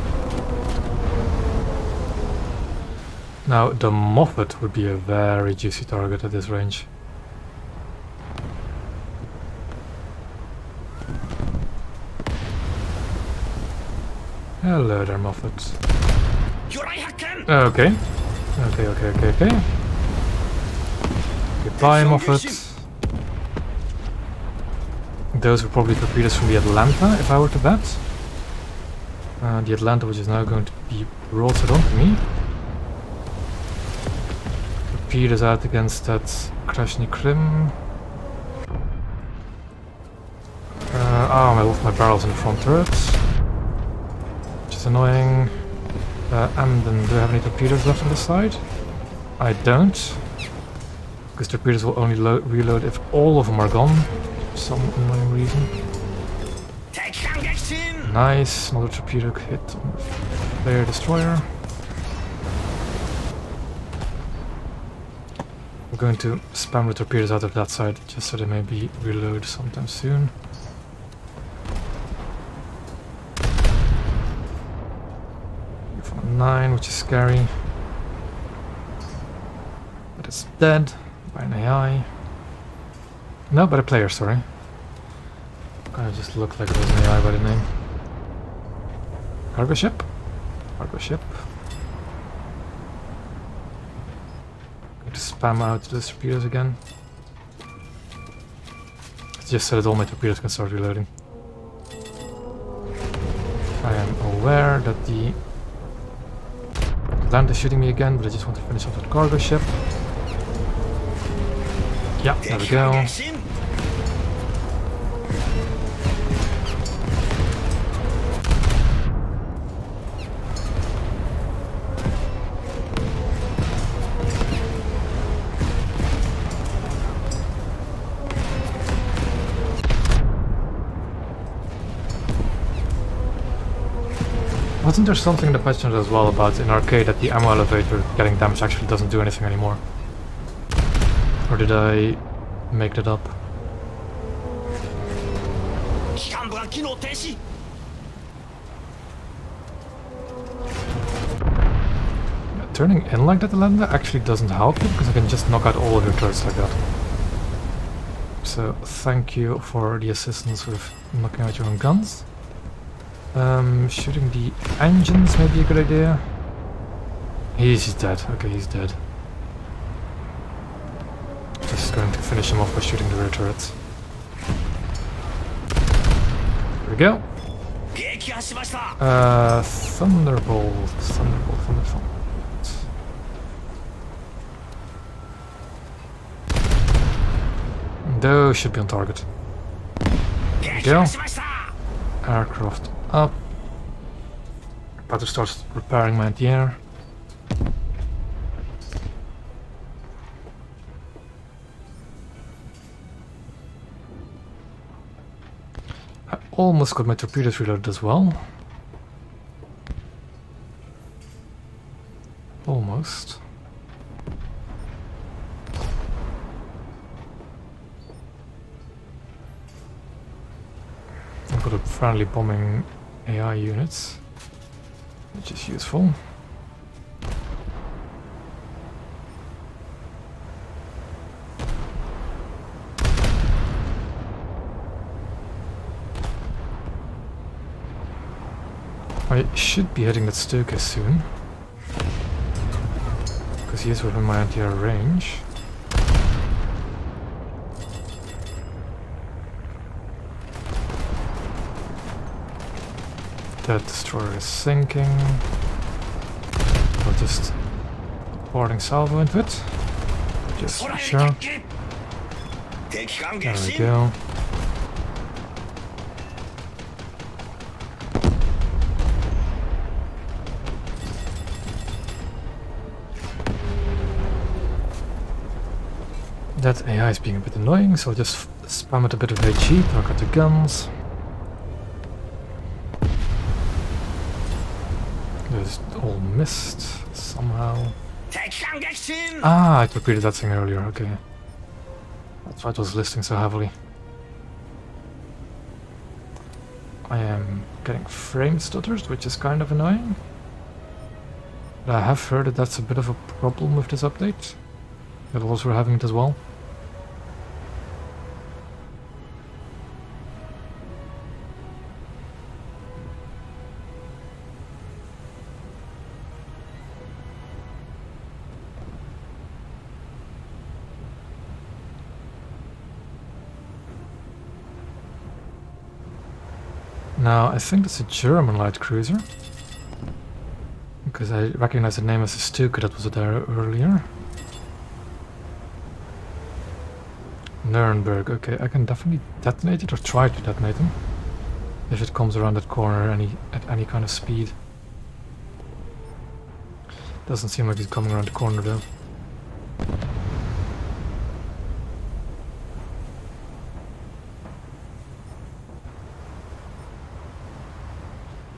Now, the Moffat would be a very juicy target at this range. Hello there, Moffat. Okay. Okay. Goodbye, Moffat. Those were probably torpedoes from the Atlanta, if I were to bet. The Atlanta, which is now going to be broadside onto me. Torpedoes out against that Krasny Krim. I left my barrels in the front turrets. Which is annoying. And then do I have any torpedoes left on the side? I don't. Because torpedoes will only reload if all of them are gone. For some annoying reason. Nice, another torpedo hit on the player destroyer. I'm going to spam the torpedoes out of that side just so they may be reload sometime soon. From a 9, which is scary. But it's dead by an AI. No, by a player, sorry. I just looked like it was an AI by the name. Cargo ship? Cargo ship. Going to spam out the torpedoes again. It's just so that all my torpedoes can start reloading. I am aware that the land is shooting me again, but I just want to finish off that cargo ship. Yeah, there we go. Wasn't there something in the patch notes as well about in arcade that the ammo elevator getting damaged actually doesn't do anything anymore? Or did I make that up? Yeah, turning in like that, Alenda, actually doesn't help you because I can just knock out all of your turrets like that. So thank you for the assistance with knocking out your own guns. Shooting the engines may be a good idea. He's dead. Okay, he's dead. Just going to finish him off by shooting the rear turrets. There we go. Thunderbolt. Thunderbolt. Those should be on target. There we go. Aircraft up. About to start repairing my anti-air. I almost got my torpedoes reloaded as well. Almost. I've got a friendly bombing AI units, which is useful. I should be hitting that Stoker soon, because he is within my anti-air range. That destroyer is sinking. I'll just boarding salvo into it. Just to be sure. There we go. That AI is being a bit annoying, so I'll just spam it a bit of HE, knock out the guns. There's all missed somehow. Ah, I torpedoed that thing earlier, okay. That's why it was listing so heavily. I am getting frame stutters, which is kind of annoying. But I have heard that that's a bit of a problem with this update. Navals were having it as well. Now, I think that's a German light cruiser. Because I recognize the name as a Stuka that was there earlier. Nuremberg, okay, I can definitely detonate it or try to detonate them. if it comes around that corner at any kind of speed. Doesn't seem like he's coming around the corner though.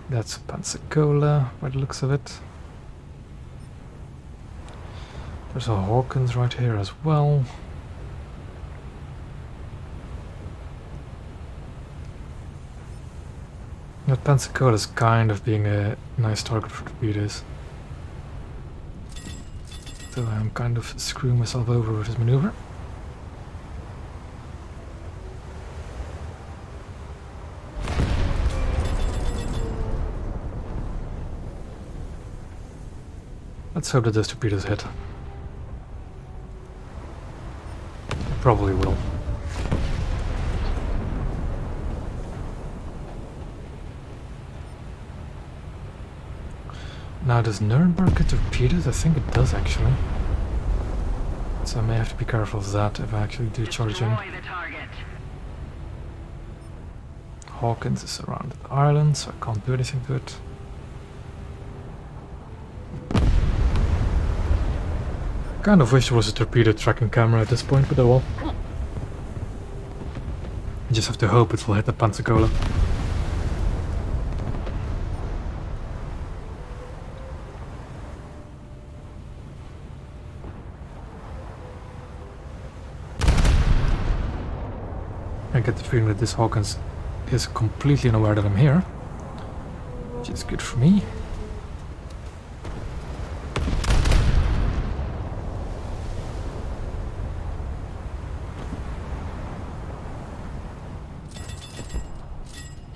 That's a Pensacola by the looks of it. There's a Hawkins right here as well. That Pensacola is kind of being a nice target for torpedoes. So I'm kind of screwing myself over with this maneuver. Let's hope that those torpedoes hit. They probably will. Now, does Nuremberg get torpedoes? I think it does actually. So I may have to be careful of that if I actually do charge in. Destroy the target. Hawkins is around the island, so I can't do anything to it. Kind of wish there was a torpedo tracking camera at this point, but oh well. You just have to hope it will hit the Pensacola. I get the feeling that this Hawkins is completely unaware that I'm here, which is good for me.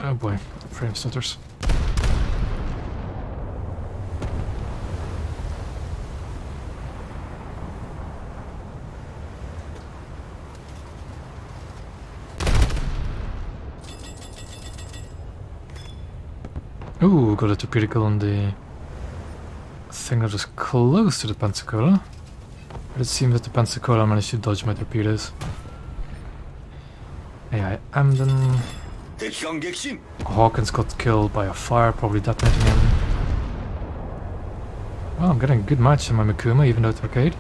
Oh boy, frame stutters. Ooh, got a torpedo kill on the thing that was close to the Pensacola. But it seems that the Pensacola managed to dodge my torpedoes. AI Emden. Hawkins got killed by a fire, probably detonating him. Well, I'm getting a good match in my Makuma, even though it's arcade.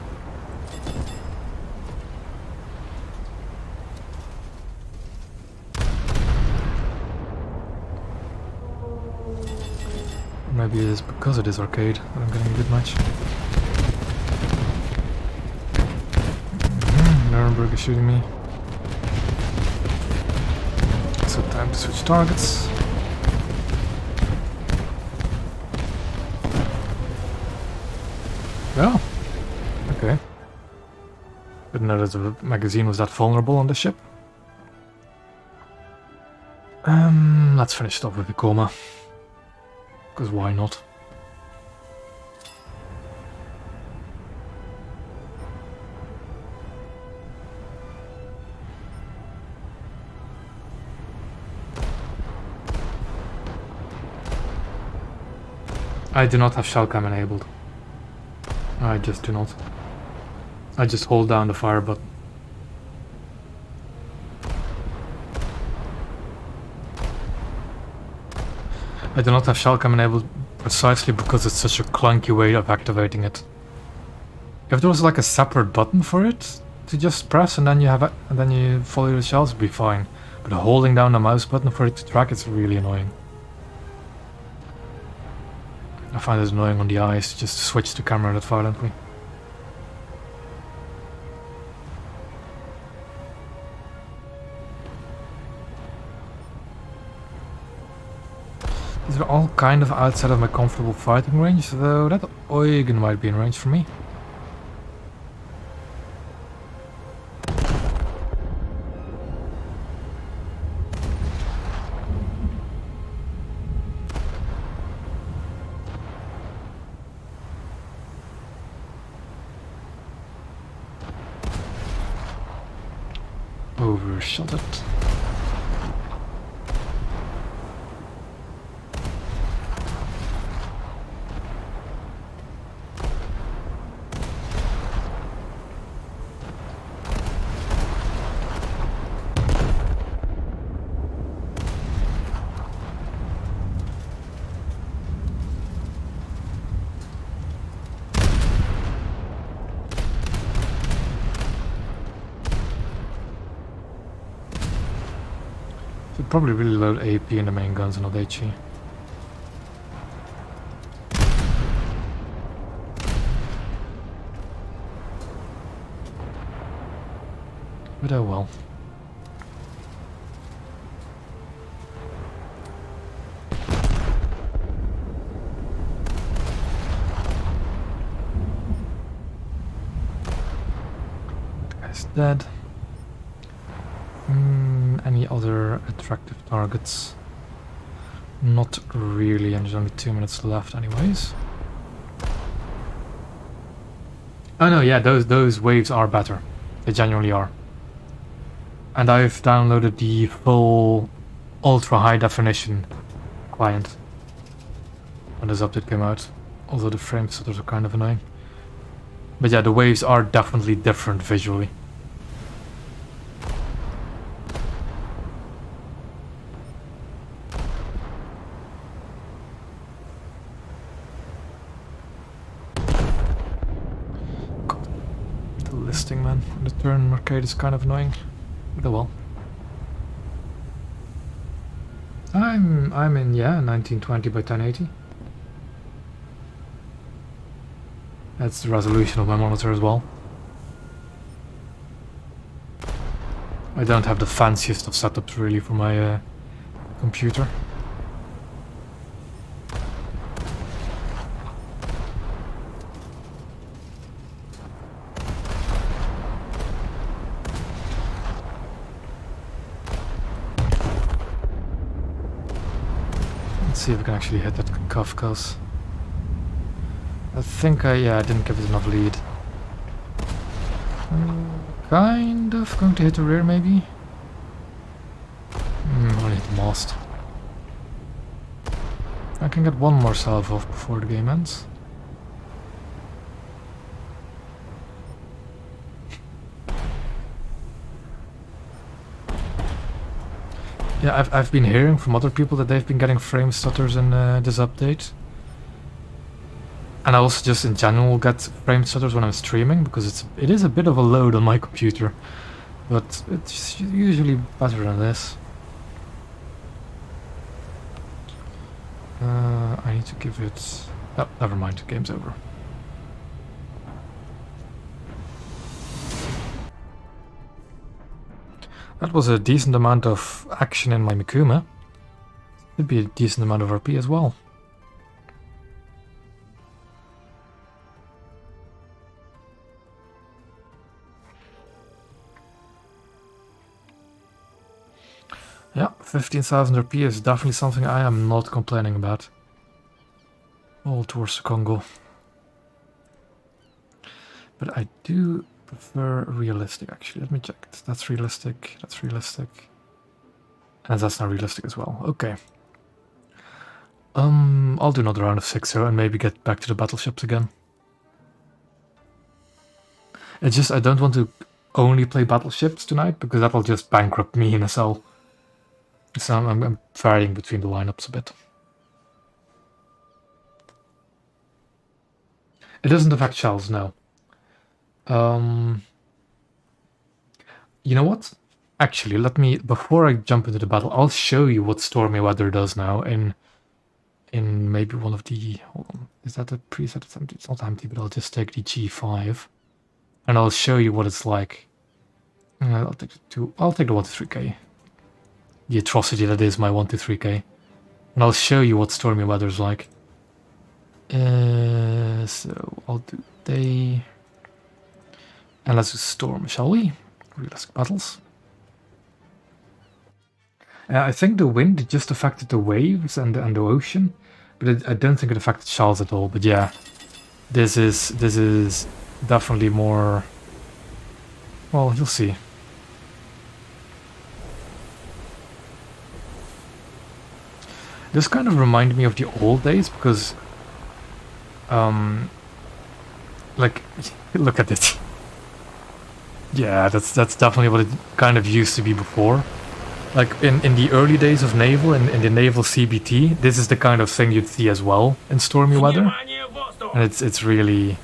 Maybe it is because it is arcade that I'm getting a good match. Nuremberg is shooting me. So time to switch targets. Oh, okay. Didn't know that the magazine was that vulnerable on the ship. Let's finish it off with the coma. Because why not? I do not have shell cam enabled. I just do not. I just hold down the fire button. I do not have shell cam enabled precisely because it's such a clunky way of activating it. If there was like a separate button for it to just press and then you have and then you follow the shells, would be fine. But holding down the mouse button for it to track, it's really annoying. I find it annoying on the eyes to just switch the camera that violently. These are all kind of outside of my comfortable fighting range, though that Eugen might be in range for me. Overshot it. Should probably really load AP in the main guns and not HE. But oh well. That guy's dead. Any other attractive targets? Not really, and there's only 2 minutes left anyways. Oh no, yeah, those waves are better. They genuinely are. And I've downloaded the full ultra high definition client when this update came out. Although the frame stutters are kind of annoying. But yeah, the waves are definitely different visually. God, the listing, man. The turn arcade is kind of annoying. But oh well. I'm in, yeah, 1920 by 1080. That's the resolution of my monitor as well. I don't have the fanciest of setups really for my computer. Let's see if I can actually hit that Kafkas. I think I didn't give it enough lead. Kind of going to hit the rear maybe. Only hit the mast. I can get one more salve off before the game ends. Yeah, I've been hearing from other people that they've been getting frame stutters in this update. And I also just in general get frame stutters when I'm streaming, because it is a bit of a load on my computer. But it's usually better than this. I need to give it... Oh, never mind, game's over. That was a decent amount of action in my Mikuma. Should be a decent amount of RP as well. Yeah, 15,000 RP is definitely something I am not complaining about. All towards the Congo. But I do prefer realistic, actually. Let me check. That's realistic, that's realistic. And that's not realistic as well. Okay. I'll do another round of 6-0 and maybe get back to the battleships again. It's just I don't want to only play battleships tonight, because that will just bankrupt me in a cell. So I'm varying between the lineups a bit. It doesn't affect shells, no. You know what? Actually, let me, before I jump into the battle, I'll show you what stormy weather does now in maybe one of the... Hold on, is that a preset? It's empty. It's not empty, but I'll just take the G5. And I'll show you what it's like. I'll take the 1-3K. The atrocity that is my 1-3K. And I'll show you what stormy weather's like. So I'll do day. And let's do storm, shall we? Realistic battles. I think the wind just affected the waves and the ocean, but I don't think it affected shells at all. But yeah, this is definitely more. Well, you'll see. This kind of reminded me of the old days because, like, look at it. Yeah, that's definitely what it kind of used to be before. Like in the early days of Naval, in the Naval CBT, this is the kind of thing you'd see as well in stormy weather. And it's really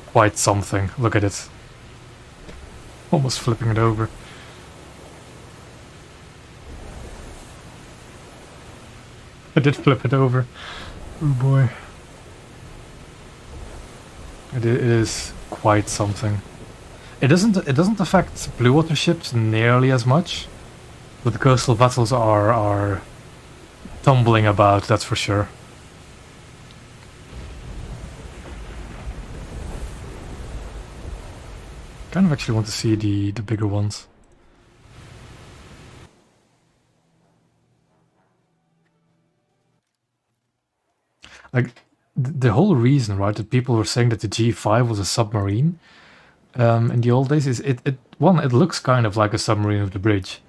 quite something. Look at it. Almost flipping it over. I did flip it over. Oh boy. It is quite something. It doesn't affect blue water ships nearly as much, but the coastal vessels are tumbling about, that's for sure. Kind of actually want to see the bigger ones. Like, the whole reason, right, that people were saying that the G5 was a submarine in the old days is it looks kind of like a submarine with the bridge,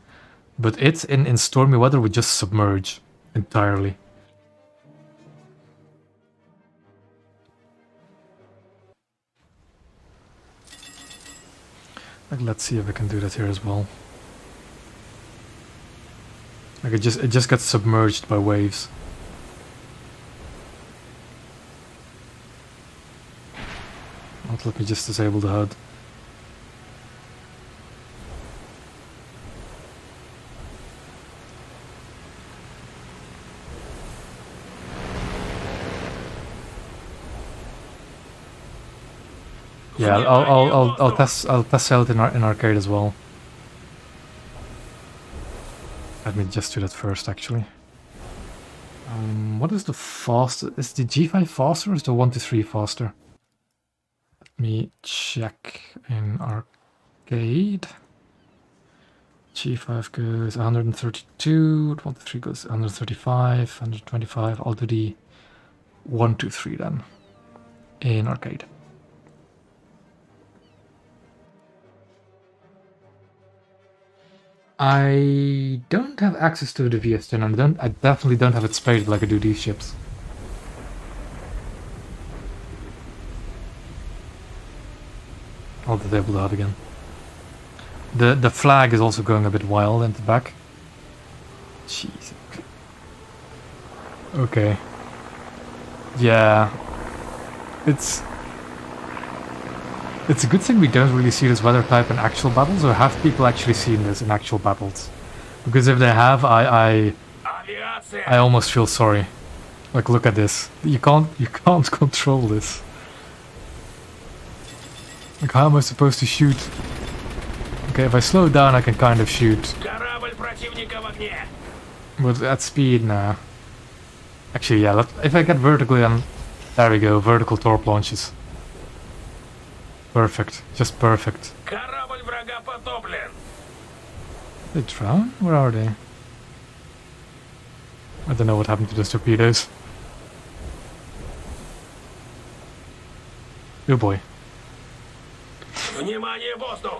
but it in stormy weather would just submerge entirely. Like, let's see if I can do that here as well. Like, it just gets submerged by waves. Let me just disable the HUD. Yeah, I'll test sail it in arcade as well. Let me just do that first, actually. What is the fastest? Is the G5 faster or is the 1-3 faster? Let me check in arcade. G5 goes 132, 1-3 goes 135, 125. I'll do the 1-3 then in arcade. I don't have access to the VS10, and I definitely don't have it spaded like I do these ships. I'll disable that again. The flag is also going a bit wild in the back. Jeez. Okay. Yeah. It's a good thing we don't really see this weather type in actual battles, or have people actually seen this in actual battles? Because if they have, I almost feel sorry. Like, look at this. You can't control this. Like, how am I supposed to shoot? Okay, if I slow down, I can kind of shoot. But at speed, nah. Actually, yeah, if I get vertically, then there we go, vertical torp launches. Perfect, just perfect. They drown? Where are they? I don't know what happened to those torpedoes. Oh boy.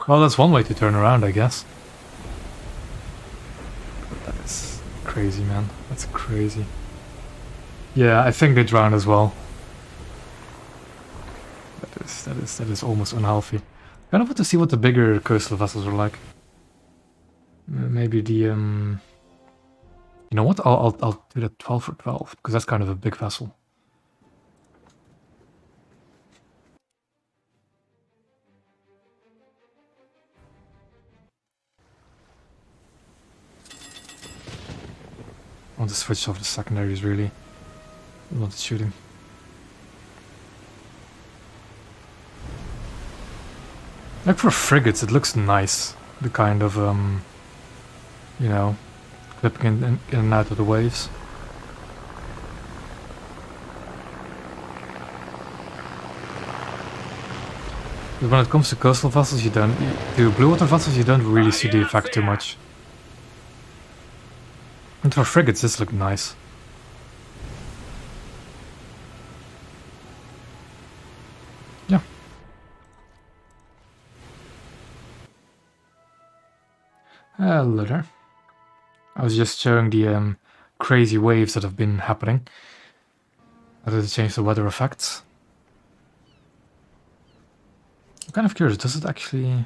Well, that's one way to turn around, I guess. But that is crazy, man. That's crazy. Yeah, I think they drowned as well. That is almost unhealthy. Kind of want to see what the bigger coastal vessels are like. Maybe the You know what? I'll do that 12 for 12 because that's kind of a big vessel. I want to switch off the secondaries, really. I want shooting. Like for frigates, it looks nice. The kind of, you know, clipping in and out of the waves. But when it comes to coastal vessels, to blue water vessels, you don't really see the effect too much. And for frigates, this looks nice. Yeah. Hello there. I was just showing the crazy waves that have been happening. How does it change the weather effects? I'm kind of curious, does it actually...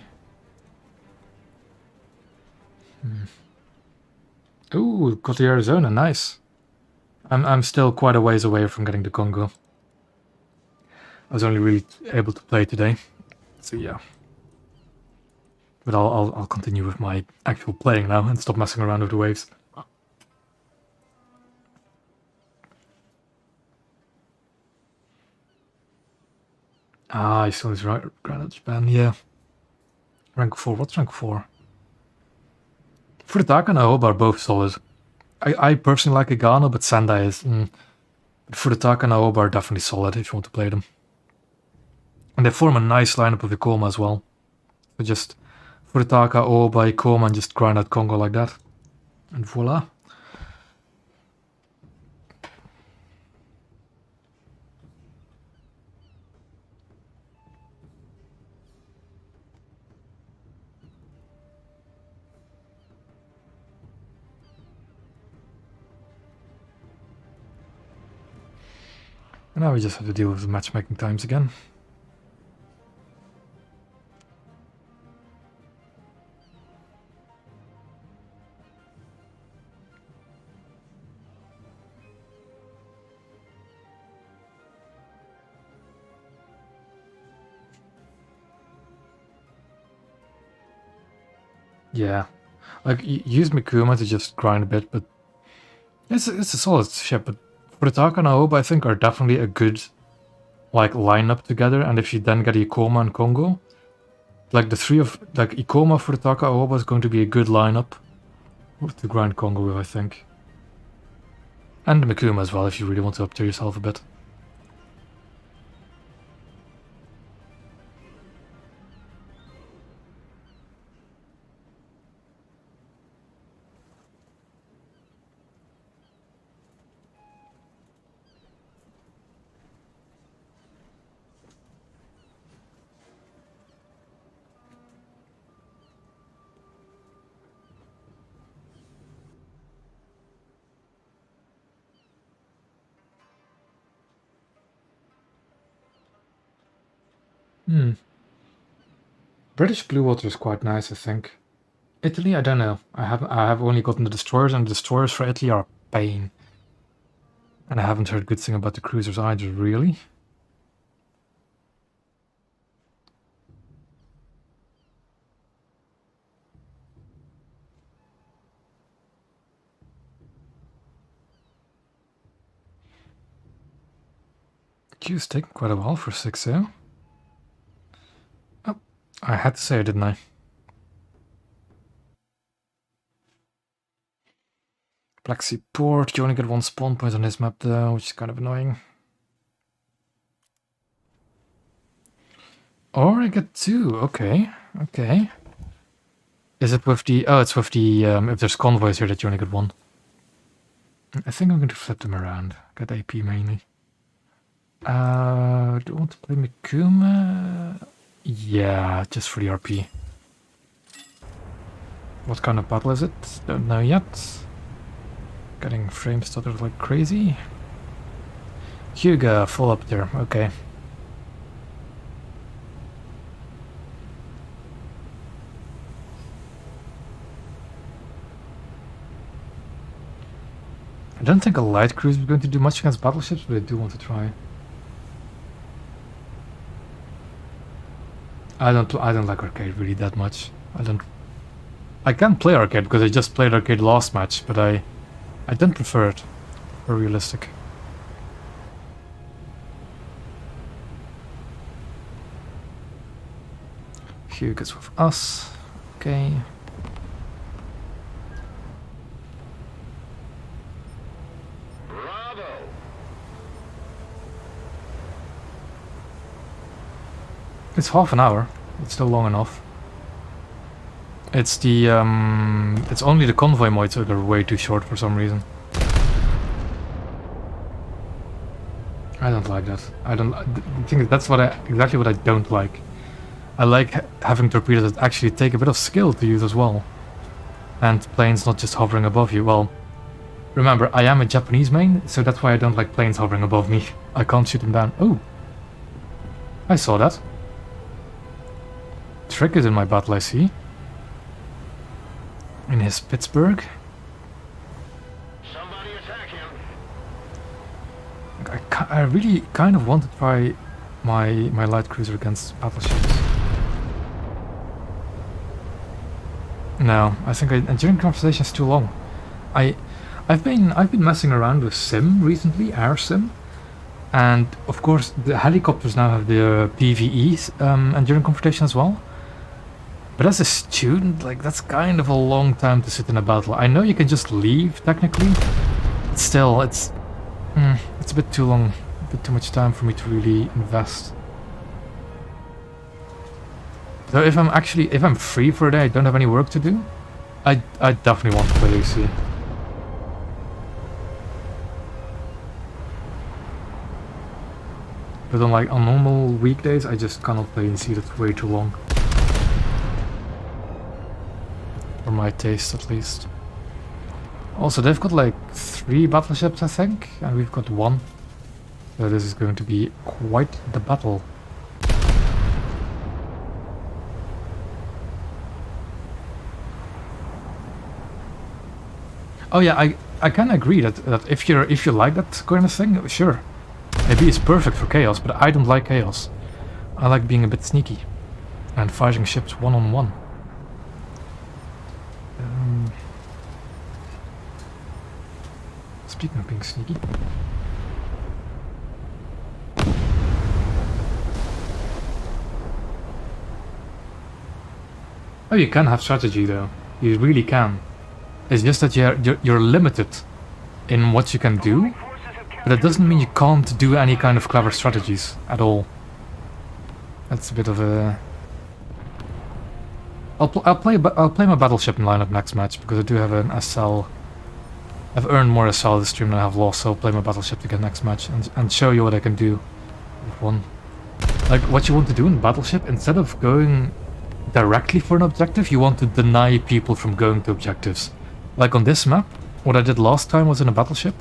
Ooh, got the Arizona, nice. I'm still quite a ways away from getting the Congo. I was only really able to play today, so yeah. But I'll continue with my actual playing now and stop messing around with the waves. Ah, he still is right. Granite Japan, yeah. Rank 4. What's rank 4? Furitaka and Aoba are both solid. I personally like Agano, but Sendai is... But Furitaka and Aoba are definitely solid if you want to play them. And they form a nice lineup with Ikoma as well. So just Furitaka, Aoba, Ikoma, and just grind out Kongo like that. And voila. And now we just have to deal with the matchmaking times again. Yeah. Like, use Mikuma to just grind a bit, but it's a solid ship, but Furitaka and Aoba I think are definitely a good like lineup together, and if you then get Ikoma and Kongo, like the three of like Ikoma, Furitaka, Aoba is going to be a good lineup to grind Kongo with, I think. And Mikuma as well if you really want to uptier yourself a bit. British Blue Water is quite nice, I think. Italy, I don't know. I have only gotten the destroyers, and the destroyers for Italy are a pain. And I haven't heard good thing about the cruisers either, really. Q's taken quite a while for 6-0. Oh, I had to say it, didn't I? Black Sea Port, you only get one spawn point on this map though, which is kind of annoying. Or I get 2, okay, okay. Is it with the... Oh, it's with the... if there's convoys here that you only get 1. I think I'm going to flip them around. Get AP mainly. Do I want to play Mikuma? Yeah, just for the RP. What kind of battle is it? Don't know yet. Getting frame stuttered like crazy. Hyuga, full up there, okay. I don't think a light cruise is going to do much against battleships, but I do want to try. I don't like arcade really that much. I can play arcade because I just played arcade last match, but I don't prefer it for realistic. Hugo's with us. Okay. Bravo! It's half an hour. It's still long enough. It's the it's only the convoy modes that are way too short for some reason. I don't like that. The thing is, that's exactly what I don't like. I like having torpedoes that actually take a bit of skill to use as well, and planes not just hovering above you. Well, remember, I am a Japanese main, so that's why I don't like planes hovering above me. I can't shoot them down. Oh, I saw that. Trick is in my battle, I see. In his Pittsburgh. Somebody attack him. I really kind of want to try my light cruiser against battleships. No, I think enduring conversation is too long. I've been messing around with Sim recently, Air Sim, And of course, the helicopters now have the PvE enduring confrontation as well. But as a student, like, that's kind of a long time to sit in a battle. I know you can just leave, technically. But still, it's a bit too long, a bit too much time for me to really invest. So if I'm free for a day, I don't have any work to do, I definitely want to play AC. But on normal weekdays, I just cannot play AC. That's way too long. For my taste, at least. Also, they've got like 3 battleships, I think, and we've got 1. So this is going to be quite the battle. Oh yeah, I can agree that if you like that kind of thing, sure. Maybe it's perfect for chaos, but I don't like chaos. I like being a bit sneaky and fighting ships one-on-one. Speaking of being sneaky. Oh, you can have strategy though. You really can. It's just that you're limited in what you can do, but that doesn't mean you can't do any kind of clever strategies at all. That's a bit of a... I'll play my battleship in lineup next match because I do have an SL. I've earned more SL this stream than I have lost, so I'll play my battleship to get next match and show you what I can do with one. Like, what you want to do in battleship, instead of going directly for an objective, you want to deny people from going to objectives. Like on this map, what I did last time was in a battleship.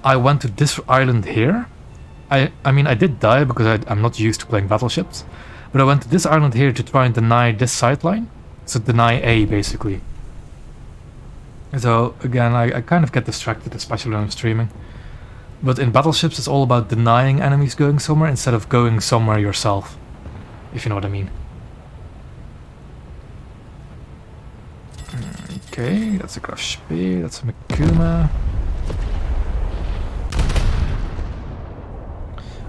I went to this island here. I mean, I did die because I'm not used to playing battleships, but I went to this island here to try and deny this sideline. So deny A, basically. So again, I kind of get distracted, especially when I'm streaming. But in battleships, it's all about denying enemies going somewhere instead of going somewhere yourself, if you know what I mean. Okay, that's a Crush B, that's a Makuma.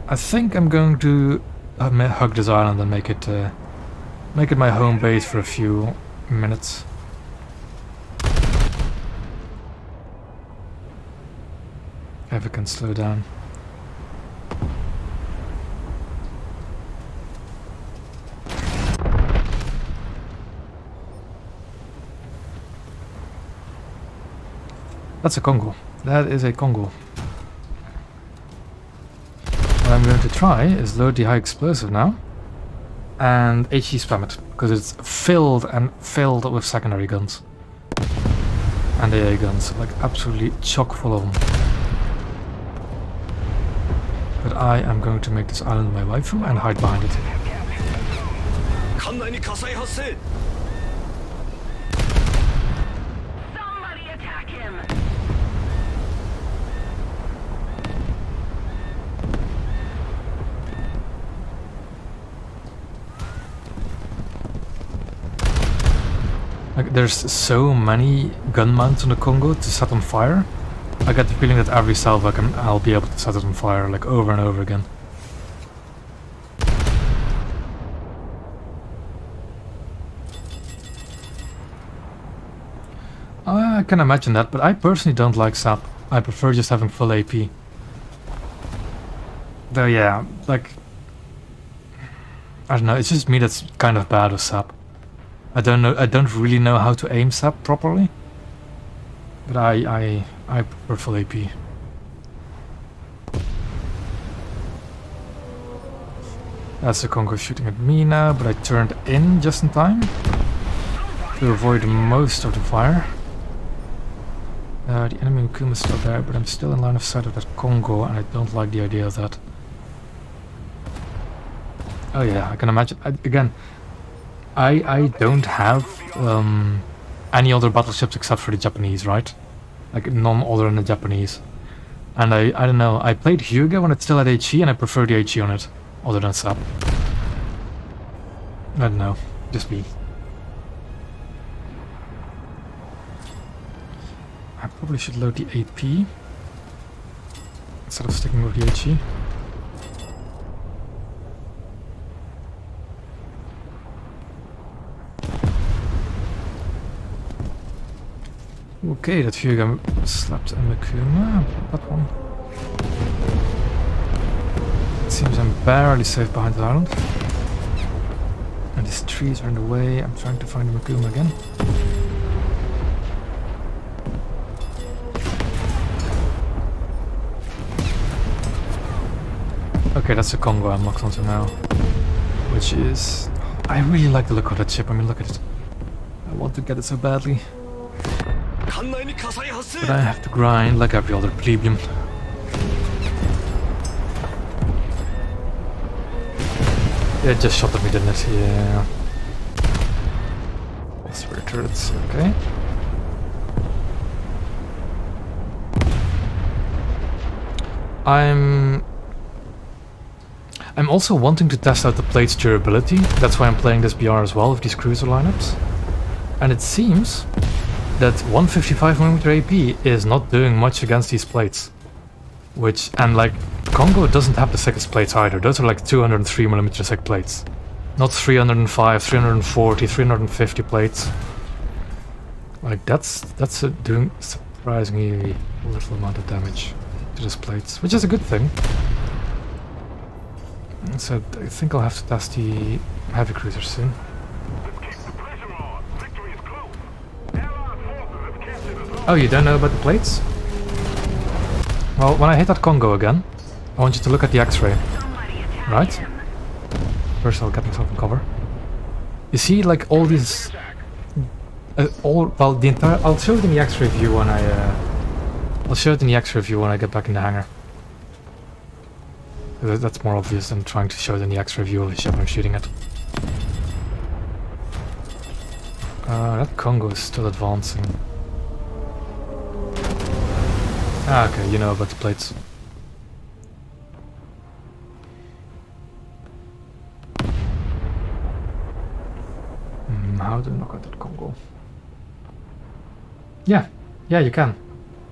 I think I'm going to hug this island and make it my home base for a few minutes. If I can slow down. That's a Kongo. That is a Kongo. What I'm going to try is load the high explosive now and HE spam it, because it's filled with secondary guns and AA guns, like absolutely chock full of them. But I am going to make this island my waifu and hide behind it. Somebody attack him! Like, there's so many gun mounts on the Kongo to set on fire. I get the feeling that every salvo I'll be able to set it on fire, like, over and over again. I can imagine that, but I personally don't like SAP. I prefer just having full AP. Though yeah, like, I don't know, it's just me that's kind of bad with SAP. I don't really know how to aim SAP properly. But I prefer full AP. That's the Kongo shooting at me now, but I turned in just in time to avoid most of the fire. The enemy Makuma is still there, but I'm still in line of sight of that Kongo, and I don't like the idea of that. Oh yeah, I can imagine. I don't have any other battleships except for the Japanese, right? Like, none other than the Japanese. And I don't know, I played Hyuga when it still had HE, and I prefer the HE on it, other than SAP. I don't know, just me. I probably should load the AP instead of sticking with the HE. Okay, that Hugo slapped in the Kuma. That one. It seems I'm barely safe behind the island. And these trees are in the way. I'm trying to find the Makuma again. Okay, that's the Kongo I'm locked onto now. Which is... I really like the look of that ship. I mean, look at it. I want to get it so badly. But I have to grind like every other plebeian. Yeah, it just shot at me, didn't it? Yeah. Spare turrets, okay. I'm also wanting to test out the plate's durability. That's why I'm playing this BR as well with these cruiser lineups. And it seems that 155mm AP is not doing much against these plates. And like, Kongo doesn't have the thickest plates either. Those are like 203mm thick plates. Not 305, 340, 350 plates. Like, that's doing surprisingly little amount of damage to these plates, which is a good thing. So I think I'll have to test the heavy cruisers soon. Oh, you don't know about the plates? Well, when I hit that Kongo again, I want you to look at the X-ray. Right? First I'll get myself in cover. You see, like, all these... the entire... I'll show it in the X-ray view when I'll show it in the X-ray view when I get back in the hangar. That's more obvious than trying to show it in the X-ray view of the ship I'm shooting at. That Kongo is still advancing. Ah, okay, you know about the plates. How do I knock out that Kongo? Yeah, you can.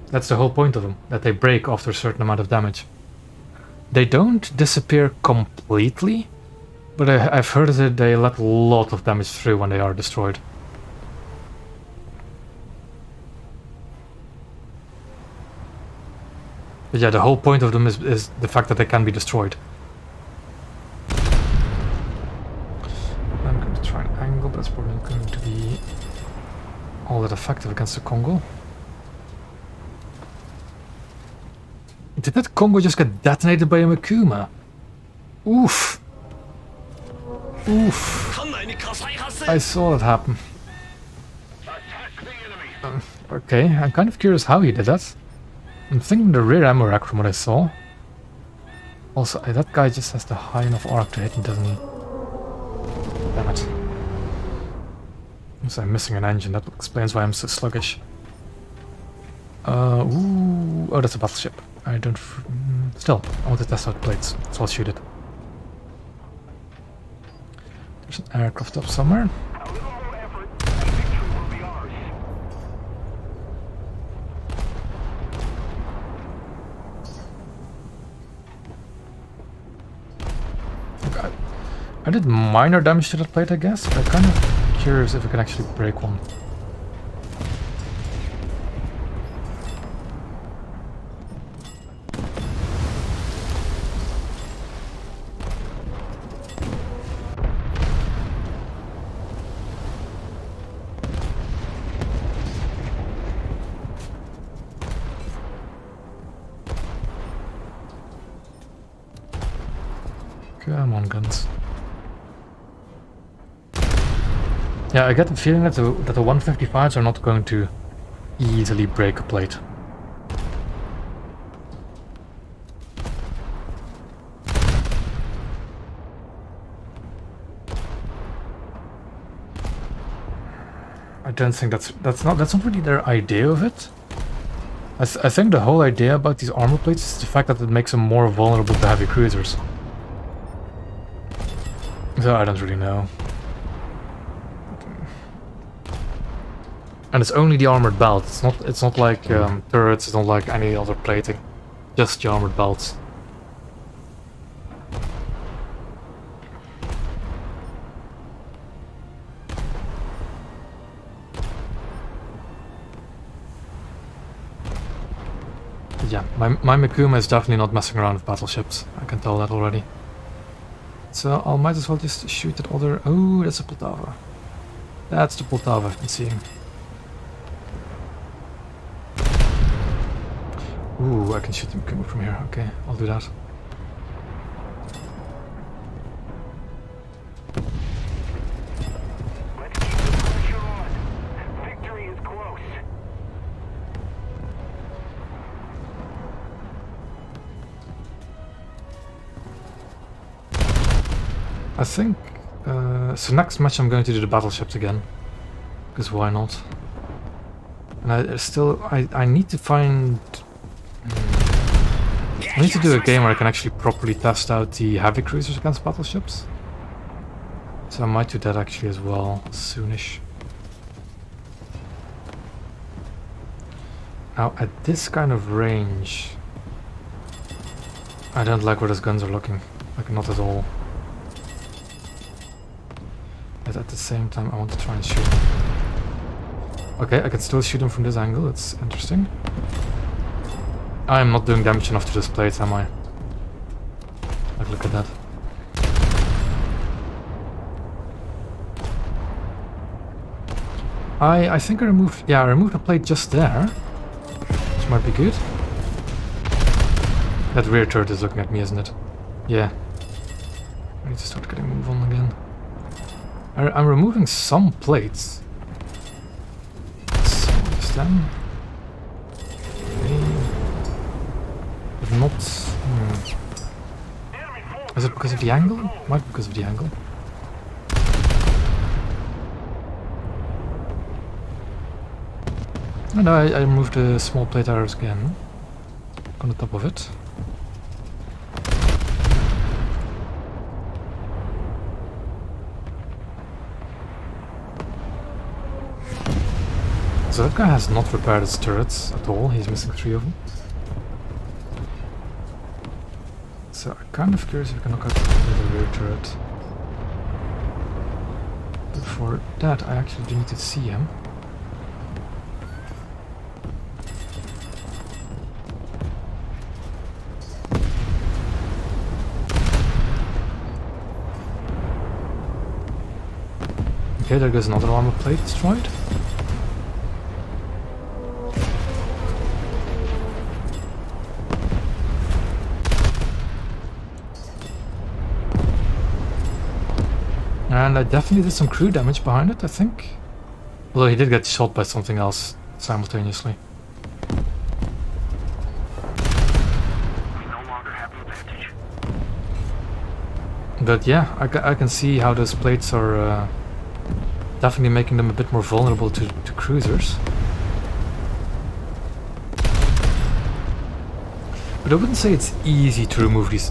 That's the whole point of them, that they break after a certain amount of damage. They don't disappear completely, but I've heard that they let a lot of damage through when they are destroyed. But yeah, the whole point of them is the fact that they can be destroyed. I'm going to try an angle, but that's probably not going to be all that effective against the Kongo. Did that Kongo just get detonated by a Makuma? Oof. Oof. I saw that happen. Okay, I'm kind of curious how he did that. I'm thinking the rear ammo rack from what I saw. Also, that guy just has the high enough arc to hit me, doesn't he? Damn it. So I'm missing an engine, that explains why I'm so sluggish. Ooh, oh, that's a battleship. I don't... Still, I want to test out plates, so I'll shoot it. There's an aircraft up somewhere. I did minor damage to that plate, I guess, but I'm kind of curious if I can actually break one. Come on, guns. Yeah, I get the feeling that the 155s are not going to easily break a plate. I don't think that's not really their idea of it. I think the whole idea about these armor plates is the fact that it makes them more vulnerable to heavy cruisers. So I don't really know. And it's only the armored belt. It's not like turrets. It's not like any other plating. Just the armored belts. yeah, my Mikuma is definitely not messing around with battleships. I can tell that already. So I might as well just shoot that other... Oh, that's a Poltava. That's the Poltava I've been seeing. Ooh, I can shoot the Mikuma from here. Okay, I'll do that. Let's keep the pressure on. Victory is close. I think... so next match I'm going to do the battleships again. Because why not? And I need to find... I need to do a game where I can actually properly test out the heavy cruisers against battleships. So I might do that actually as well, soonish. Now at this kind of range... I don't like where those guns are looking. Like, not at all. But at the same time I want to try and shoot them. Okay, I can still shoot them from this angle, that's interesting. I am not doing damage enough to this plate, am I? Like, look at that. I think I removed... Yeah, I removed a plate just there. Which might be good. That rear turret is looking at me, isn't it? Yeah. I need to start getting a move on again. I'm removing some plates. So, just them. But not... Is it because of the angle? Might be because of the angle. Oh no, I removed the small plate arrows again. On the top of it. So that guy has not repaired his turrets at all, he's missing 3 of them. So I'm kind of curious if we can knock out the rear turret. But for that I actually do need to see him. Okay, there goes another armor plate destroyed. And I definitely did some crew damage behind it, I think. Although he did get shot by something else simultaneously. We no longer have the advantage. But yeah, I can see how those plates are definitely making them a bit more vulnerable to cruisers. But I wouldn't say it's easy to remove these.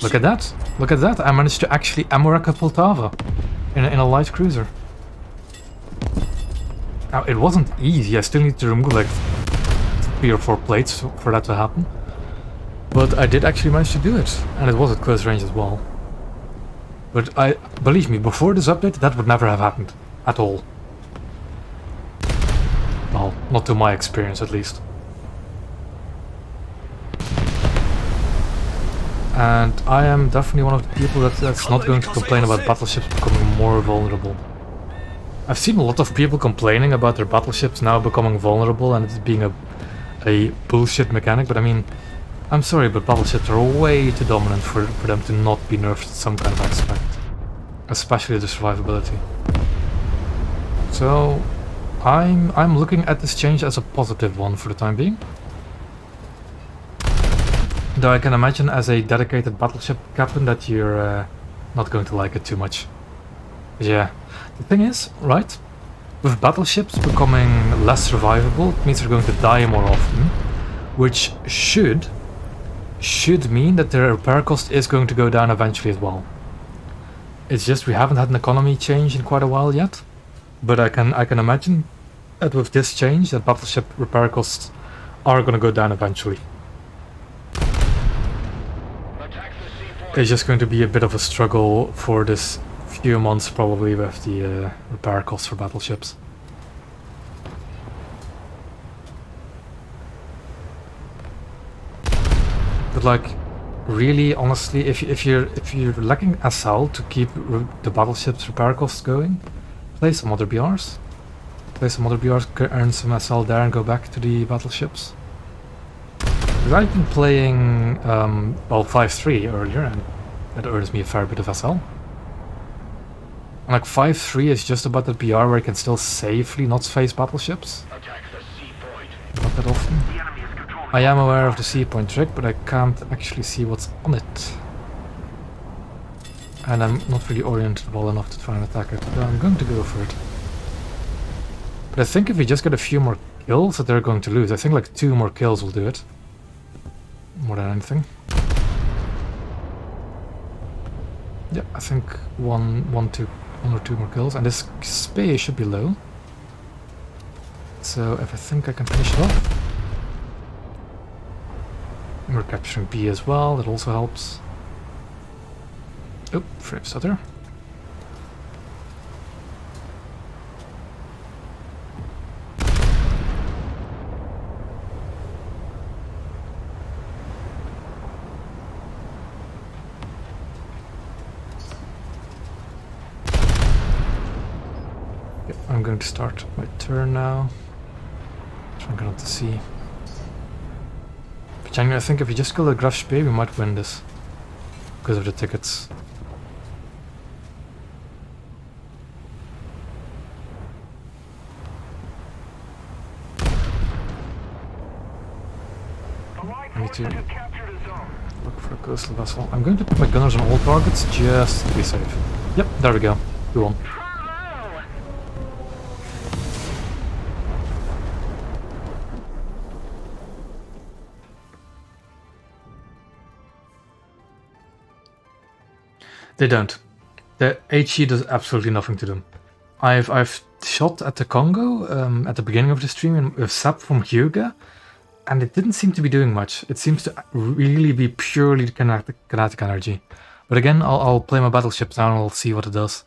Look at that! Look at that! I managed to actually ammo rack a Poltava in a light cruiser. Now, it wasn't easy. I still need to remove like 3 or 4 plates for that to happen. But I did actually manage to do it, and it was at close range as well. But believe me, before this update, that would never have happened at all. Well, not to my experience at least. And I am definitely one of the people that's not going to complain about battleships becoming more vulnerable. I've seen a lot of people complaining about their battleships now becoming vulnerable and it being a bullshit mechanic, but I mean, I'm sorry, but battleships are way too dominant for them to not be nerfed in some kind of aspect. Especially the survivability. So, I'm looking at this change as a positive one for the time being. Though I can imagine as a dedicated battleship captain that you're not going to like it too much. Yeah, the thing is, right, with battleships becoming less survivable, it means they're going to die more often, which should mean that their repair cost is going to go down eventually as well. It's just we haven't had an economy change in quite a while yet, but I can imagine that with this change, that battleship repair costs are going to go down eventually. It's just going to be a bit of a struggle for this few months probably with the repair costs for battleships. But like, really, honestly, if you're lacking SL to keep the battleship's repair costs going, play some other BRs. Play some other BRs, earn some SL there, and go back to the battleships. Because I've been playing well 5-3 earlier, and that earns me a fair bit of SL. And like 5-3 is just about that BR where you can still safely not face battleships. Attack the C point. Not that often. The enemy is controlling. I am aware of the C point trick, but I can't actually see what's on it. And I'm not really oriented well enough to try and attack it, so I'm going to go for it. But I think if we just get a few more kills that they're going to lose, I think like 2 more kills will do it. More than anything. Yeah, I think one or two more kills, and this space should be low. So if I think I can finish it off. And we're capturing B as well, that also helps. Oh, frame stutter. I'm going to start my turn now. Try and get on to C. But genuinely, I think if we just kill the Graf Spee, we might win this. Because of the tickets. I need to look for a coastal vessel. I'm going to put my gunners on all targets just to be safe. Yep, there we go. Go on. They don't. The HE does absolutely nothing to them. I've shot at the Congo at the beginning of the stream with SAP from Hyuga, and it didn't seem to be doing much. It seems to really be purely kinetic energy. But again, I'll play my battleships now and we'll see what it does.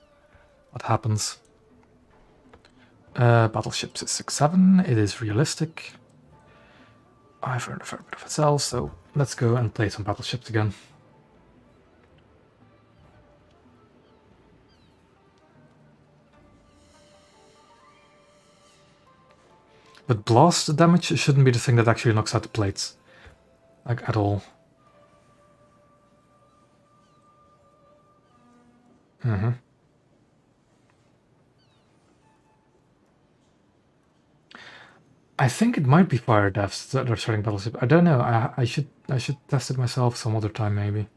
What happens. Battleships is 6-7. It is realistic. I've earned a fair bit of SL, so let's go and play some battleships again. But blast damage shouldn't be the thing that actually knocks out the plates. Like, at all. I think it might be fire deaths that are starting battleship. I don't know. I should test it myself some other time maybe.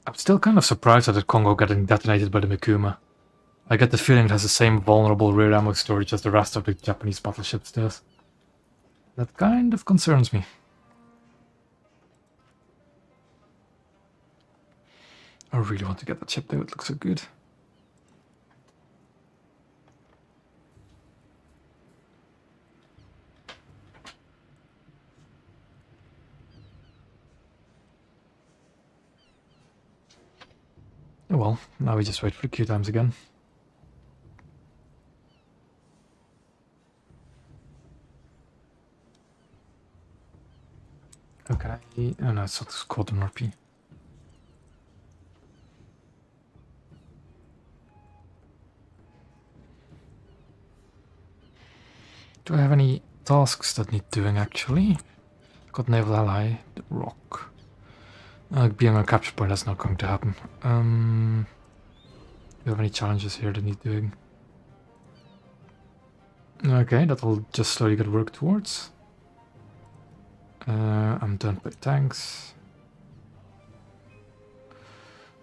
I'm still kind of surprised at the Kongo getting detonated by the Mikuma. I get the feeling it has the same vulnerable rear ammo storage as the rest of the Japanese battleships does. That kind of concerns me. I really want to get that ship though, it looks so good. Oh well, now we just wait for the queue times again. Okay, oh no, it's not Squadron RP. Do I have any tasks that need doing actually? Got Naval Ally, the Rock. Being on a capture point, that's not going to happen. Do you have any challenges here that need doing? Okay, that'll just slowly get worked towards. I'm done by tanks.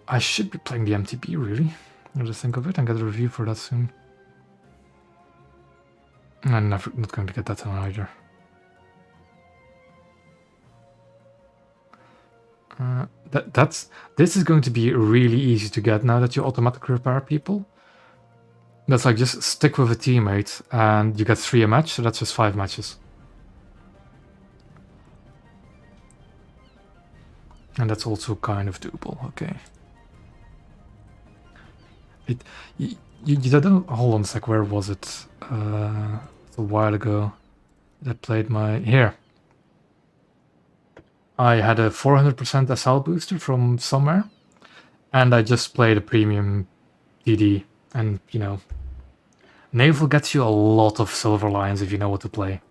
I should be playing the MTB, really. Now to think of it, and get a review for that soon. I'm not going to get that done either. This is going to be really easy to get now that you automatically repair people. That's like just stick with a teammate and you get 3 a match, so that's just 5 matches. And that's also kind of doable, okay. It you don't hold on a sec. Where was it? A while ago. I played my here. I had a 400% SL booster from somewhere, and I just played a premium DD, and you know, Naval gets you a lot of silver lions if you know what to play.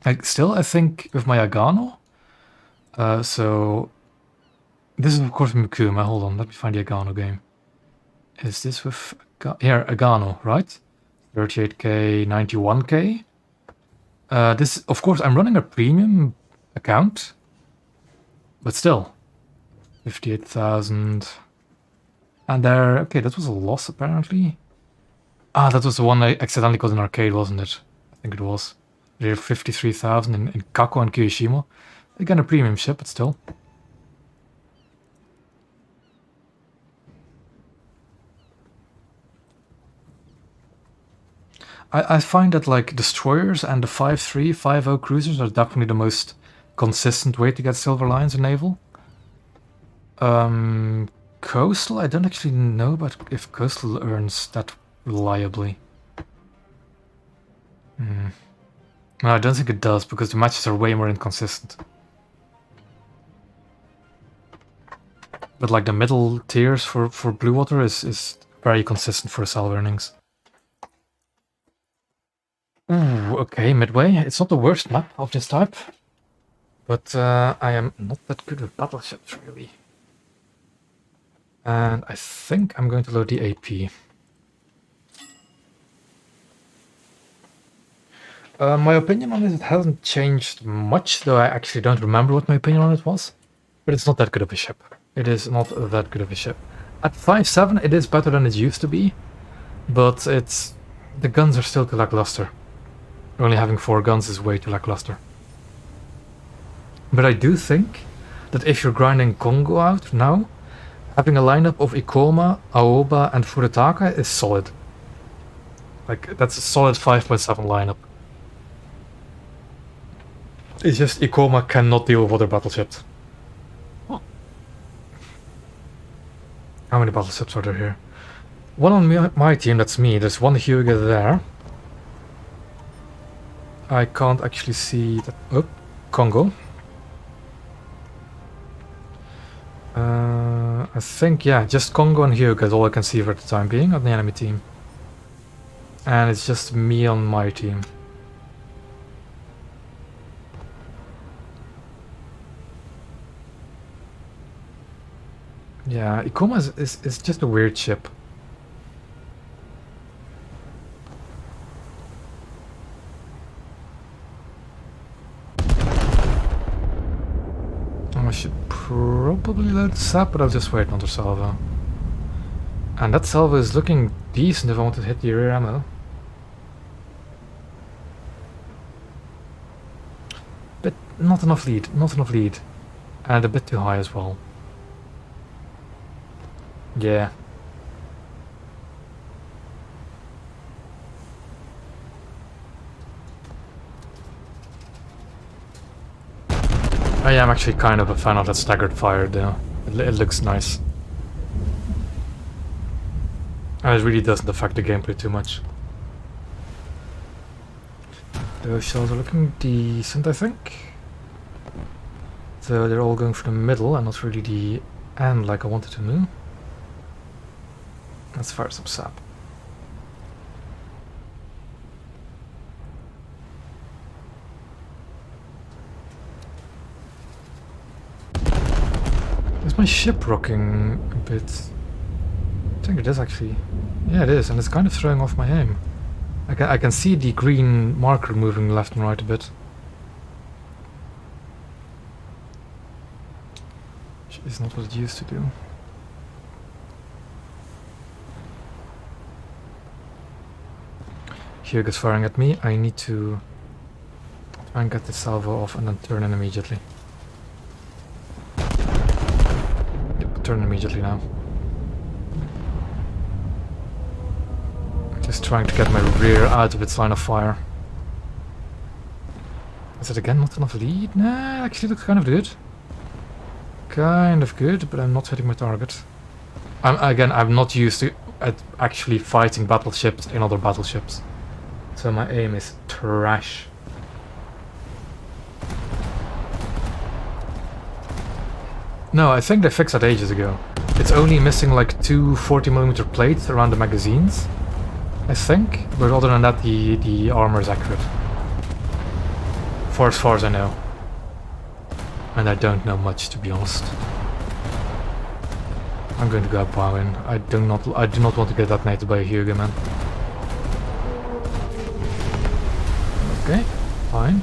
Like, still, I think with my Agano, so this is of course Mukuma. Hold on, let me find the Agano game. Is this with here Agano, right? 38k, 91k. This, of course, I'm running a premium account, but still, 58,000. And there, okay, that was a loss apparently. Ah, that was the one I accidentally got in arcade, wasn't it? I think it was. There 53,000 in Kako and Kirishima. Again, a premium ship, but still. I find that like destroyers and the 5.3, 5.0 cruisers are definitely the most consistent way to get silver lions in Naval. Coastal, I don't actually know about if Coastal earns that reliably. No, I don't think it does, because the matches are way more inconsistent. But like the middle tiers for Blue Water is very consistent for SL earnings. Ooh, okay, Midway. It's not the worst map of this type. But I am not that good with battleships, really. And I think I'm going to load the AP. My opinion on it hasn't changed much, though I actually don't remember what my opinion on it was. But it's not that good of a ship. It is not that good of a ship. At 5.7 it is better than it used to be, but the guns are still too lackluster. Only having 4 guns is way too lackluster. But I do think that if you're grinding Kongo out now, having a lineup of Ikoma, Aoba and Furutaka is solid. Like, that's a solid 5.7 lineup. It's just Ikoma cannot deal with other battleships. Oh. How many battleships are there here? One on my team, that's me. There's one Hyuga there. I can't actually see that. Oh, Congo. I think, yeah, just Kongo and Hyuga is all I can see for the time being on the enemy team. And it's just me on my team. Yeah, Ikoma is just a weird ship. I should probably load the sap, but I'll just wait on the salvo. And that salvo is looking decent if I want to hit the rear ammo. But not enough lead, not enough lead. And a bit too high as well. Yeah. I am actually kind of a fan of that staggered fire though. It looks nice. And it really doesn't affect the gameplay too much. Those shells are looking decent, I think. So they're all going for the middle and not really the end like I wanted to move. Let's fire some sap. Is my ship rocking a bit? I think it is actually. Yeah, it is, and it's kind of throwing off my aim. I can see the green marker moving left and right a bit. Which is not what it used to do. Hyuga's firing at me. I need to try and get the salvo off and then turn in immediately. Yep, turn immediately now. Just trying to get my rear out of its line of fire. Is it again not enough lead? Nah, actually looks kind of good. kind of good, but I'm not hitting my target. I'm not used to actually fighting battleships in other battleships, so my aim is trash. No, I think they fixed that ages ago. It's only missing like 2 40mm plates around the magazines, I think, but other than that the armor is accurate. For as far as I know. And I don't know much, to be honest. I'm going to go bow in. I do not want to get detonated by a Hugo, man. Okay, fine.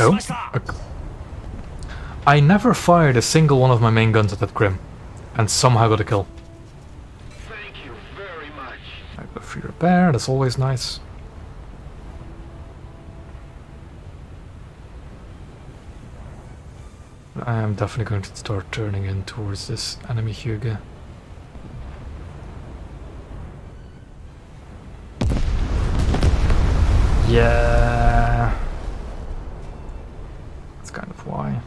Oh, I never fired a single one of my main guns at that Grim, and somehow got a kill. Thank you very much. I got free repair, that's always nice. I am definitely going to start turning in towards this enemy Hugo. Yeah. That's kind of why.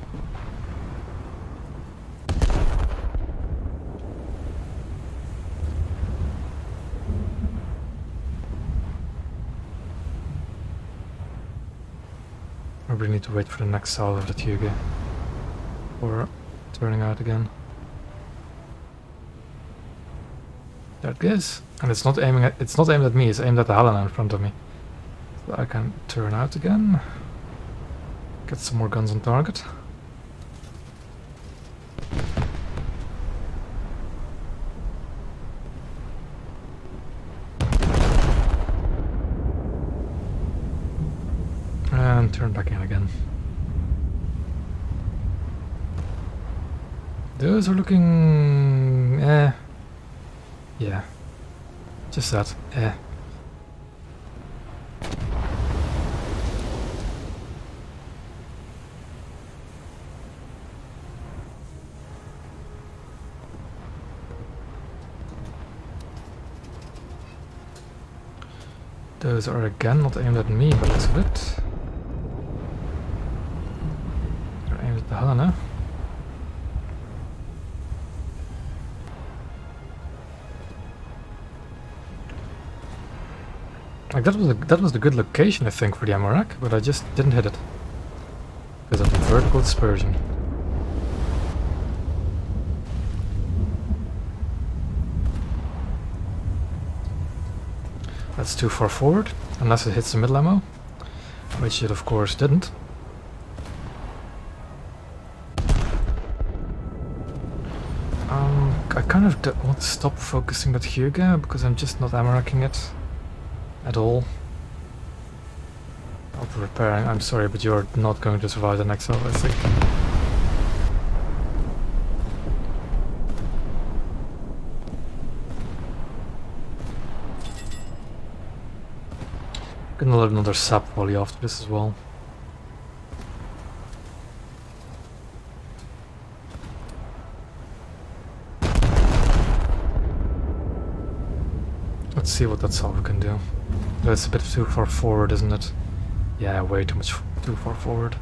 I really need to wait for the next salve of that Hugo. Or turning out again. There it goes. And it's not aimed at me, it's aimed at the Helena in front of me. So I can turn out again. Get some more guns on target. And turn back in again. Those are looking... yeah. Just that. Those are again not aimed at me, but looks of it. They're aimed at the Helena. Like that was the good location, I think, for the ammo rack, but I just didn't hit it because of the vertical dispersion. That's too far forward, unless it hits the middle ammo, which it of course didn't. I kind of want to stop focusing that Hugo because I'm just not ammo racking it at all. Auto repairing, I'm sorry, but you're not going to survive the next salve, I think. Gonna let another sap volley after this as well. Let's see what that salve can do. That's a bit too far forward, isn't it? Yeah, way too far forward.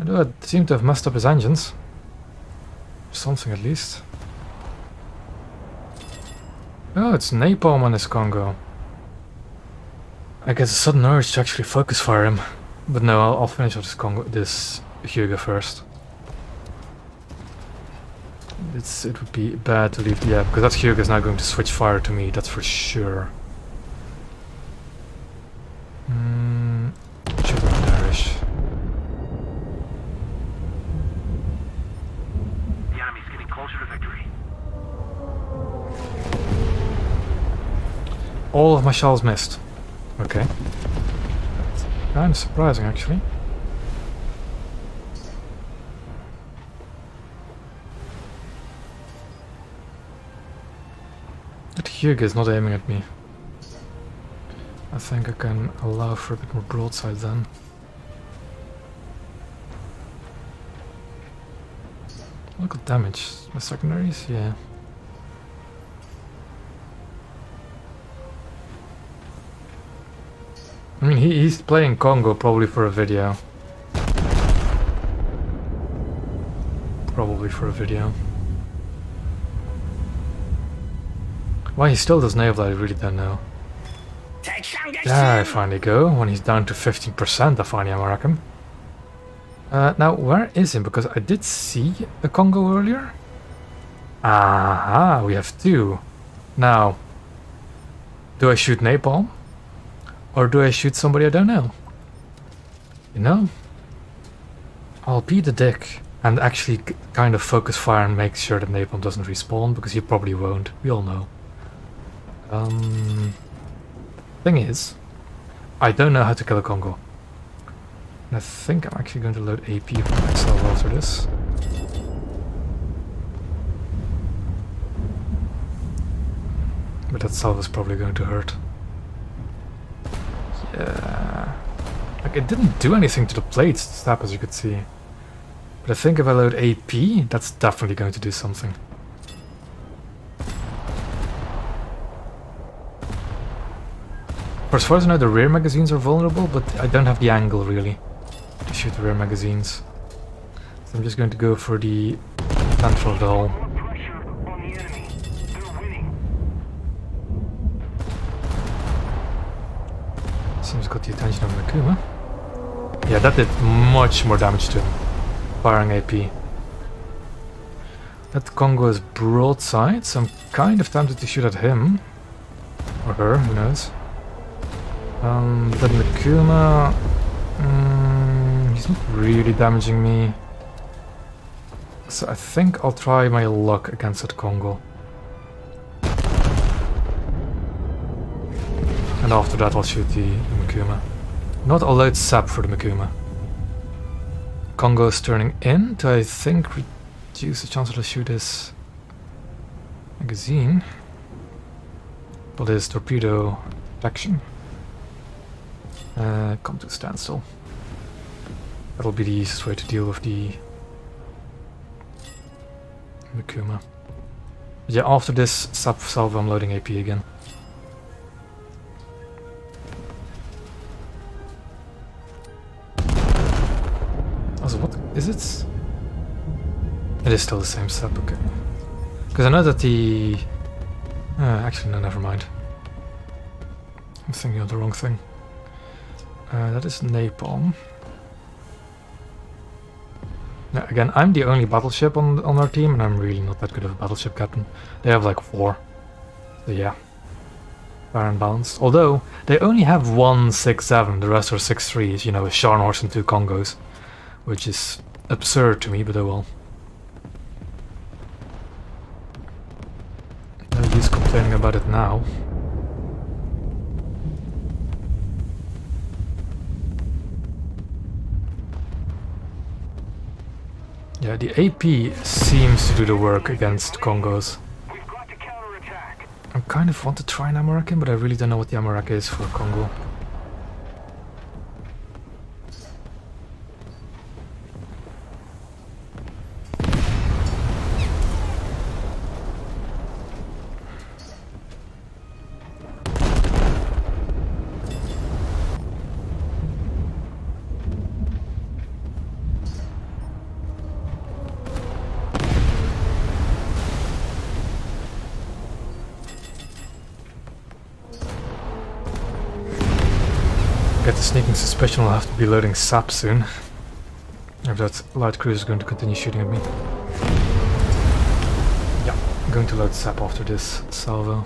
I do seem to have messed up his engines. Something at least. Oh, it's napalm on this Kongo. I get a sudden urge to actually focus fire him. But no, I'll finish off this Hugo first. It would be bad to leave, yeah, because that Hugo is now going to switch fire to me, that's for sure. Should run there-ish. The enemy's getting closer to victory. All of my shells missed. Okay. That's kind of surprising, actually. That Hugo is not aiming at me. I think I can allow for a bit more broadside then. Local damage. My secondaries? Yeah. I mean, he's playing Congo probably for a video. Probably for a video. Why he still does Naval, I really don't know. There I finally go. When he's down to 15%, I finally mark him. Now, where is he? Because I did see a Congo earlier. Aha, we have two. Now, do I shoot napalm? Or do I shoot somebody I don't know? You know? I'll be the dick and actually kind of focus fire and make sure that napalm doesn't respawn, because he probably won't. We all know. Thing is, I don't know how to kill a Congo. And I think I'm actually going to load AP for myself after this. But that salvo is probably going to hurt. Yeah. Like, it didn't do anything to the plates, the stab, as you could see. But I think if I load AP, that's definitely going to do something. For as far as I know, the rear magazines are vulnerable, but I don't have the angle really to shoot the rear magazines. So I'm just going to go for the central of the hull. More pressure on the enemy. They're winning. Seems got the attention of Makuma. Yeah, that did much more damage to him. Firing AP. That Congo is broadside, so I'm kind of tempted to shoot at him. Or her, who knows. But Makuma... he's not really damaging me. So I think I'll try my luck against that Congo. And after that I'll shoot the Makuma. Not I'll load sap for the Makuma. Congo is turning in to, I think, reduce the chance that I shoot his magazine. But his torpedo protection. Come to a standstill. That'll be the easiest way to deal with the Makuma. But yeah, after this sap salvo, I'm loading AP again. Also, what is it? It is still the same sap, okay. Because I know that the... actually, no, never mind. I'm thinking of the wrong thing. That is napalm. Now, again, I'm the only battleship on our team, and I'm really not that good of a battleship captain. They have like 4. So yeah. Fair and balanced. Although, they only have 1 6-7, the rest are 6-3s, you know, a Scharnhorst and 2 Congos. Which is absurd to me, but oh well. No use complaining about it now. Yeah, the AP seems to do the work against Congos. We've got to counterattack. I kind of want to try an American, but I really don't know what the American is for Congo. Get the sneaking suspicion I'll have to be loading sap soon. If that light cruiser is going to continue shooting at me. Yeah, I'm going to load sap after this salvo.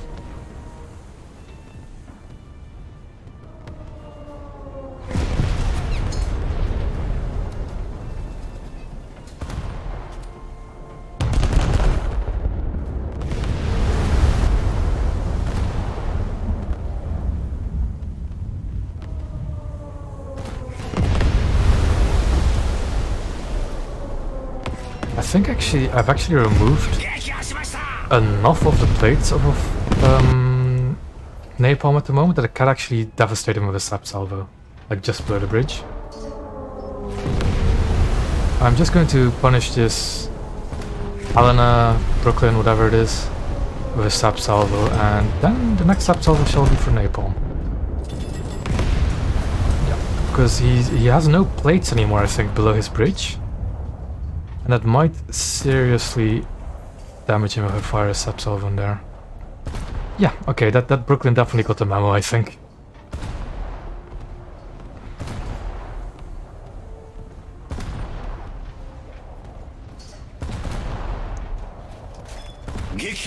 I think I've actually removed enough of the plates of napalm at the moment that I can actually devastate him with a sap salvo. Like just below the bridge. I'm just going to punish this Helena, Brooklyn, whatever it is, with a sap salvo, and then the next sap salvo shall be for napalm. Yeah, because he has no plates anymore, I think, below his bridge. And that might seriously damage him if I fire a sap salvo in there. Yeah, okay, that Brooklyn definitely got the memo, I think.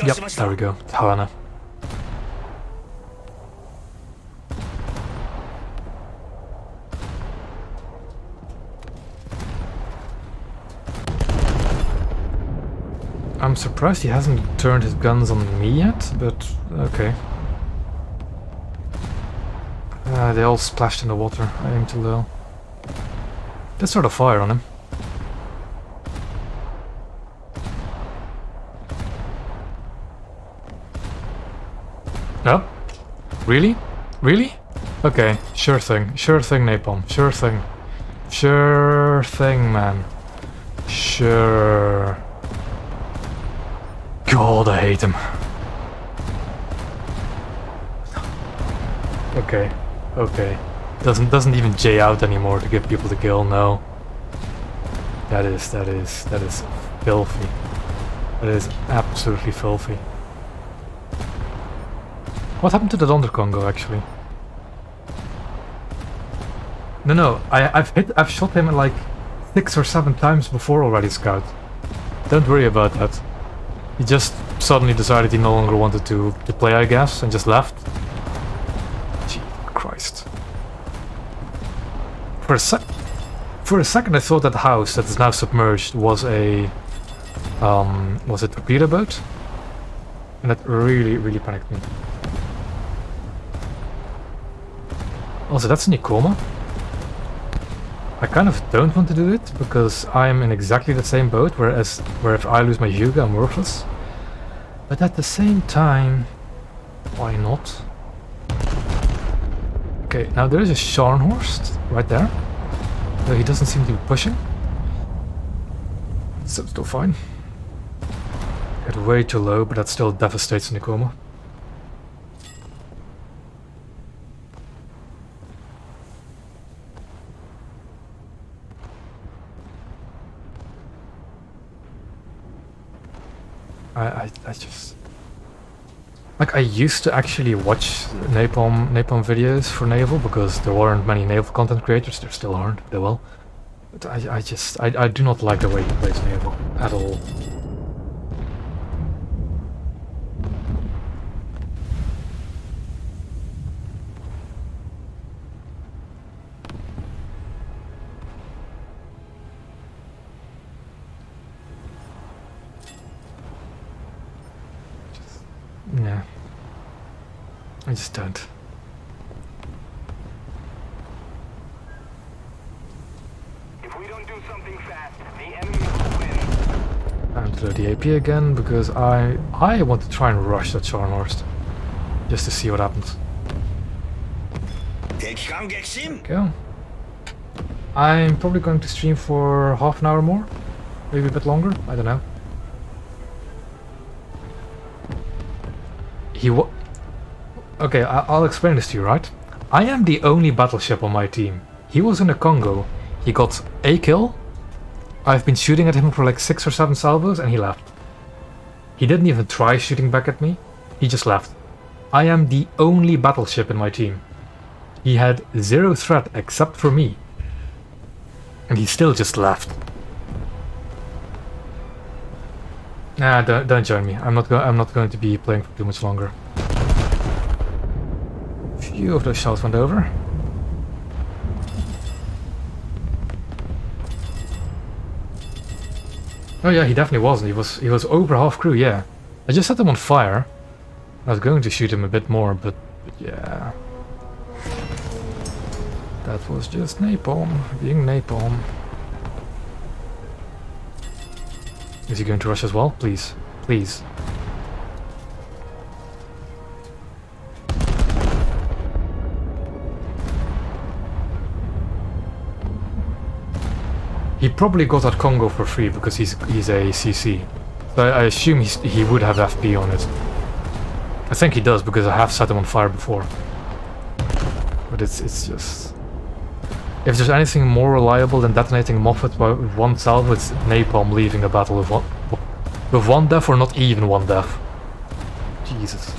Yep, there we go, Helena. I'm surprised he hasn't turned his guns on me yet, but okay. They all splashed in the water. I aimed too low. Let's start a fire on him. No? Really? Really? Okay, sure thing, napalm, sure thing. Sure thing, man. Sure. God, I hate him. Okay, okay. Doesn't even J out anymore to give people the kill, no. That is filthy. That is absolutely filthy. What happened to the Donder Congo actually? No, I've shot him like 6 or 7 times before already, Scout. Don't worry about that. He just suddenly decided he no longer wanted to play, I guess, and just left. Jesus Christ. For a second I thought that house that is now submerged was a torpedo boat. And that really panicked me. Also, that's Nikoma. I kind of don't want to do it, because I'm in exactly the same boat, where if I lose my Hyuga, I'm worthless. But at the same time, why not? Okay, now there is a Scharnhorst right there, though he doesn't seem to be pushing. So still fine. Hit way too low, but that still devastates Nikoma. I just... Like, I used to actually watch napalm videos for Naval, because there weren't many Naval content creators. There still aren't, they will. But I do not like the way he plays Naval at all. Yeah. I just don't. If we don't do something fast, the enemy will win. Time to load the AP again, because I want to try and rush that Scharnhorst. Just to see what happens. Go. I'm probably going to stream for half an hour more. Maybe a bit longer, I don't know. Okay, I'll explain this to you, right? I am the only battleship on my team. He was in the Congo. He got a kill. I've been shooting at him for like 6 or 7 salvos and he left. He didn't even try shooting back at me. He just left. I am the only battleship in my team. He had 0 threat except for me. And he still just left. Nah, don't join me. I'm not going to be playing for too much longer. Few of those shells went over. Oh yeah, he definitely wasn't. He was over half crew. Yeah, I just set him on fire. I was going to shoot him a bit more, but yeah, that was just napalm being napalm. Is he going to rush as well? Please. Please. probably got that Congo for free because he's a CC. So I assume he would have FP on it. I think he does because I have set him on fire before. But it's just... If there's anything more reliable than detonating Moffat by one salvo, it's napalm leaving a battle with one death or not even one death. Jesus.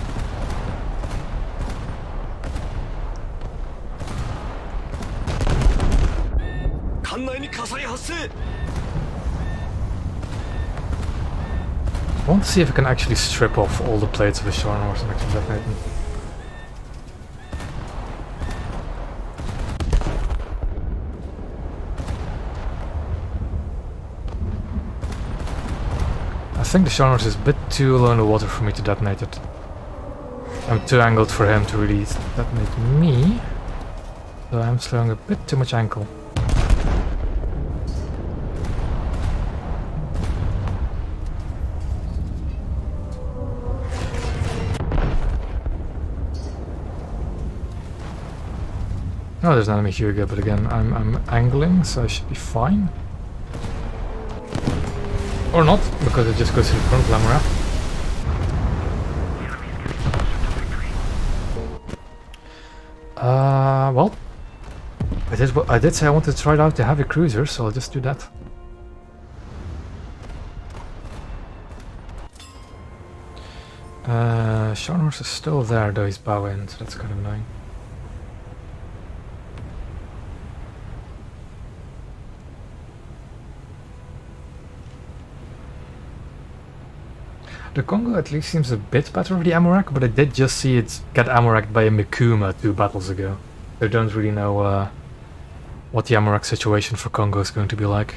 I want to see if I can actually strip off all the plates of the Sharn horse and actually detonate them. I think the Sharn horse is a bit too low in the water for me to detonate it. I'm too angled for him to really detonate me, so I'm slowing a bit too much ankle. Oh, there's an enemy Hugo, but again, I'm angling, so I should be fine. Or not, because it just goes to the front camera. Well, I did say I wanted to try out the heavy cruiser, so I'll just do that. Sharn horse is still there, though he's bowing, so that's kind of annoying. The Kongo at least seems a bit better with the Amorak, but I did just see it get Amoraked by a Mikuma 2 battles ago. I don't really know what the Amorak situation for Kongo is going to be like.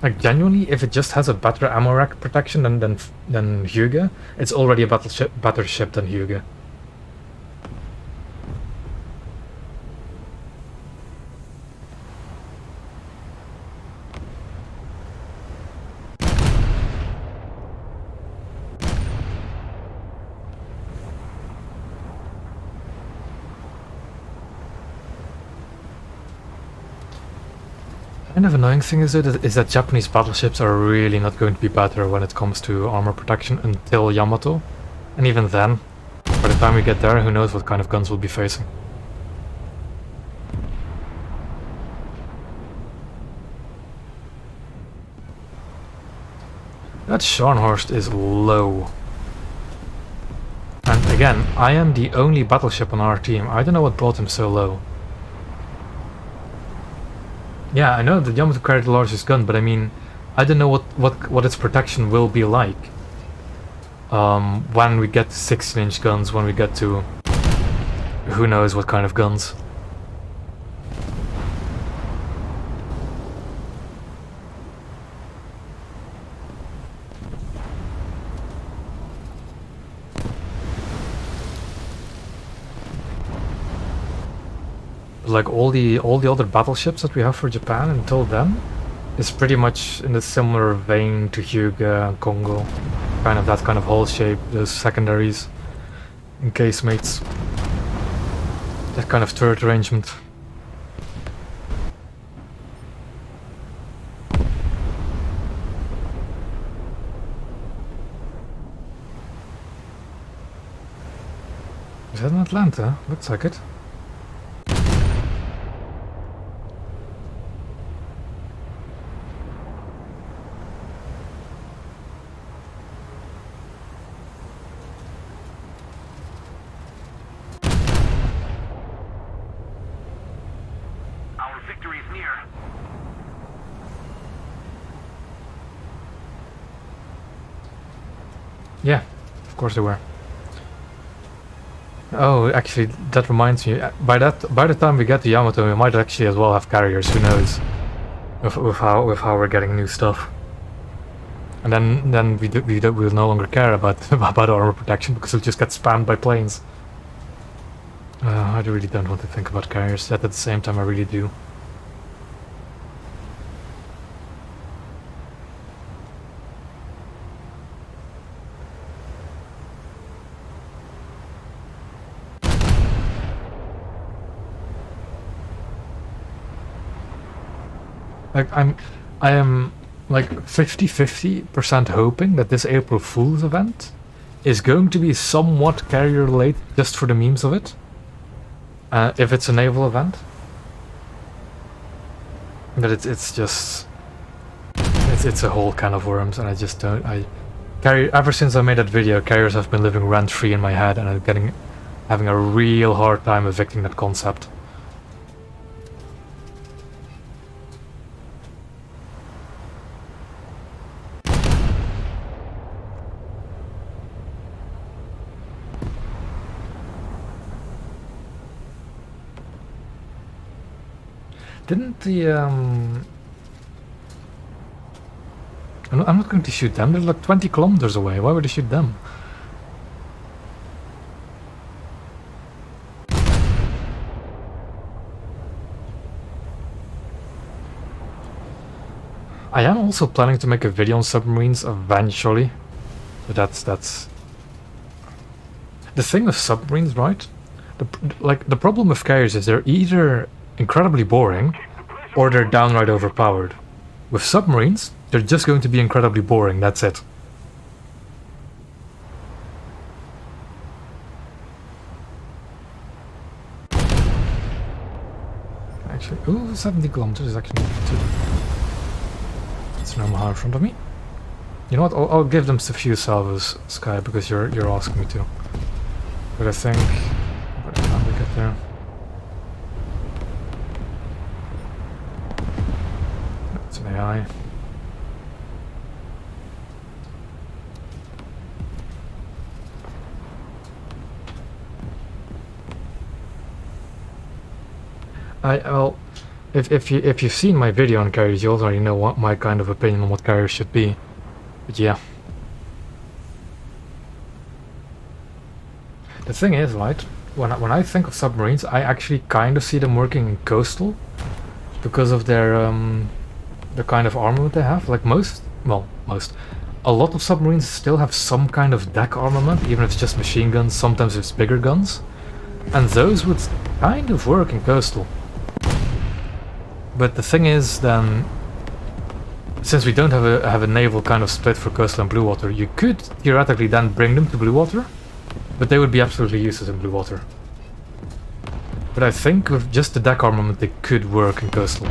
Like, genuinely, if it just has a better Amorak protection than Hyuga, it's already a better ship than Hyuga. Kind of annoying thing is that Japanese battleships are really not going to be better when it comes to armor protection until Yamato, and even then, by the time we get there, who knows what kind of guns we'll be facing. That Scharnhorst is low. And again, I am the only battleship on our team. I don't know what brought him so low. Yeah, I know that Yamato carried the largest gun, but I mean, I don't know what its protection will be like. When we get to 16-inch guns, when we get to who knows what kind of guns. Like all the other battleships that we have for Japan until then is pretty much in a similar vein to Hyuga and Kongo. Kind of that kind of hull shape, those secondaries and casemates. That kind of turret arrangement. Is that in Atlanta? Looks like it. Yeah, of course they were. Oh, actually, that reminds me. By the time we get to Yamato, we might actually as well have carriers. Who knows? With how we're getting new stuff. And then we'll no longer care about armor protection because we'll just get spammed by planes. I really don't want to think about carriers. Yet at the same time, I really do. Like I am like 50-50% hoping that this April Fool's event is going to be somewhat carrier related just for the memes of it. If it's a naval event. But it's just it's a whole can of worms, and I just don't. Ever since I made that video, carriers have been living rent free in my head, and I'm having a real hard time evicting that concept. Didn't the I'm not going to shoot them. They're like 20 kilometers away. Why would I shoot them? I am also planning to make a video on submarines eventually. But that's the thing with submarines, right? The problem with carriers is they're either incredibly boring or they're downright overpowered. With submarines, they're just going to be incredibly boring, that's it. Actually, ooh, 70 kilometers is actually not too. It's no more in front of me. You know what? I'll give them a few salvos, Sky, because you're asking me to. But I think by the time we get there, it's an AI. Well, if you've seen my video on carriers, you already know what my kind of opinion on what carriers should be. But yeah. The thing is, right, when I think of submarines, I actually kind of see them working in coastal because of their the kind of armament they have. Like a lot of submarines still have some kind of deck armament, even if it's just machine guns. Sometimes it's bigger guns, and those would kind of work in coastal. But the thing is, then, since we don't have a naval kind of split for coastal and blue water, you could theoretically then bring them to blue water, but they would be absolutely useless in blue water. But I think with just the deck armament, they could work in coastal.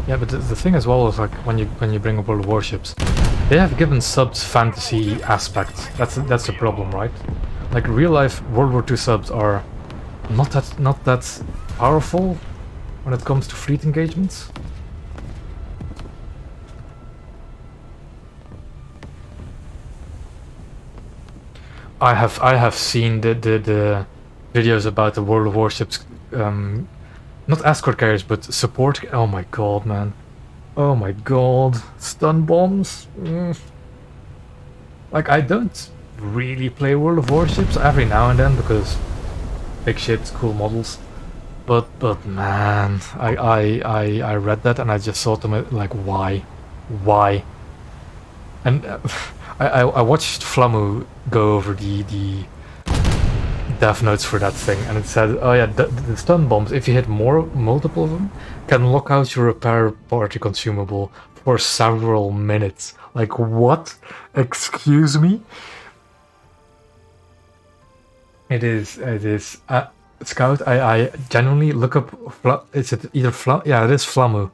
Yeah, but the thing as well is, like, when you bring up World of Warships, they have given subs fantasy aspects. That's the problem, right? Like, real life World War II subs are not that powerful when it comes to fleet engagements. I have seen the videos about the World of Warships. Not escort carriers, but support. Oh my god, man. Oh my god. Stun bombs. Like, I don't really play World of Warships every now and then because big ships, cool models. But man, I read that and I just thought to myself, like, why? And I watched Flamu go over the dev notes for that thing, and it said, oh yeah, the stun bombs, if you hit multiple of them, can lock out your repair party consumable for several minutes. Like, what? Excuse me? It is Scout, I genuinely look up, is it either yeah, it is Flamu.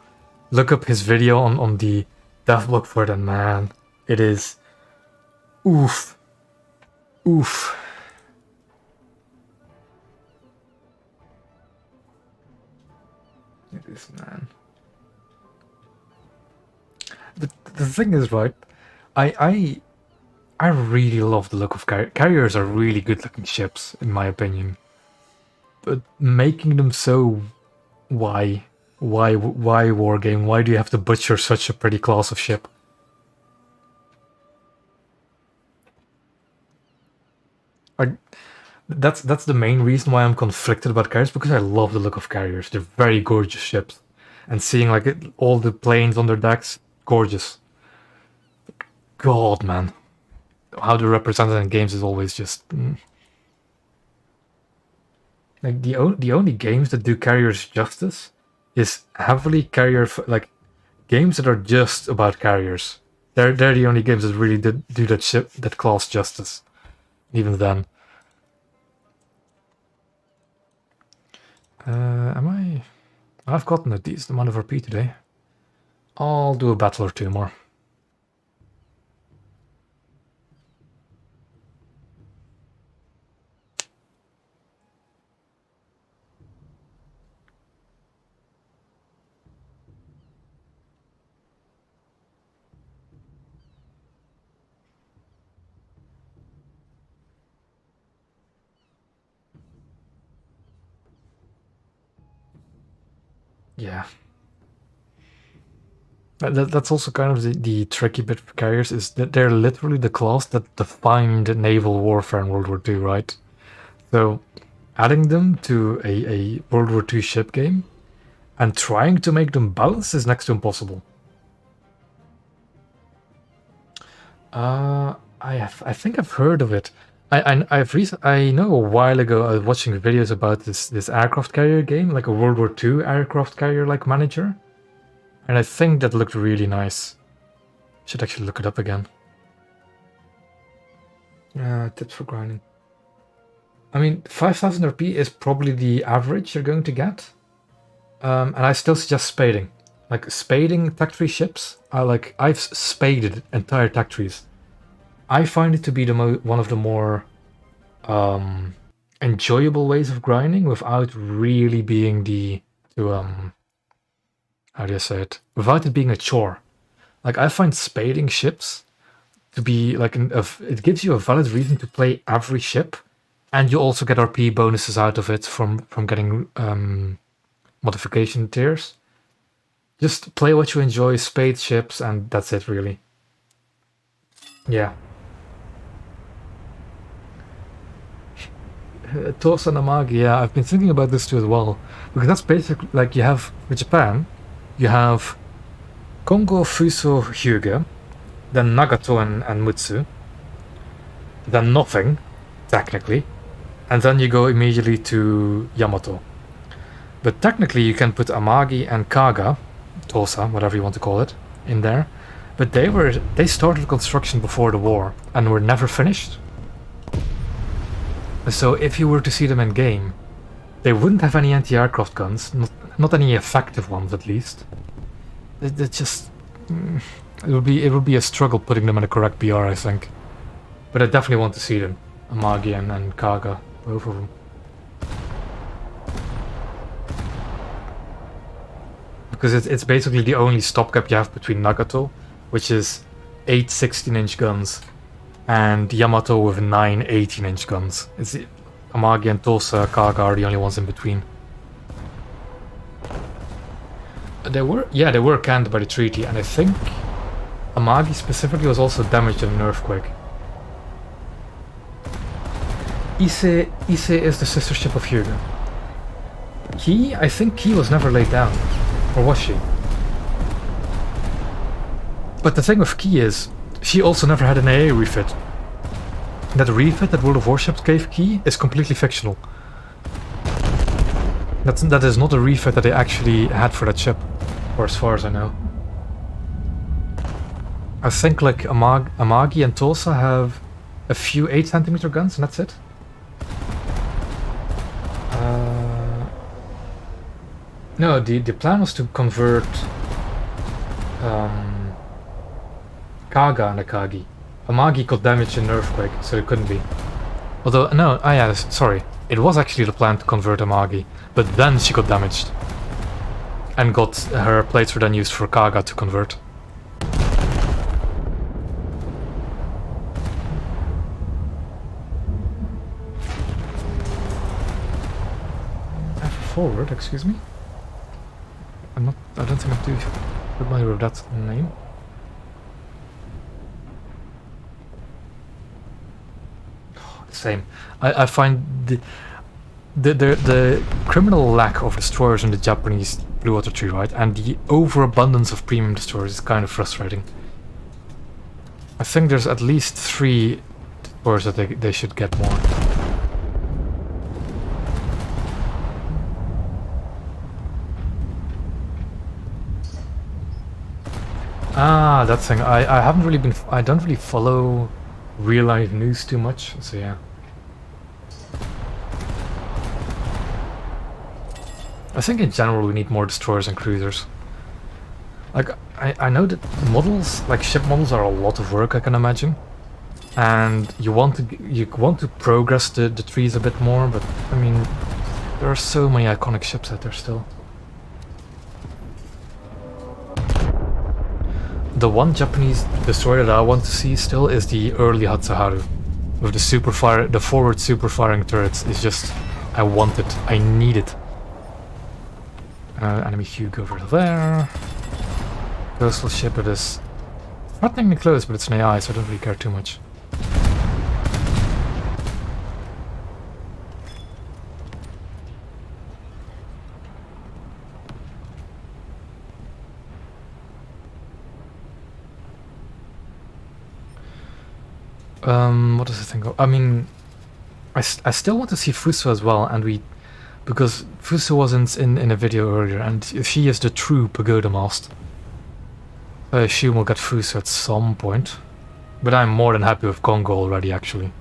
Look up his video on the dev block for that, man. It is, oof. It is, man. But the thing is, right, I really love the look of carriers. Are really good looking ships, in my opinion. But making them so, why wargame? Why do you have to butcher such a pretty class of ship? That's the main reason why I'm conflicted about carriers, because I love the look of carriers. They're very gorgeous ships, and seeing like all the planes on their decks, gorgeous. God, man, how they're represented in games is always just like the only games that do carriers justice is heavily like games that are just about carriers. They're the only games that really do that class justice. Even then. Am I? I've gotten a decent amount of RP today. I'll do a battle or two more. Yeah. That's also kind of the tricky bit for carriers, is that they're literally the class that defined naval warfare in World War II, right? So adding them to a World War II ship game and trying to make them balance is next to impossible. I think I've heard of it. I know a while ago I was watching videos about this aircraft carrier game, like a World War II aircraft carrier like manager. And I think that looked really nice. Should actually look it up again. Tips for grinding. I mean, 5000 RP is probably the average you're going to get. And I still suggest spading. Like, spading tech tree ships, I've spaded entire tech trees. I find it to be one of the more enjoyable ways of grinding without really being how do you say it? Without it being a chore. Like, I find spading ships to be like it gives you a valid reason to play every ship, and you also get RP bonuses out of it from getting modification tiers. Just play what you enjoy, spade ships, and that's it, really. Yeah. Tosa Namagi, yeah, I've been thinking about this too as well. Because that's basically, like, you have, with Japan, you have Kongo, Fuso, Hyuga, then Nagato and Mutsu, then nothing, technically, and then you go immediately to Yamato. But technically you can put Amagi and Kaga, Tosa, whatever you want to call it, in there. But they started construction before the war and were never finished. So if you were to see them in game, they wouldn't have any anti-aircraft guns, not any effective ones at least. It just it would be a struggle putting them in a correct BR, I think. But I definitely want to see them, Amagi and Kaga, both of them. Because it's basically the only stopgap you have between Nagato, which is 8 16-inch guns, and Yamato with 9 18-inch guns. It's Amagi and Tosa, Kaga are the only ones in between. They were canned by the treaty, and I think Amagi specifically was also damaged in an earthquake. Ise is the sister ship of Hyuga. I think Ki was never laid down. Or was she? But the thing with Ki is, she also never had an AA refit. That refit that World of Warships gave Ki is completely fictional. That is not a refit that they actually had for that ship, or as far as I know. I think like Amagi and Tulsa have a few 8cm guns, and that's it. No, the plan was to convert Kaga and Akagi. Amagi got damaged in an earthquake, so it couldn't be. Although, no, yeah, sorry. It was actually the plan to convert Amagi, but then she got damaged. And her plates were then used for Kaga to convert. Forward, excuse me? I don't think I'm too familiar with that name. Same. I find the criminal lack of destroyers in the Japanese Blue Water Tree, right, and the overabundance of premium destroyers is kind of frustrating. I think there's at least 3 destroyers that they should get more. Ah, that thing. I haven't really been. I don't really follow real life news too much, so yeah. I think in general we need more destroyers and cruisers. Like, I know that models, like ship models, are a lot of work, I can imagine. And you want to progress the trees a bit more, but I mean, there are so many iconic ships out there still. The one Japanese destroyer that I want to see still is the early Hatsuharu. With the forward super firing turrets. It's just, I want it, I need it. Enemy Hugo over there. Coastal ship, it is threateningly close, but it's an AI, so I don't really care too much. What does the thing go? I mean, I still want to see Fuso as well, and because Fuso wasn't in a video earlier, and she is the true pagoda mast. I assume we'll get Fuso at some point, but I'm more than happy with Kongo already, actually.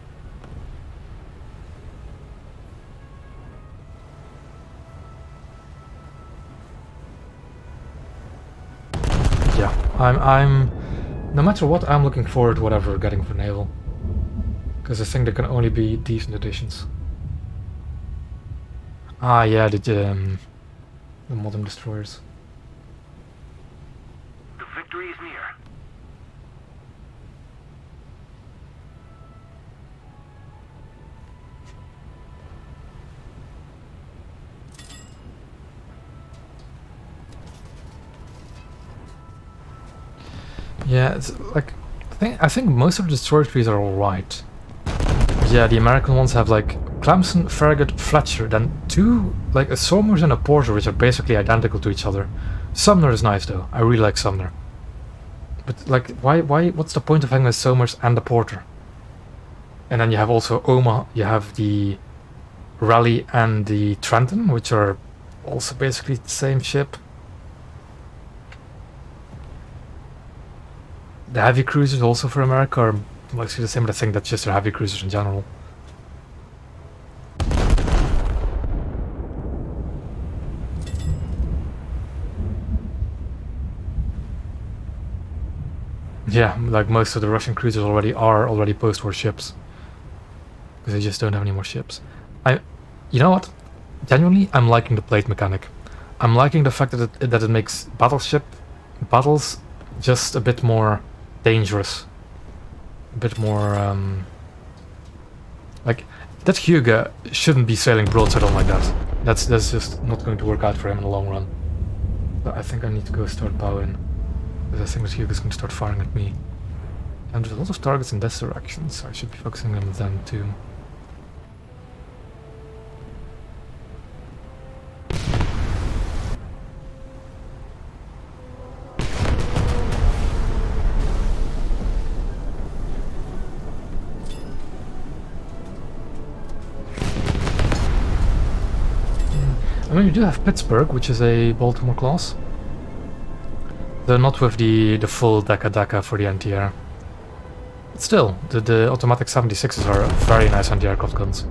Yeah, I'm no matter what, I'm looking forward to whatever we're getting for Naval. Because I think there can only be decent additions. Ah, yeah, the modern destroyers. The victory is near. Yeah, it's like I think most of the destroyer trees are alright. Yeah, the American ones have like Clemson, Farragut, Fletcher, then 2 like a Somers and a Porter, which are basically identical to each other. Sumner is nice though. I really like Sumner. But like, why? What's the point of having a Somers and a Porter? And then you have also Omaha. You have the Raleigh and the Trenton, which are also basically the same ship. The heavy cruisers also for America are mostly the same, but I think that's just their heavy cruisers in general. Yeah, like most of the Russian cruisers are already post-war ships. Because they just don't have any more ships. You know what? Genuinely, I'm liking the plate mechanic. I'm liking the fact that it makes battleship battles just a bit more dangerous. A bit more, like, that Hyuga shouldn't be sailing broadside on like that. That's just not going to work out for him in the long run. But I think I need to go start bowing. Because I think that Hyuga's going to start firing at me. And there's a lot of targets in this direction, so I should be focusing on them too. I mean, you do have Pittsburgh, which is a Baltimore class. Though not with the full Daka for the anti-air. But still, the automatic 76s are very nice anti-aircraft guns.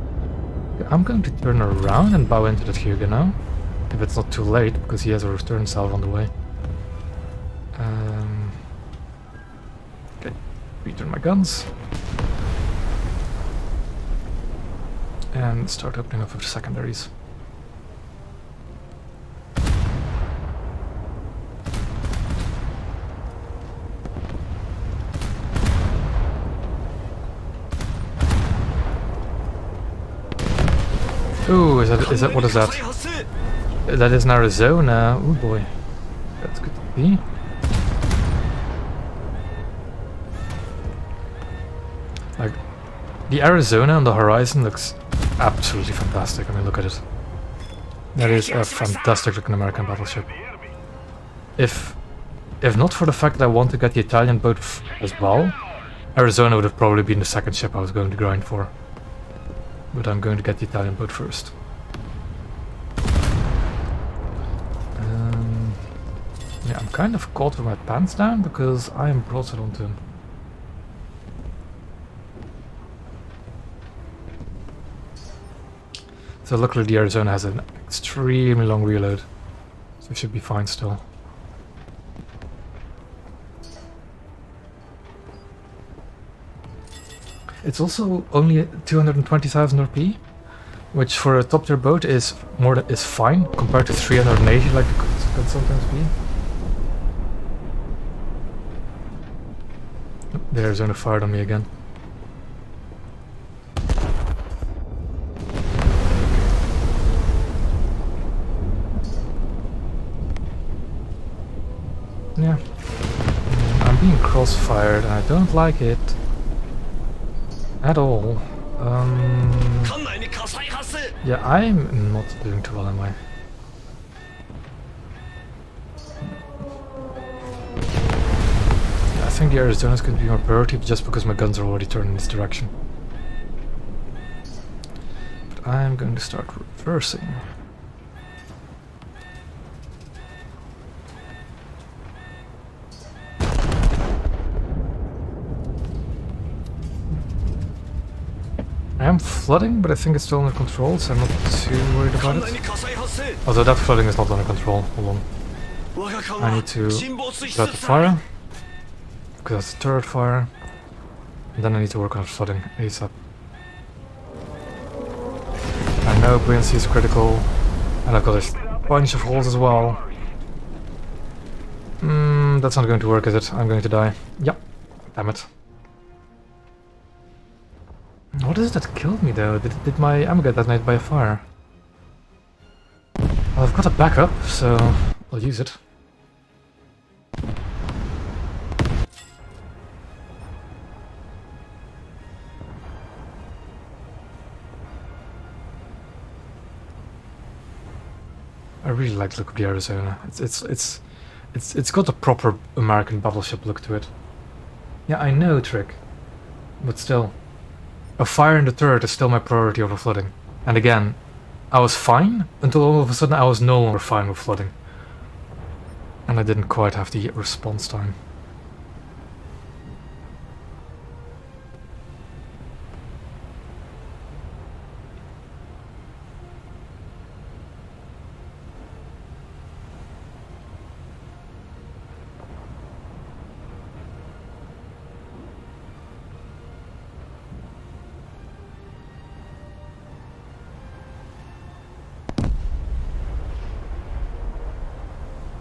Okay, I'm going to turn around and bow into that Hyuga now. If it's not too late, because he has a return salve on the way. Okay, return my guns. And start opening up with the secondaries. Ooh, is that what is that? That is in Arizona. Oh boy. That's good to see. Like, The Arizona on the horizon looks absolutely fantastic. I mean, look at it. That is a fantastic looking American battleship. If not for the fact that I want to get the Italian boat as well, Arizona would have probably been the second ship I was going to grind for. But I'm going to get the Italian boat first. Yeah, I'm kind of caught with my pants down because I am broadside onto him. So luckily the Arizona has an extremely long reload, so it should be fine still. It's also only 220,000 RP, which for a top tier boat is fine compared to 380 like it could sometimes be. Oh, the Arizona fired on me again. Yeah, I'm being crossfired and I don't like it at all. Yeah, I'm not doing too well, am I? Yeah, I think the Arizona is going to be my priority just because my guns are already turned in this direction. But I'm going to start reversing. I am flooding, but I think it's still under control, so I'm not too worried about it. Although that flooding is not under control. Hold on. I need to start the fire, because that's the turret fire. And then I need to work on flooding ASAP. I know buoyancy is critical, and I've got a bunch of holes as well. That's not going to work, is it? I'm going to die. Yep. Damn it. What is it that killed me though? Did my ammo get detonated by a fire? Well, I've got a backup, so I'll use it. I really like the look of the Arizona. It's got a proper American battleship look to it. Yeah, I know, Trick, but still. A fire in the turret is still my priority over flooding. And again, I was fine until all of a sudden I was no longer fine with flooding. And I didn't quite have the response time.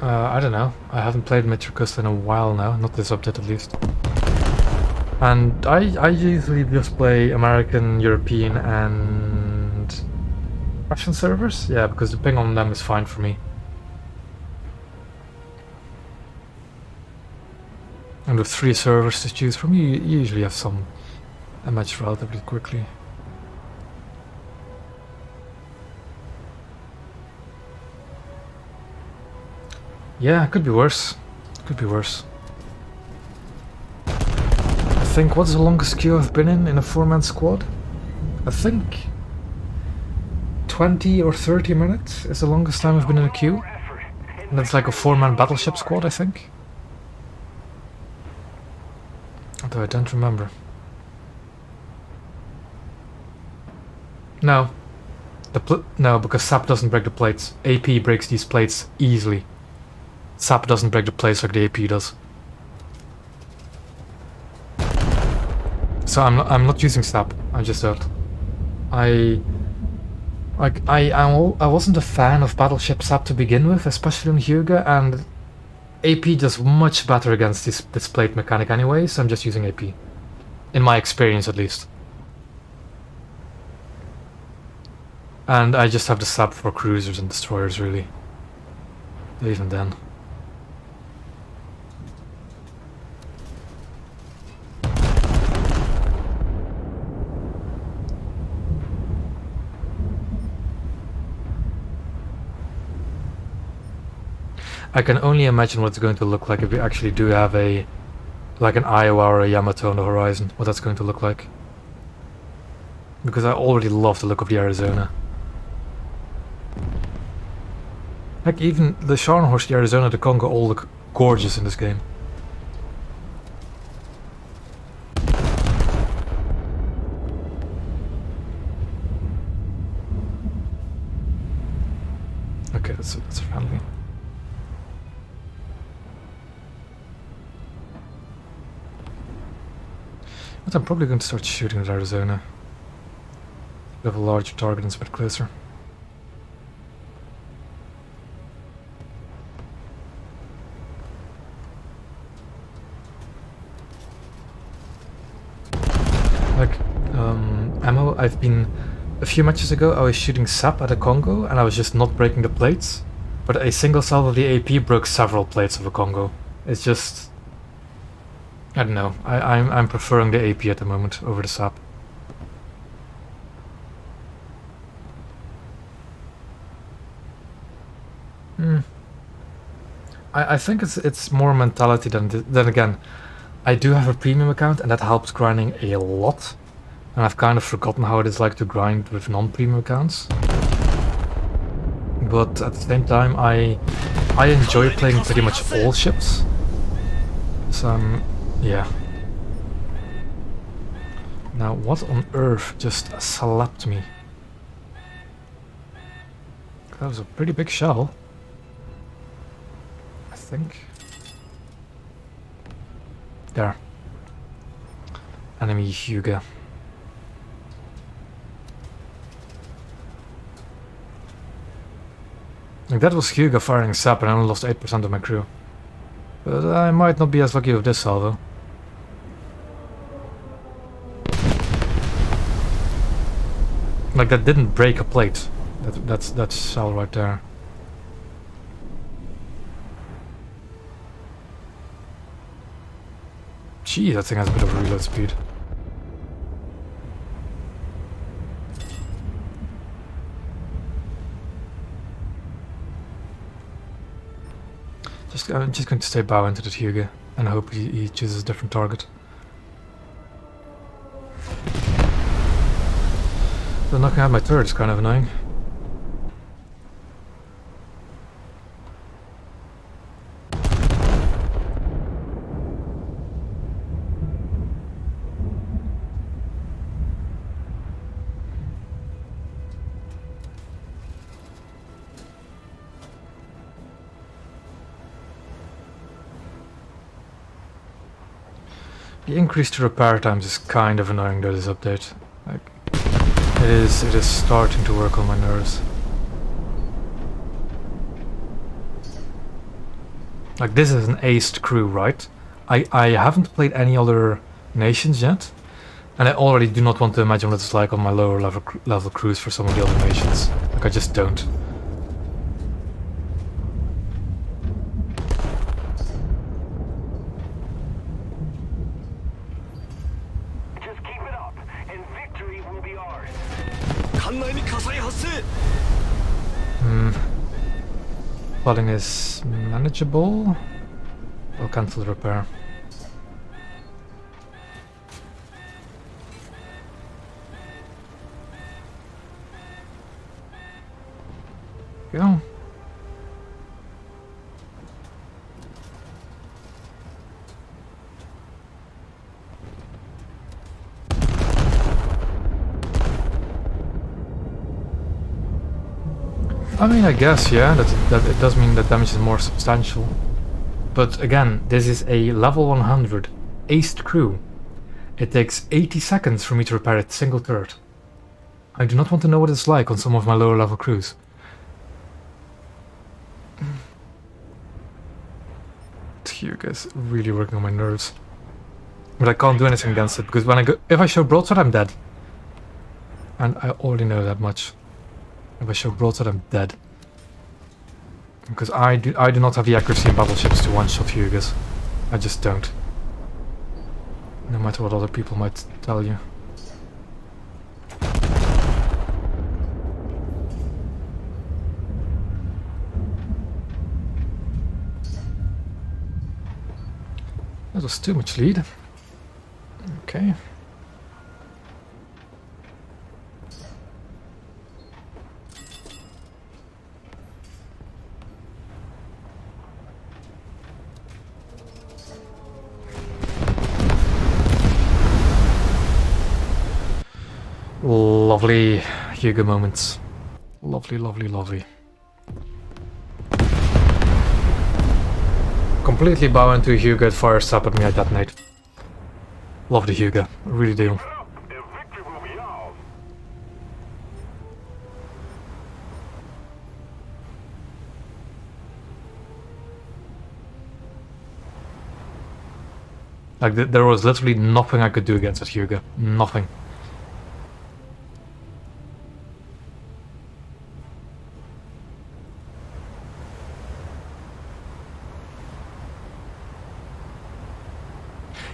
I don't know. I haven't played Mitrakus in a while now, not this update at least. And I usually just play American, European and Russian servers. Yeah, because the ping on them is fine for me. And with 3 servers to choose from, you usually have a match relatively quickly. Yeah, it could be worse. Could be worse. I think, what's the longest queue I've been in a 4-man squad? I think 20 or 30 minutes is the longest time I've been in a queue. And that's like a 4-man battleship squad, I think. Although I don't remember. No. No, because SAP doesn't break the plates. AP breaks these plates easily. SAP doesn't break the plates like the AP does. So I'm not using SAP. I just don't. I wasn't a fan of Battleship SAP to begin with, especially on Hyuga, and AP does much better against this plate mechanic anyway, so I'm just using AP. In my experience, at least. And I just have the SAP for cruisers and destroyers, really. Even then. I can only imagine what it's going to look like if we actually do have a, like an Iowa or a Yamato on the horizon, what that's going to look like. Because I already love the look of the Arizona. Like even the Scharnhorst, the Arizona, the Congo all look gorgeous in this game. Okay, that's friendly. But I'm probably going to start shooting at Arizona. We have a larger target and it's a bit closer. Like, ammo, I've been... A few matches ago I was shooting SAP at a Congo and I was just not breaking the plates. But a single salvo of the AP broke several plates of a Congo. It's just... I don't know. I'm preferring the AP at the moment over the SAP. I think it's more mentality than again. I do have a premium account and that helps grinding a lot. And I've kind of forgotten how it is like to grind with non-premium accounts. But at the same time I enjoy playing pretty much all ships. So yeah. Now what on earth just slapped me? That was a pretty big shell. I think. There. Enemy Hyuga. Like that was Hyuga firing SAP and I only lost 8% of my crew. But I might not be as lucky with this salvo. Like that didn't break a plate. That's shell right there. Gee, that thing has a bit of a reload speed. I'm just going to stay bow into the Hyuga and hope he chooses a different target. But knocking out my turret is kind of annoying. The increase to repair times is kind of annoying though, this update. Like, it is starting to work on my nerves. Like this is an aced crew, right? I haven't played any other nations yet, and I already do not want to imagine what it's like on my lower level crews for some of the other nations. Like I just don't. Flooding is manageable. I'll cancel the repair. Go. I mean, I guess, yeah, that it does mean that damage is more substantial. But again, this is a level 100 aced crew. It takes 80 seconds for me to repair a single turret. I do not want to know what it's like on some of my lower level crews. You guys really working on my nerves. But I can't do anything against it because if I show broadside, I'm dead. And I already know that much. If I show broadside, I'm dead. Because I do not have the accuracy in battleships to one-shot Hyugas. I just don't. No matter what other people might tell you. That was too much lead. Okay. Lovely Hugo moments. Lovely, lovely, lovely. Completely bow into Hugo, it fires up at me, I detonate. Love the Hugo, really do. Get up. The victory will be ours. Like, there was literally nothing I could do against that Hugo. Nothing.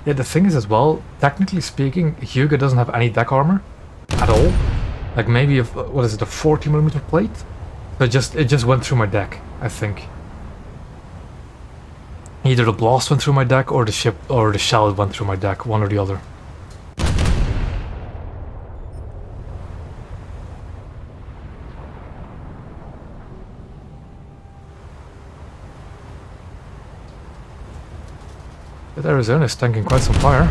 Yeah, the thing is as well, technically speaking, Hugo doesn't have any deck armor at all. Like maybe what is it, a 40mm plate? But it just went through my deck, I think. Either the blast went through my deck or the ship or the shell went through my deck, one or the other. But Arizona is tanking quite some fire.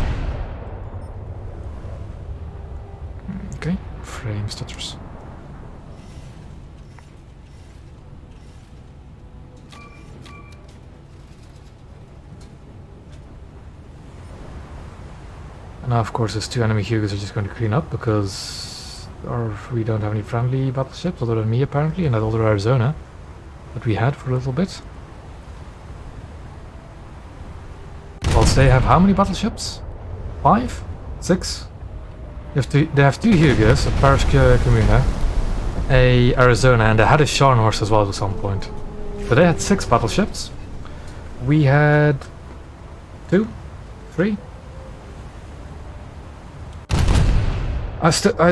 Okay, frame stutters. And now of course these two enemy Hugos are just going to clean up because we don't have any friendly battleships other than me apparently, and that other Arizona that we had for a little bit. Whilst they have how many battleships? 5? 6? They have two Hugos, a Paris Comuna, a Arizona, and they had a Scharnhorst as well at some point. So they had 6 battleships. We had 2? 3?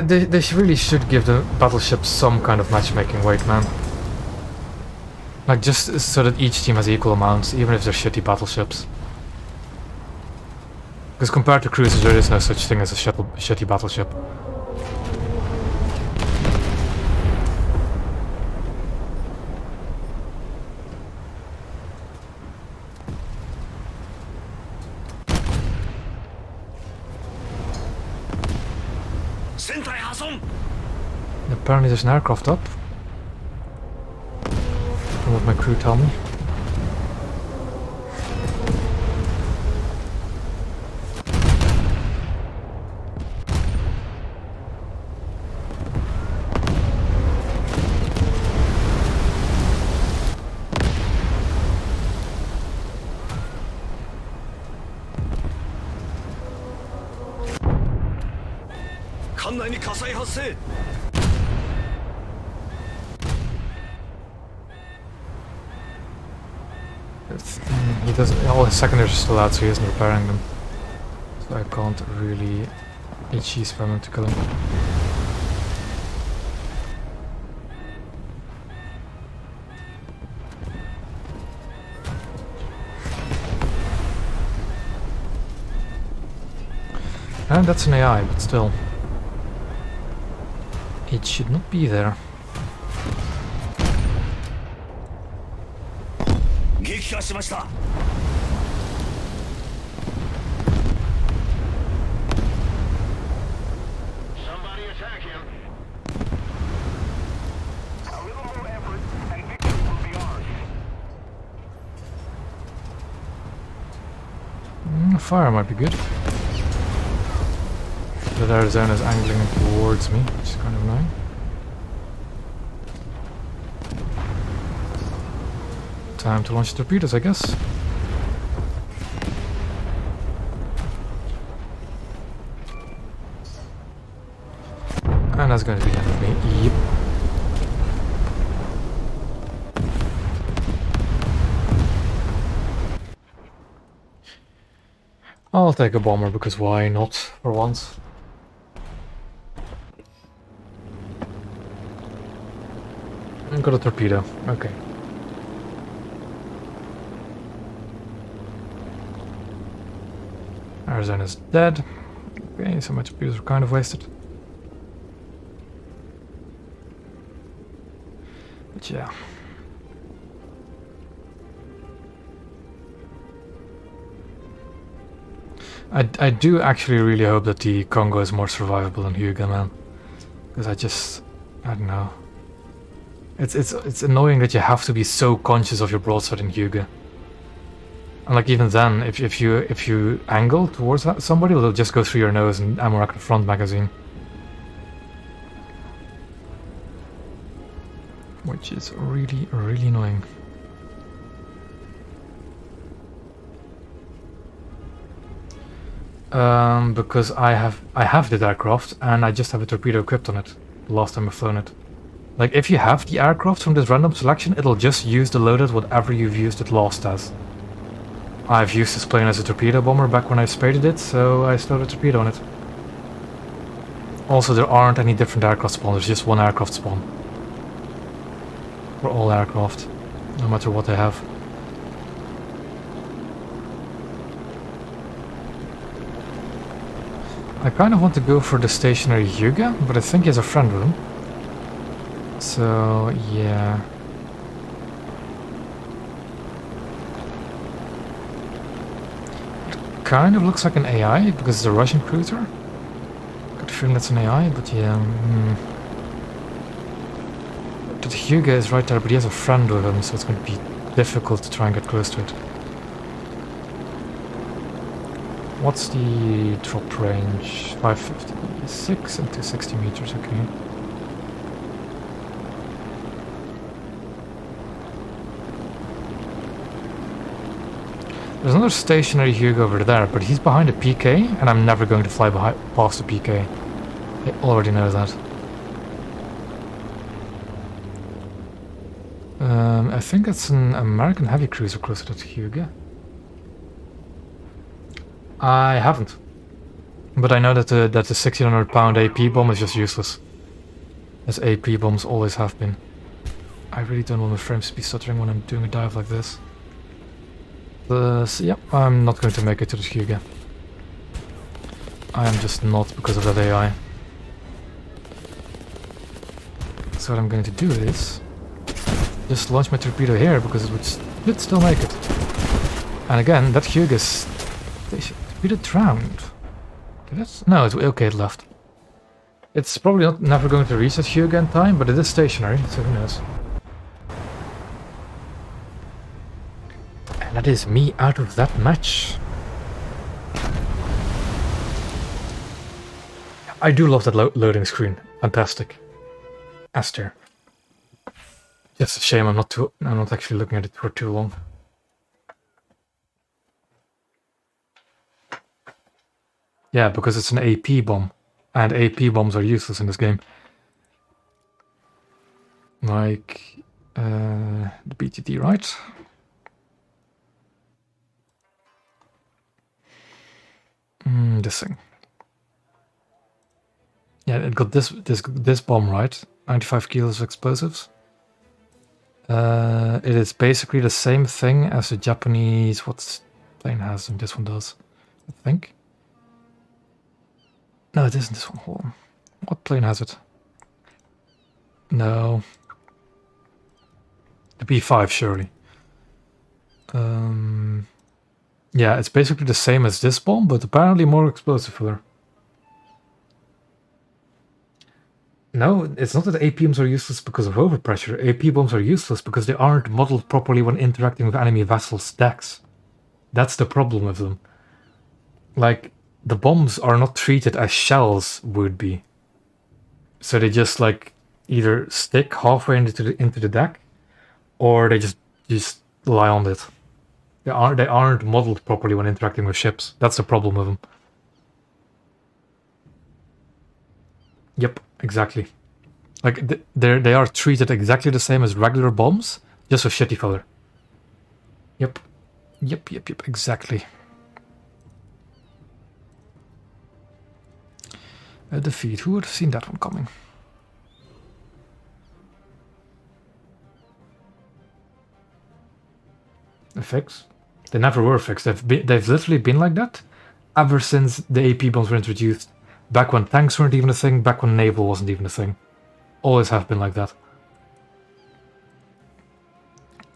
They really should give the battleships some kind of matchmaking weight, man. Like just so that each team has equal amounts, even if they're shitty battleships. Because compared to cruisers, there is no such thing as a shitty battleship. Apparently there's an aircraft up. From what my crew tell me. He doesn't. All his secondaries are still out, so he isn't repairing them. So I can't really HE spam him to kill him. And that's an AI, but still. It should not be there. Somebody attack him. A little more effort and victory will be ours. Fire might be good. But Arizona's angling towards me, which is kind of annoying. Time to launch torpedoes, I guess. And that's going to be the end of me. Yep. I'll take a bomber because why not, for once. Got a torpedo, okay. Arizona's dead. Okay, so my torpedoes are kind of wasted. But yeah. I do actually really hope that the Congo is more survivable than Hyuga, man. Because I don't know. It's annoying that you have to be so conscious of your broadside in Hyuga. And like even then, if you angle towards somebody, it'll just go through your nose and ammo rack the front magazine. Which is really, really annoying. Because I have the aircraft and I just have a torpedo equipped on it. The last time I've flown it. Like if you have the aircraft from this random selection, it'll just use the loaded whatever you've used it last as. I've used this plane as a torpedo bomber back when I spaded it, so I still have a torpedo on it. Also, there aren't any different aircraft spawn, there's just one aircraft spawn. For all aircraft, no matter what they have. I kind of want to go for the stationary Hyuga, but I think he has a friend with him. So, yeah. It kind of looks like an AI, because it's a Russian cruiser. Got a feeling that's an AI, but yeah. The Hyuga is right there, but he has a friend with him, so it's going to be difficult to try and get close to it. What's the drop range? 556 and 260 meters, okay. There's another stationary Hyuga over there, but he's behind a PK, and I'm never going to fly past the PK. I already know that. I think it's an American heavy cruiser closer to Hyuga. I haven't. But I know that the 1600 pound AP bomb is just useless. As AP bombs always have been. I really don't want my frames to be stuttering when I'm doing a dive like this. So yeah, I'm not going to make it to the Hyuga. I am just not because of that AI. So what I'm going to do is just launch my torpedo here because it would still make it. And again, that Hyuga is torpedo drowned. No, okay, it left. It's probably never going to reach that Hyuga in time, but it is stationary, so who knows. And that is me out of that match. I do love that loading screen. Fantastic. Aster. Just a shame I'm not actually looking at it for too long. Yeah, because it's an AP bomb. And AP bombs are useless in this game. Like the BTT, right? This thing. Yeah, it got this bomb right. 95 kilos of explosives. It is basically the same thing as the Japanese. What plane has them? This one does, I think. No, it isn't this one. Hold on. What plane has it? No. The B5, surely. Yeah, it's basically the same as this bomb, but apparently more explosive filler. No, it's not that AP bombs are useless because of overpressure. AP bombs are useless because they aren't modeled properly when interacting with enemy vessels' decks. That's the problem with them. Like, the bombs are not treated as shells would be. So they just like either stick halfway into the deck, or they just lie on it. They aren't modeled properly when interacting with ships. That's the problem with them. Yep, exactly. Like they are treated exactly the same as regular bombs, just with shitty filler. Yep, exactly. A defeat. Who would have seen that one coming? The fix? They never were fixed. They've literally been like that ever since the AP bombs were introduced. Back when tanks weren't even a thing, back when naval wasn't even a thing. Always have been like that.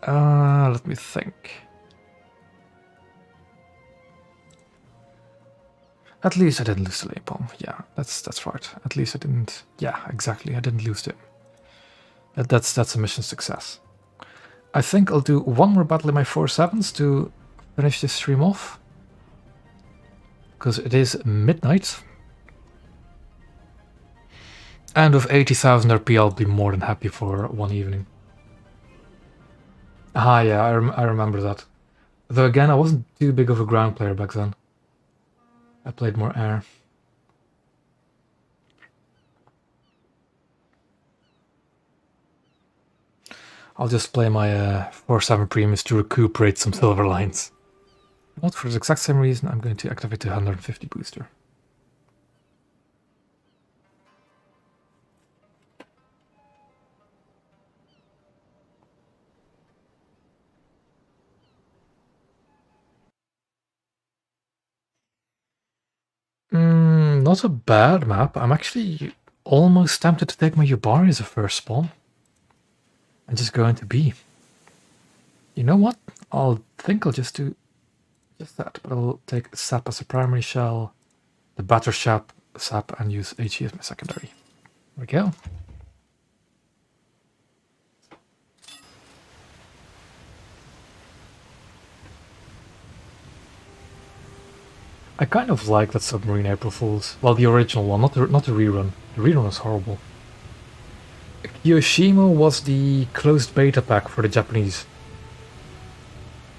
Let me think. At least I didn't lose the lane bomb. Yeah, that's right. At least I didn't. Yeah, exactly. I didn't lose it. That's a mission success. I think I'll do one more battle in my 4/7s to finish this stream off. Because it is midnight. And with 80,000 RP, I'll be more than happy for one evening. Ah, yeah, I remember that. Though again, I wasn't too big of a ground player back then. I played more air. I'll just play my 4/7 Primus to recuperate some silver lines. Not for the exact same reason, I'm going to activate the 150 booster. Not a bad map. I'm actually almost tempted to take my Yubari as a first spawn. And just go into B. You know what? I'll just do just that, but I'll take Sap as a primary shell, the Battleship Sap, and use HE as my secondary. There we go. I kind of like that submarine April Fools. Well, the original one, not the rerun. The rerun was horrible. Kiyoshima was the closed beta pack for the Japanese.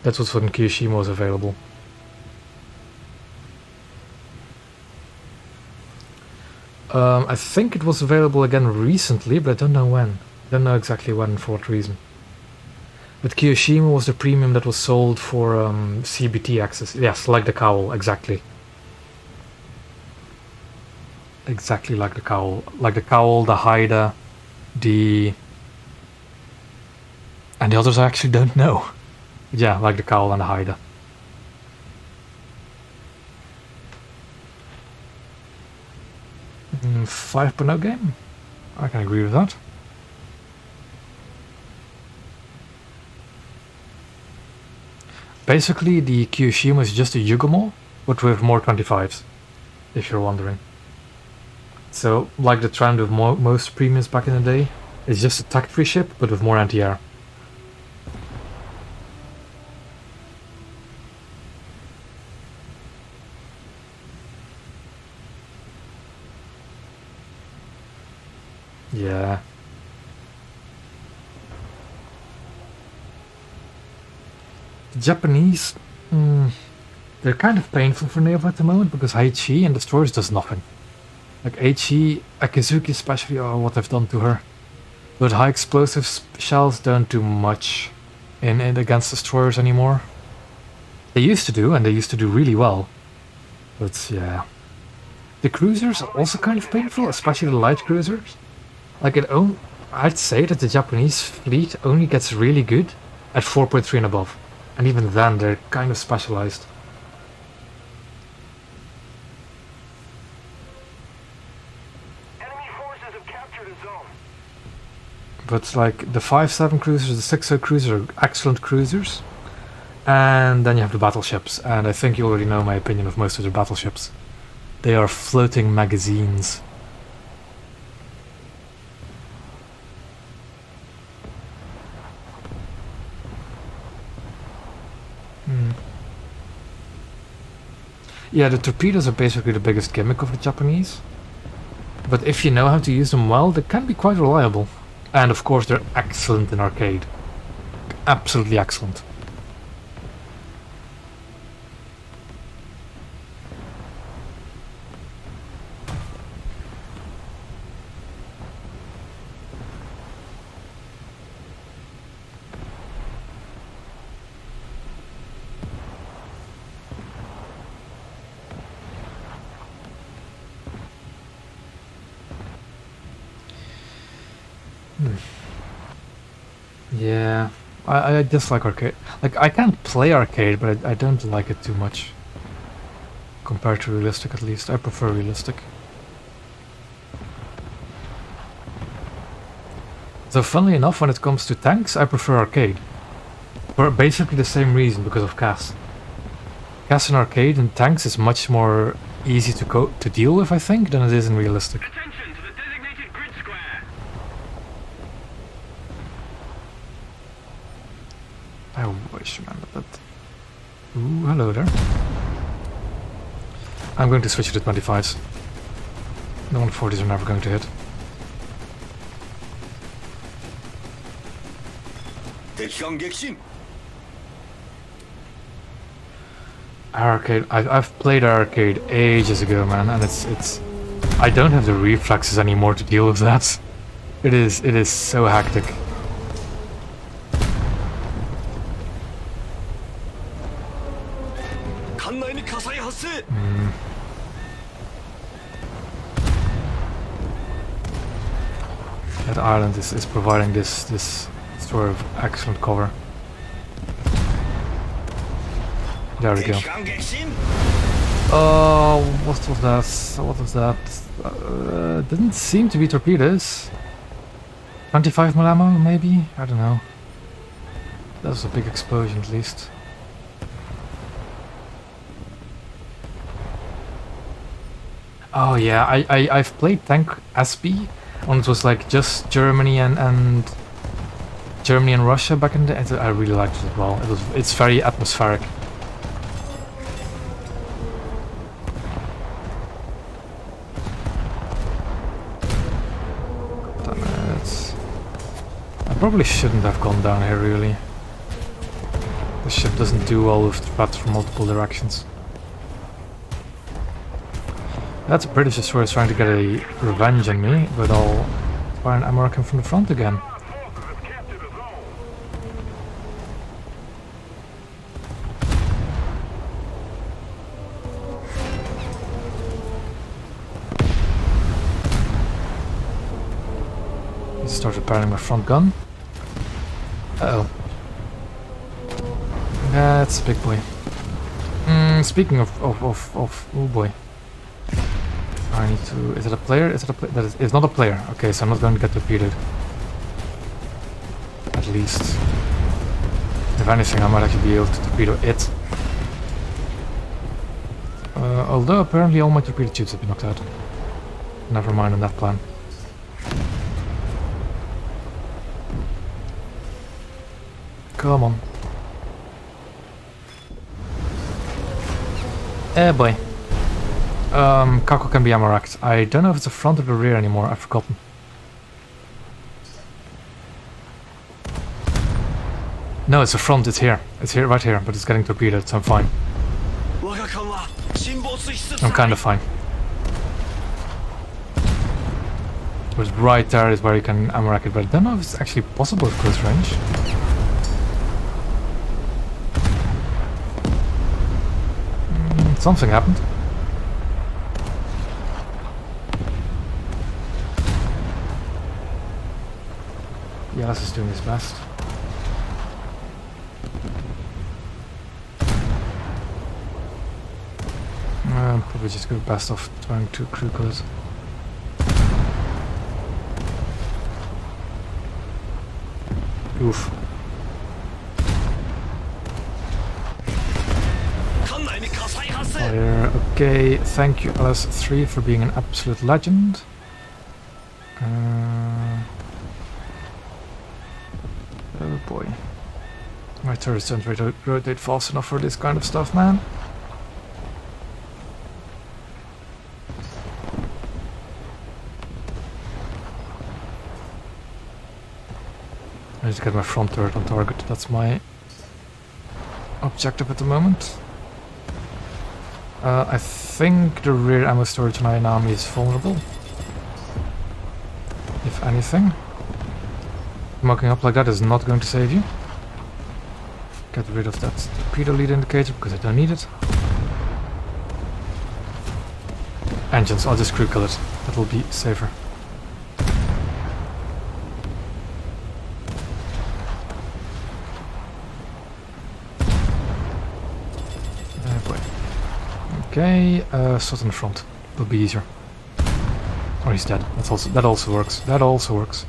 That was when Kiyoshima was available. I think it was available again recently, but I don't know when. I don't know exactly when and for what reason. But Kiyoshima was the premium that was sold for CBT access. Yes, like the cowl, exactly. Exactly like the cowl. Like the cowl, the Haida, the... And the others I actually don't know. Yeah, like the cowl and the Haida. Mm, 5.0 game? I can agree with that. Basically, the Kiyoshima is just a Yugumo, but with more 25s, if you're wondering. So, like the trend of most premiums back in the day, it's just a tact-free ship, but with more anti-air. Yeah. The Japanese, they're kind of painful for Naval at the moment because HE and the destroyers does nothing. Like HE, Akizuki especially, oh, what they've done to her. But high explosive shells don't do much in against destroyers anymore. They used to do, and they used to do really well. But yeah. The cruisers are also kind of painful, especially the light cruisers. Like I'd say that the Japanese fleet only gets really good at 4.3 and above. And even then, they're kind of specialized. Enemy forces have captured a zone. But like the 5.7 cruisers, the 6.0 cruisers are excellent cruisers. And then you have the battleships, and I think you already know my opinion of most of the battleships. They are floating magazines. Yeah, the torpedoes are basically the biggest gimmick of the Japanese. But if you know how to use them well, they can be quite reliable. And of course they're excellent in arcade. Absolutely excellent. Yeah, I dislike arcade. Like, I can't play arcade, but I don't like it too much. compared to realistic at least. I prefer realistic. So funnily enough, when it comes to tanks, I prefer arcade. For basically the same reason, because of CAS. CAS in arcade and tanks is much more easy to deal with, I think, than it is in realistic. Attention to the designated grid square. I always remember that. Ooh, hello there. I'm going to switch to the 25s. The 140s are never going to hit. Arcade. I've played arcade ages ago, man, and it's. I don't have the reflexes anymore to deal with that. It is so hectic. That island is providing this sort of excellent cover. There we go. Oh, what was that? What was that? Didn't seem to be torpedoes. 25mm ammo, maybe? I don't know. That was a big explosion, at least. Oh yeah, I've played Tank SB when it was like just Germany and Germany and Russia back in the day. I really liked it as well. It's very atmospheric. Damn it. I probably shouldn't have gone down here, really. The ship doesn't do well with threats from multiple directions. That's a British destroyer trying to get a revenge on me, but I'll fire an American from the front again. Start repairing my front gun. Uh-oh. That's a big boy. Speaking of oh boy. I need to... Is it a player? Is it a player? That is, it's not a player. Okay, so I'm not going to get torpedoed. At least. If anything, I might actually be able to torpedo it. Although apparently all my torpedo tubes have been knocked out. Never mind on that plan. Come on. Eh boy. Kako can be ammo racked. I don't know if it's the front or the rear anymore, I've forgotten. No, it's the front, it's here. It's here, right here, but it's getting torpedoed, so I'm fine. I'm kinda fine. But right there is where you can ammo rack it, but I don't know if it's actually possible at close range. Something happened. Yalas is doing his best. Probably just go best off trying to crew code. Oof. Fire. Okay, thank you LS3 for being an absolute legend. Oh boy. My turrets don't rotate fast enough for this kind of stuff, man. I need to get my front turret on target. That's my objective at the moment. I think the rear ammo storage on Ayanami is vulnerable. If anything. Mucking up like that is not going to save you. Get rid of that torpedo lead indicator because I don't need it. Engines, I'll just crew kill it. That will be safer. Okay, start in the front. It'll be easier. Or he's dead. That also works. That also works.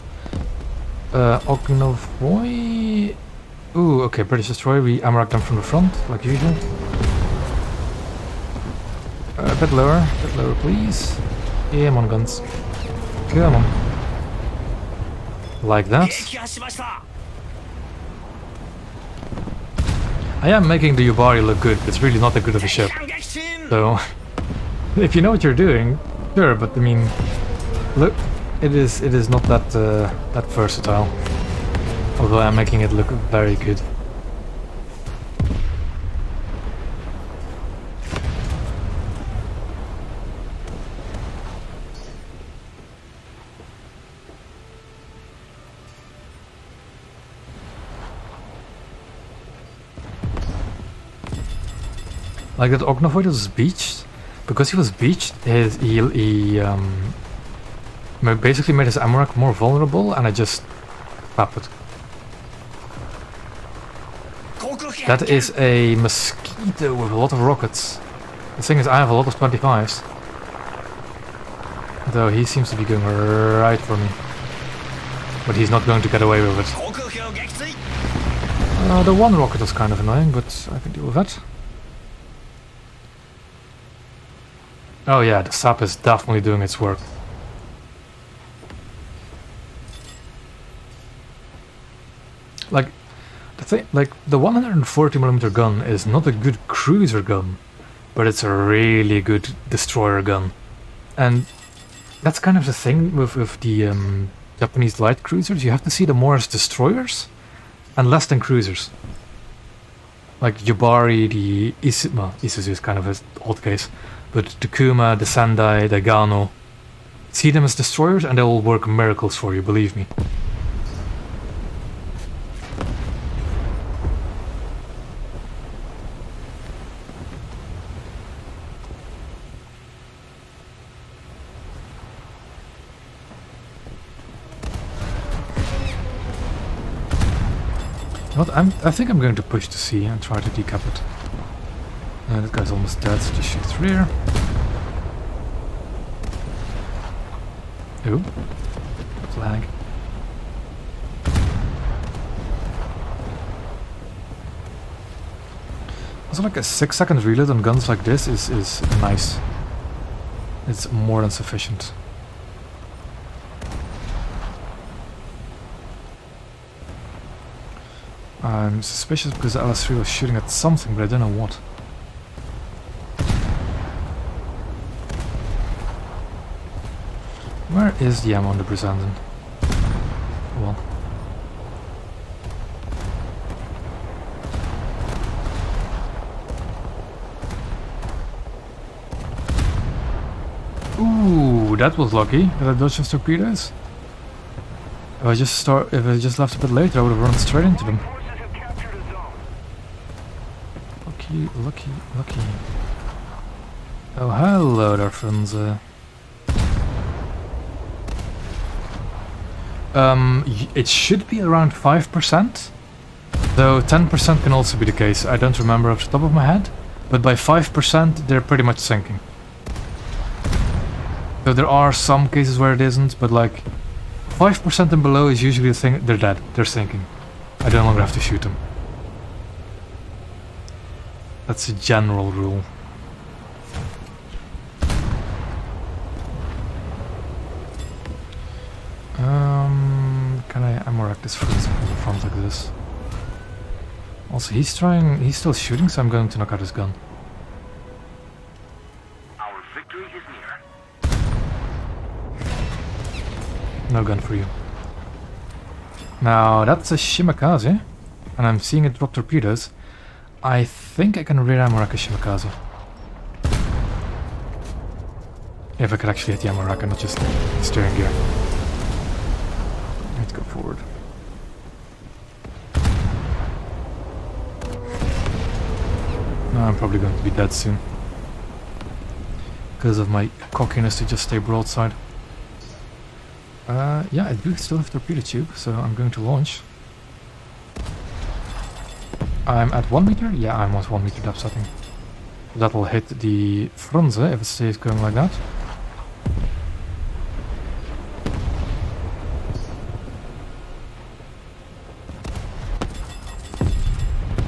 Ognovoy. Ooh, okay, British destroyer. We ammo-rack them from the front, like usual. A bit lower, please. Come on, guns. Come on. Like that. I am making the Yubari look good, but it's really not that good of a ship. So, if you know what you're doing, sure, but I mean, look, it is not that that versatile. Although I'm making it look very good. Like that Ognovoid was beached. Because he was beached, he basically made his ammo rack more vulnerable, and I just tap it. That is a mosquito with a lot of rockets. The thing is, I have a lot of 25s. Though he seems to be going right for me. But he's not going to get away with it. The one rocket was kind of annoying, but I can deal with that. Oh yeah, the sap is definitely doing its work. Like the 140mm gun is not a good cruiser gun, but it's a really good destroyer gun. And that's kind of the thing with the Japanese light cruisers. You have to see them more as destroyers and less than cruisers. Like Yubari, the Isuzu is kind of an odd case. But the Kuma, the Sendai, the Gano, see them as destroyers and they will work miracles for you, believe me. I think I'm going to push to C and try to decap it. That guy's almost dead, so just shoot through here. Ooh. Flag. Also, like a 6-second reload on guns like this is nice. It's more than sufficient. I'm suspicious because the LS3 was shooting at something, but I don't know what. Where is the ammo on the Brisanden? Well. Ooh, that was lucky that I dodged those torpedoes. If I just left a bit later, I would have run straight into them. Lucky. Oh, hello there, friends. It should be around 5%, though 10% can also be the case. I don't remember off the top of my head, but by 5% they're pretty much sinking. So there are some cases where it isn't, but like 5% and below is usually the thing. They're dead, they're sinking. I no longer have to shoot them. That's a general rule. Can I ammo-rack this from the front like this? Also, he's still shooting, so I'm going to knock out his gun. Our victory is near. No gun for you. Now, that's a Shimakaze, and I'm seeing it drop torpedoes. I think I can rear ammo-rack a Shimakaze. If I could actually hit the ammo-rack and not just steering gear. Let's go forward. No, I'm probably going to be dead soon. Because of my cockiness to just stay broadside. Yeah, I do still have torpedo tube, so I'm going to launch. I'm at 1 meter? Yeah, I'm at 1 meter depth setting. That'll hit the Frunze if it stays going like that.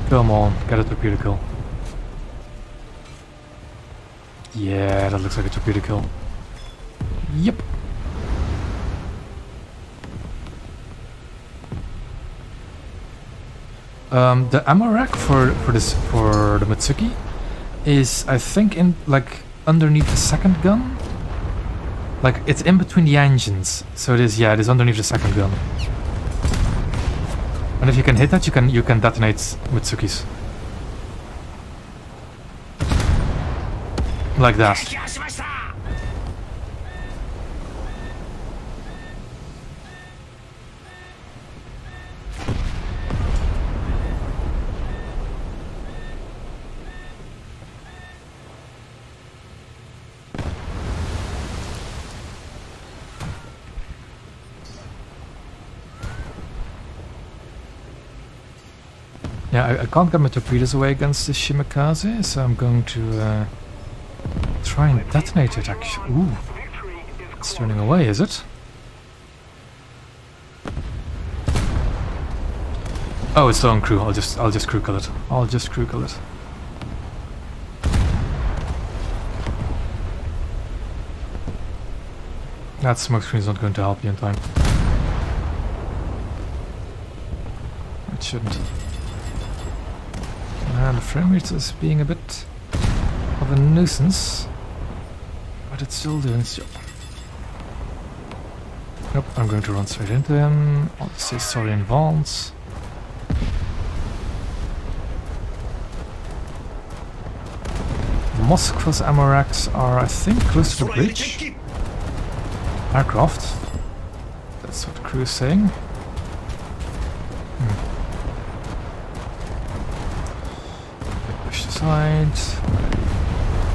Come on, get a torpedo kill. Yeah, that looks like a torpedo kill. Yep. The ammo rack for the Mitsuki is, I think, in like underneath the second gun. Like it's in between the engines, so it is. Yeah, it is underneath the second gun. And if you can hit that, you can detonate Mitsukis like that. Yeah, I can't get my torpedoes away against the Shimakaze, so I'm going to try and detonate it actually. Ooh, it's turning away, is it? Oh, it's still on crew. I'll just crew kill it. I'll just crew kill it. That smoke screen's not going to help you in time. It shouldn't. And the frame rate is being a bit of a nuisance, but it's still doing its job. Nope, I'm going to run straight into him. I'll just say sorry in advance. Moskva's ammo racks are, I think, close to the bridge. Aircraft. That's what the crew is saying. Push aside.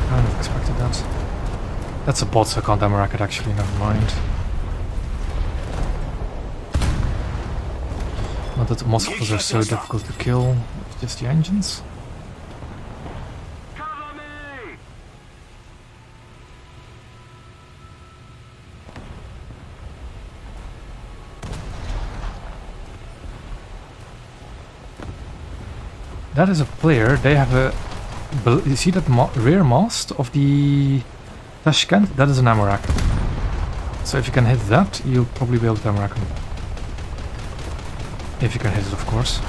Kind of expected that. That's a bot, so I can't ammo rack it actually, never mind. Not that the Moskvas are so difficult to kill with just the engines. That is a player. They have a... You see that rear mast of the Tashkent? That is an ammo rack. So if you can hit that, you'll probably be able to ammo rack them. If you can hit it, of course.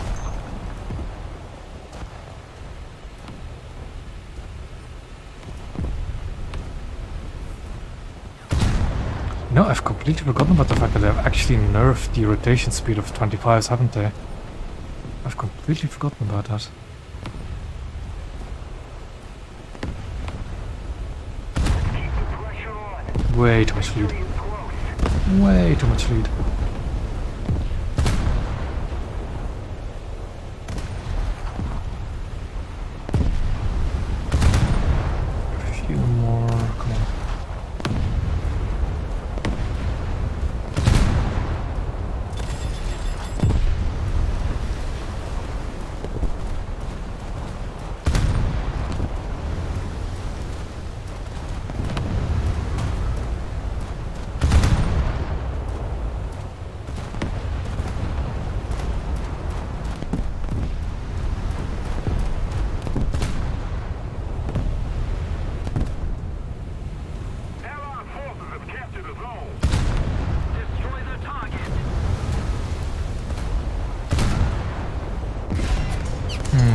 No, I've completely forgotten about the fact that they've actually nerfed the rotation speed of 25s, haven't they? I've completely forgotten about that. Way too much lead. Way too much lead. A few more, come on.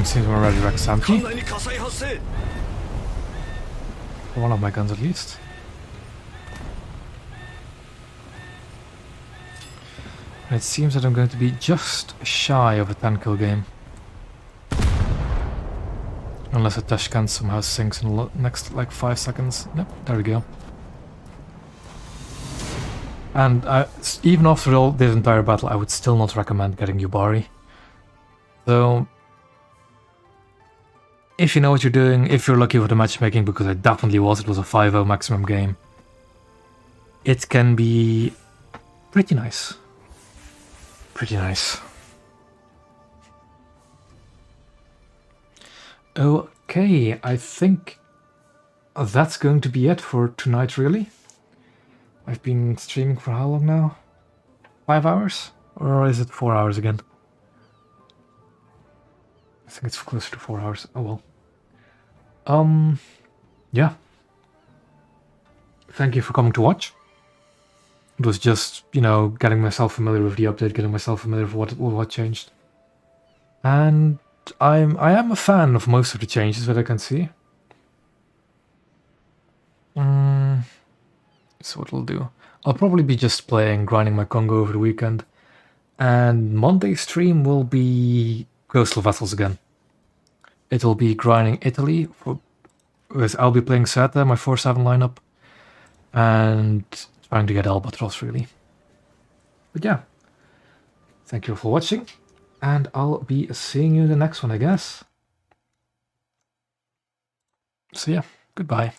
Seems we're ready to wreck Samki. One of my guns at least. And it seems that I'm going to be just shy of a 10 kill game. Unless a Tashkent somehow sinks in the next like 5 seconds. Yep, there we go. And even after all this entire battle, I would still not recommend getting Yubari. So, if you know what you're doing, if you're lucky with the matchmaking, because I definitely was, it was a 5-0 maximum game, it can be pretty nice. Pretty nice. Okay, I think that's going to be it for tonight, really. I've been streaming for how long now? 5 hours? Or is it 4 hours again? I think it's closer to 4 hours. Oh well. Yeah. Thank you for coming to watch. It was just, you know, getting myself familiar with the update, getting myself familiar with what changed. And I am a fan of most of the changes that I can see. So what I'll do, I'll probably be just grinding my Congo over the weekend, and Monday's stream will be Coastal Vessels again. It'll be grinding Italy, I'll be playing Seta, my 4-7 lineup, and trying to get Albatross, really. But yeah, thank you for watching, and I'll be seeing you in the next one, I guess. So yeah, goodbye.